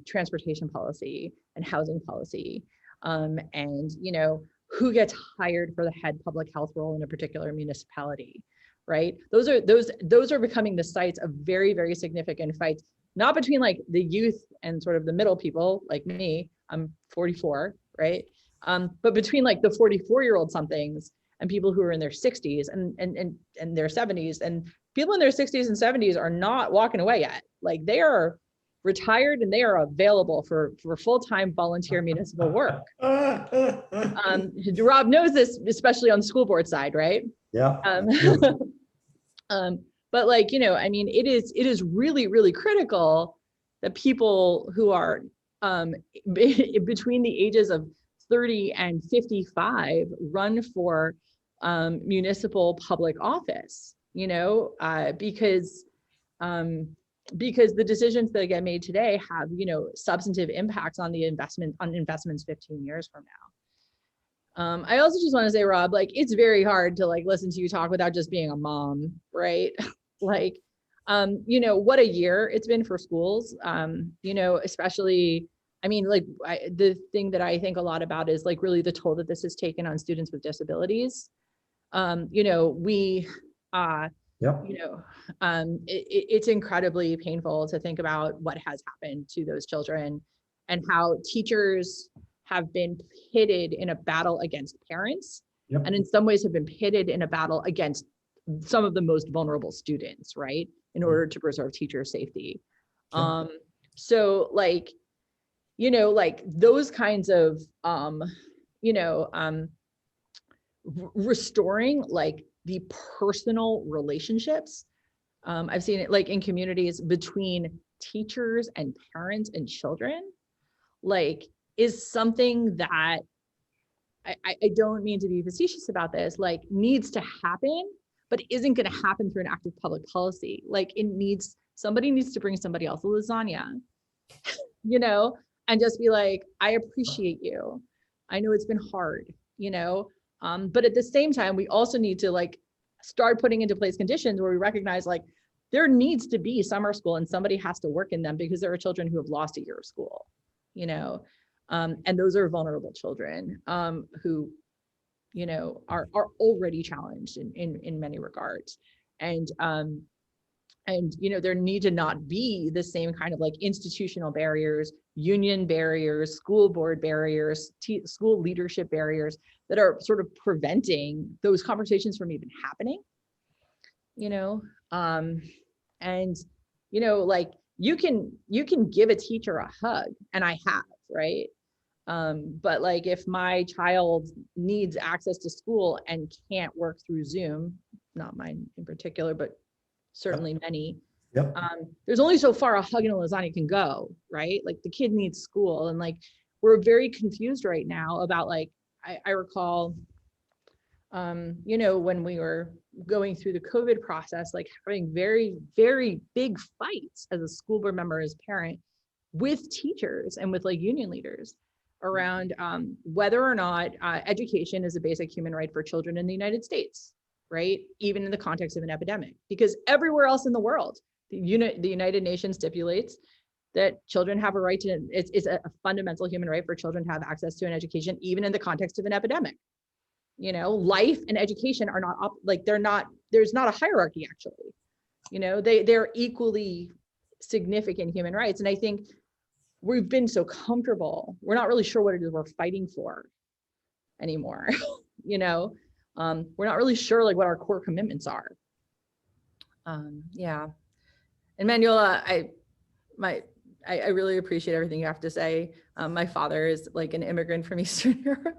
transportation policy and housing policy, and, you know, who gets hired for the head public health role in a particular municipality, right? Those are becoming the sites of very, very significant fights, not between like the youth and sort of the middle people like me, I'm 44, right? But between like the 44-year-old somethings and people who are in their 60s and their 70s, and people in their 60s and 70s are not walking away yet. Like they are retired and they are available for full-time volunteer municipal work. Rob knows this, especially on the school board side, right? Yeah. But like, you know, I mean, it is really, really critical that people who are between the ages of 30 and 55 run for municipal public office, you know, because the decisions that get made today have, you know, substantive impacts on the investments 15 years from now. I also just want to say, Rob, like, it's very hard to like listen to you talk without just being a mom, right? Like, you know, what a year it's been for schools, you know, especially, I mean, like the thing that I think a lot about is like really the toll that this has taken on students with disabilities. You know, we, you know, it's incredibly painful to think about what has happened to those children and how teachers have been pitted in a battle against parents, and in some ways have been pitted in a battle against some of the most vulnerable students, right, in order to preserve teacher safety. So like, you know, like those kinds of, you know, restoring like the personal relationships. I've seen it like in communities between teachers and parents and children, like is something that I don't mean to be facetious about this, like needs to happen, but isn't going to happen through an act of public policy. Like somebody needs to bring somebody else a lasagna, you know, and just be like, I appreciate you. I know it's been hard, you know, but at the same time, we also need to like start putting into place conditions where we recognize like there needs to be summer school and somebody has to work in them because there are children who have lost a year of school, you know, and those are vulnerable children who, you know, are already challenged in many regards. And, you know, there need to not be the same kind of like institutional barriers, union barriers, school board barriers, school leadership barriers that are sort of preventing those conversations from even happening, you know? And, you know, like you can give a teacher a hug, and I have, right? But like if my child needs access to school and can't work through Zoom, not mine in particular, but certainly many, Yep. there's only so far a hug and a lasagna can go, right? Like the kid needs school, and like we're very confused right now about like, I recall, you know, when we were going through the COVID process, like having very, very big fights as a school board member, as parent, with teachers and with like union leaders around whether or not education is a basic human right for children in the United States, right? Even in the context of an epidemic, because everywhere else in the world, the United Nations stipulates that children have a right to, it's a fundamental human right for children to have access to an education, even in the context of an epidemic. You know, life and education are not like they're not, there's not a hierarchy actually. You know, they're equally significant human rights. And I think we've been so comfortable, we're not really sure what it is we're fighting for anymore. You know, we're not really sure like what our core commitments are. Yeah. And Manjola, I really appreciate everything you have to say. My father is like an immigrant from Eastern Europe.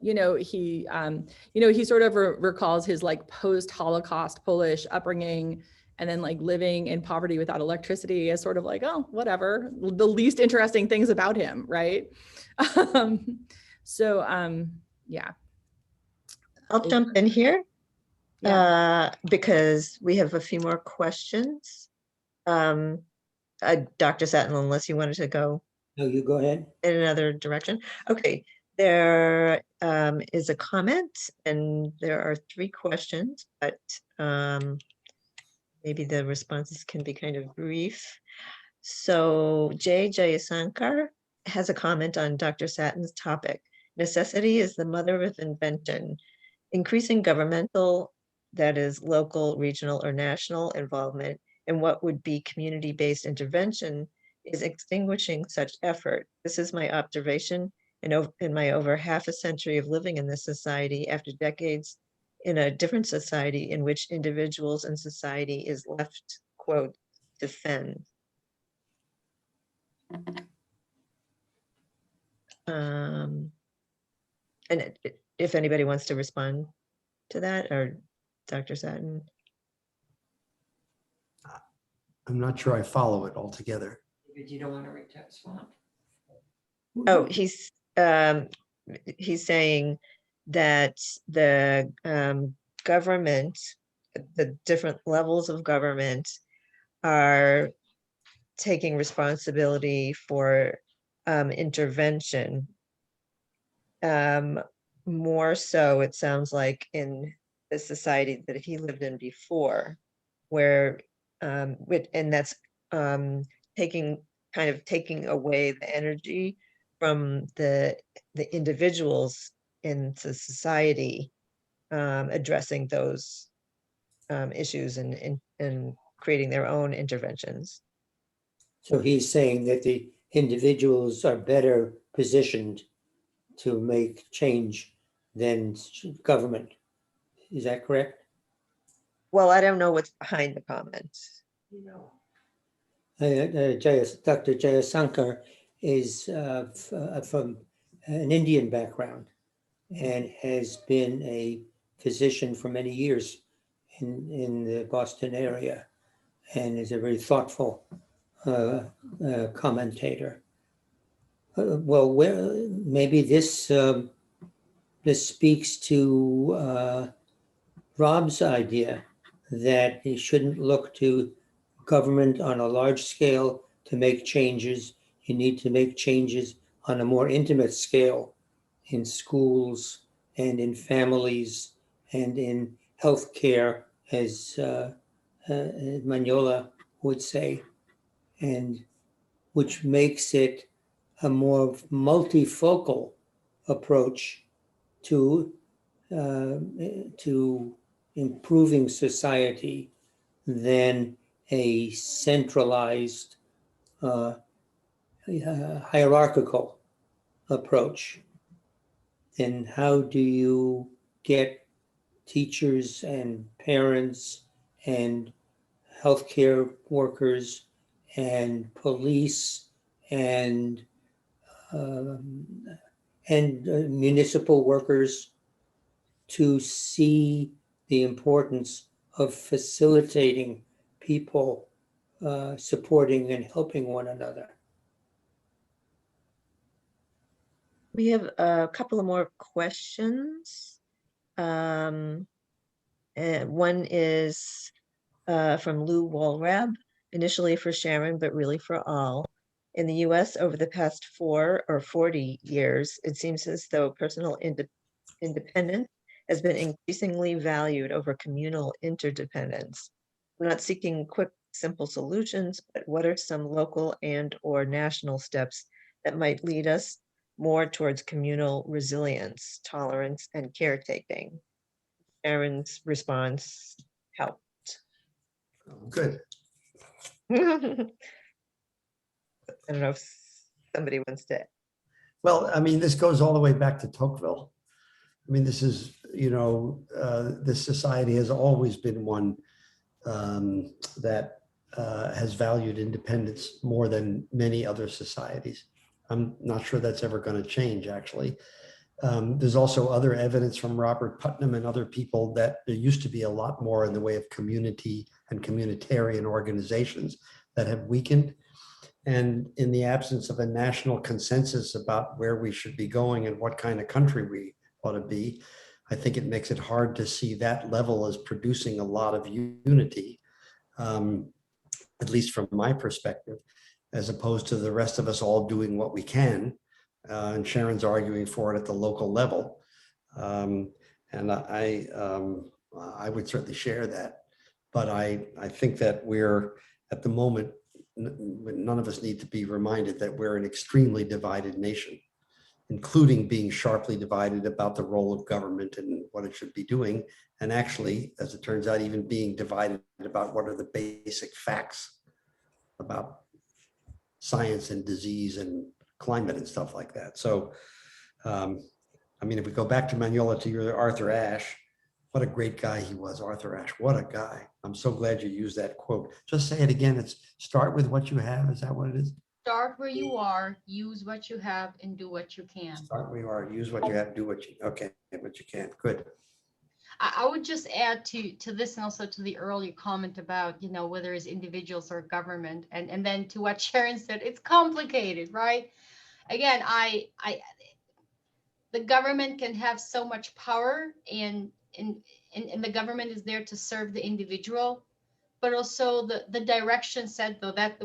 You know, he sort of recalls his like post-Holocaust Polish upbringing, and then like living in poverty without electricity as sort of like, oh, whatever, the least interesting things about him, right? Yeah. I'll jump in here. Yeah. Because we have a few more questions. Dr. Satin, unless you wanted to go No, you go ahead. in another direction. Okay, there is a comment, and there are 3 questions, but maybe the responses can be kind of brief. So Jay Jayasankar has a comment on Dr. Satin's topic. Necessity is the mother of invention. Increasing governmental, that is local, regional, or national involvement in what would be community-based intervention is extinguishing such effort. This is my observation in my over half a century of living in this society after decades in a different society in which individuals and society is left, quote, to fend. And if anybody wants to respond to that, or Dr. Satin. I'm not sure I follow it altogether. You don't want to respond. Oh, he's saying that the government, the different levels of government are taking responsibility for intervention. More so, it sounds like in the society that he lived in before, where and that's taking away the energy from the individuals in the society, addressing those issues and creating their own interventions. So he's saying that the individuals are better positioned to make change than government. Is that correct? Well, I don't know what's behind the comments. Dr. Jayasankar is from an Indian background and has been a physician for many years in the Boston area, and is a very thoughtful commentator. Well, maybe this speaks to Rob's idea that you shouldn't look to government on a large scale to make changes. You need to make changes on a more intimate scale in schools and in families and in healthcare, as Manjola would say, and which makes it a more multifocal approach to improving society than a centralized hierarchical approach. Then how do you get teachers and parents and healthcare workers and police and municipal workers to see the importance of facilitating people supporting and helping one another. We have a couple of more questions. And one is from Lou Walrab, initially for Sharon, but really for all. In the US, over the past 4 or 40 years, it seems as though personal independence has been increasingly valued over communal interdependence. I'm not seeking quick, simple solutions, but what are some local and/or national steps that might lead us more towards communal resilience, tolerance, and caretaking? Sharon's response helped. Good. I don't know if somebody wants to. Well, I mean, this goes all the way back to Tocqueville. I mean, this is, this society has always been one that has valued independence more than many other societies. I'm not sure that's ever going to change, actually. There's also other evidence from Robert Putnam and other people that there used to be a lot more in the way of community and communitarian organizations that have weakened. And in the absence of a national consensus about where we should be going and what kind of country we ought to be, I think it makes it hard to see that level as producing a lot of unity, at least from my perspective, as opposed to the rest of us all doing what we can. And Sharon's arguing for it at the local level. And I would certainly share that. But I think that we're, at the moment, none of us need to be reminded that we're an extremely divided nation, including being sharply divided about the role of government and what it should be doing. And actually, as it turns out, even being divided about what are the basic facts about science and disease and climate and stuff like that. So, I mean, if we go back to Manjola, to your Arthur Ashe, what a great guy he was, Arthur Ashe. What a guy. I'm so glad you used that quote. Just say it again. It's start with what you have. Is that what it is? Start where you are, use what you have, and do what you can. Start where you are, use what you have, do what you, okay, what you can. Good. I would just add to this and also to the earlier comment about, whether it's individuals or government, and then to what Sharon said, it's complicated, right? Again, the government can have so much power, and the government is there to serve the individual, but also the direction set, though, that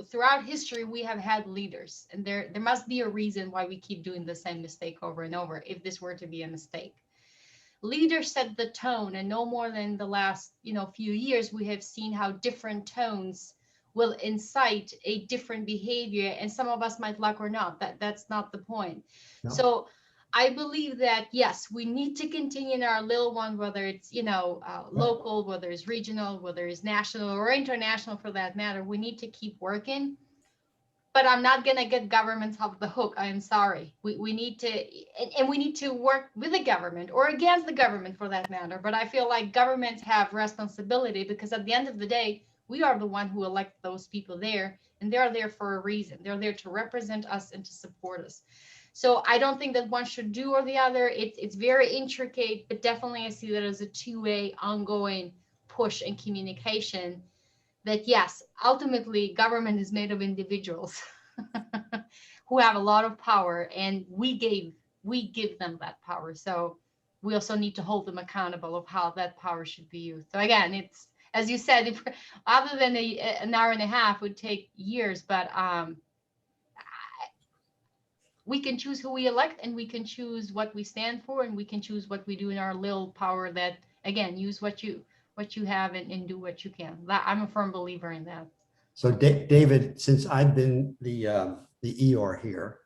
throughout history we have had leaders, and there must be a reason why we keep doing the same mistake over and over, if this were to be a mistake. Leaders set the tone, and no more than the last few years we have seen how different tones will incite a different behavior, and some of us might like or not. That's not the point. No. So I believe that, yes, we need to continue in our little one, whether it's local, whether it's regional, whether it's national or international for that matter. We need to keep working. But I'm not going to get governments off the hook. I am sorry. We need to, and we need to work with the government or against the government for that matter. But I feel like governments have responsibility, because at the end of the day, we are the one who elect those people there, and they're there for a reason. They're there to represent us and to support us. So I don't think that one should do or the other. It's very intricate, but definitely I see that as a two-way ongoing push and communication. That yes, ultimately government is made of individuals who have a lot of power, and we give them that power. So we also need to hold them accountable of how that power should be used. So again, it's, as you said, if, other than an hour and a half would take years, but we can choose who we elect, and we can choose what we stand for, and we can choose what we do in our little power. That again, use what you have and do what you can. I'm a firm believer in that. So David, since I've been the Eeyore here,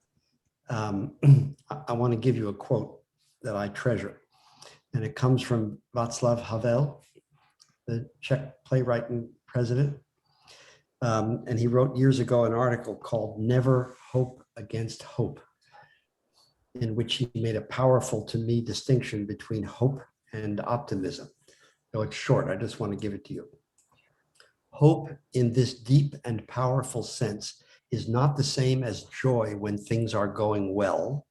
I want to give you a quote that I treasure, and it comes from Václav Havel, the Czech playwright and president. And he wrote years ago an article called "Never Hope Against Hope," in which he made a powerful, to me, distinction between hope and optimism. So it's short, I just want to give it to you. Hope, in this deep and powerful sense, is not the same as joy when things are going well,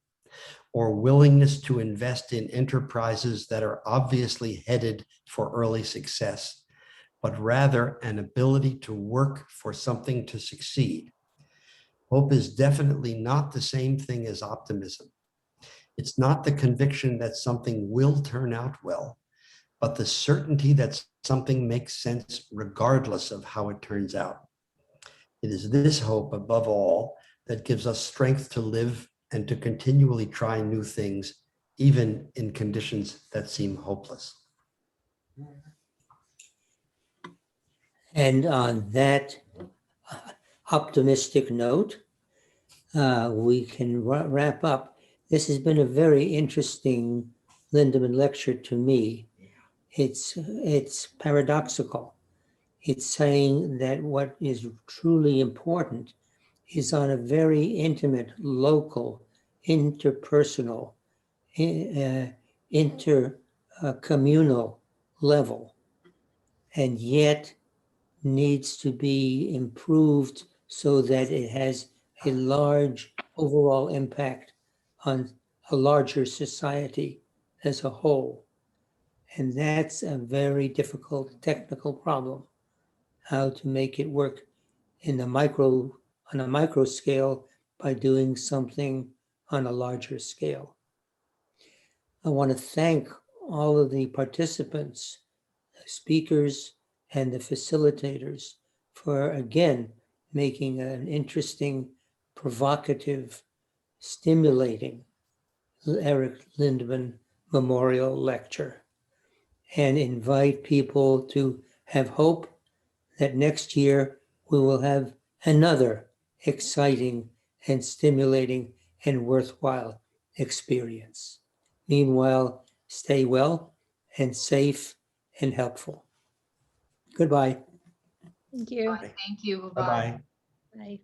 or willingness to invest in enterprises that are obviously headed for early success, but rather an ability to work for something to succeed. Hope is definitely not the same thing as optimism. It's not the conviction that something will turn out well, but the certainty that something makes sense regardless of how it turns out. It is this hope, above all, that gives us strength to live and to continually try new things, even in conditions that seem hopeless. And on that optimistic note, we can wrap up. This has been a very interesting Lindemann lecture to me. It's paradoxical. It's saying that what is truly important is on a very intimate, local, interpersonal, intercommunal level, and yet needs to be improved so that it has a large overall impact on a larger society as a whole. And that's a very difficult technical problem, how to make it work on a micro scale by doing something on a larger scale. I want to thank all of the participants, the speakers, and the facilitators for, again, making an interesting, provocative, stimulating Eric Lindemann Memorial Lecture, and invite people to have hope that next year we will have another exciting and stimulating and worthwhile experience. Meanwhile, stay well and safe and helpful. Goodbye. Thank you. Thank you. Bye-bye. Bye.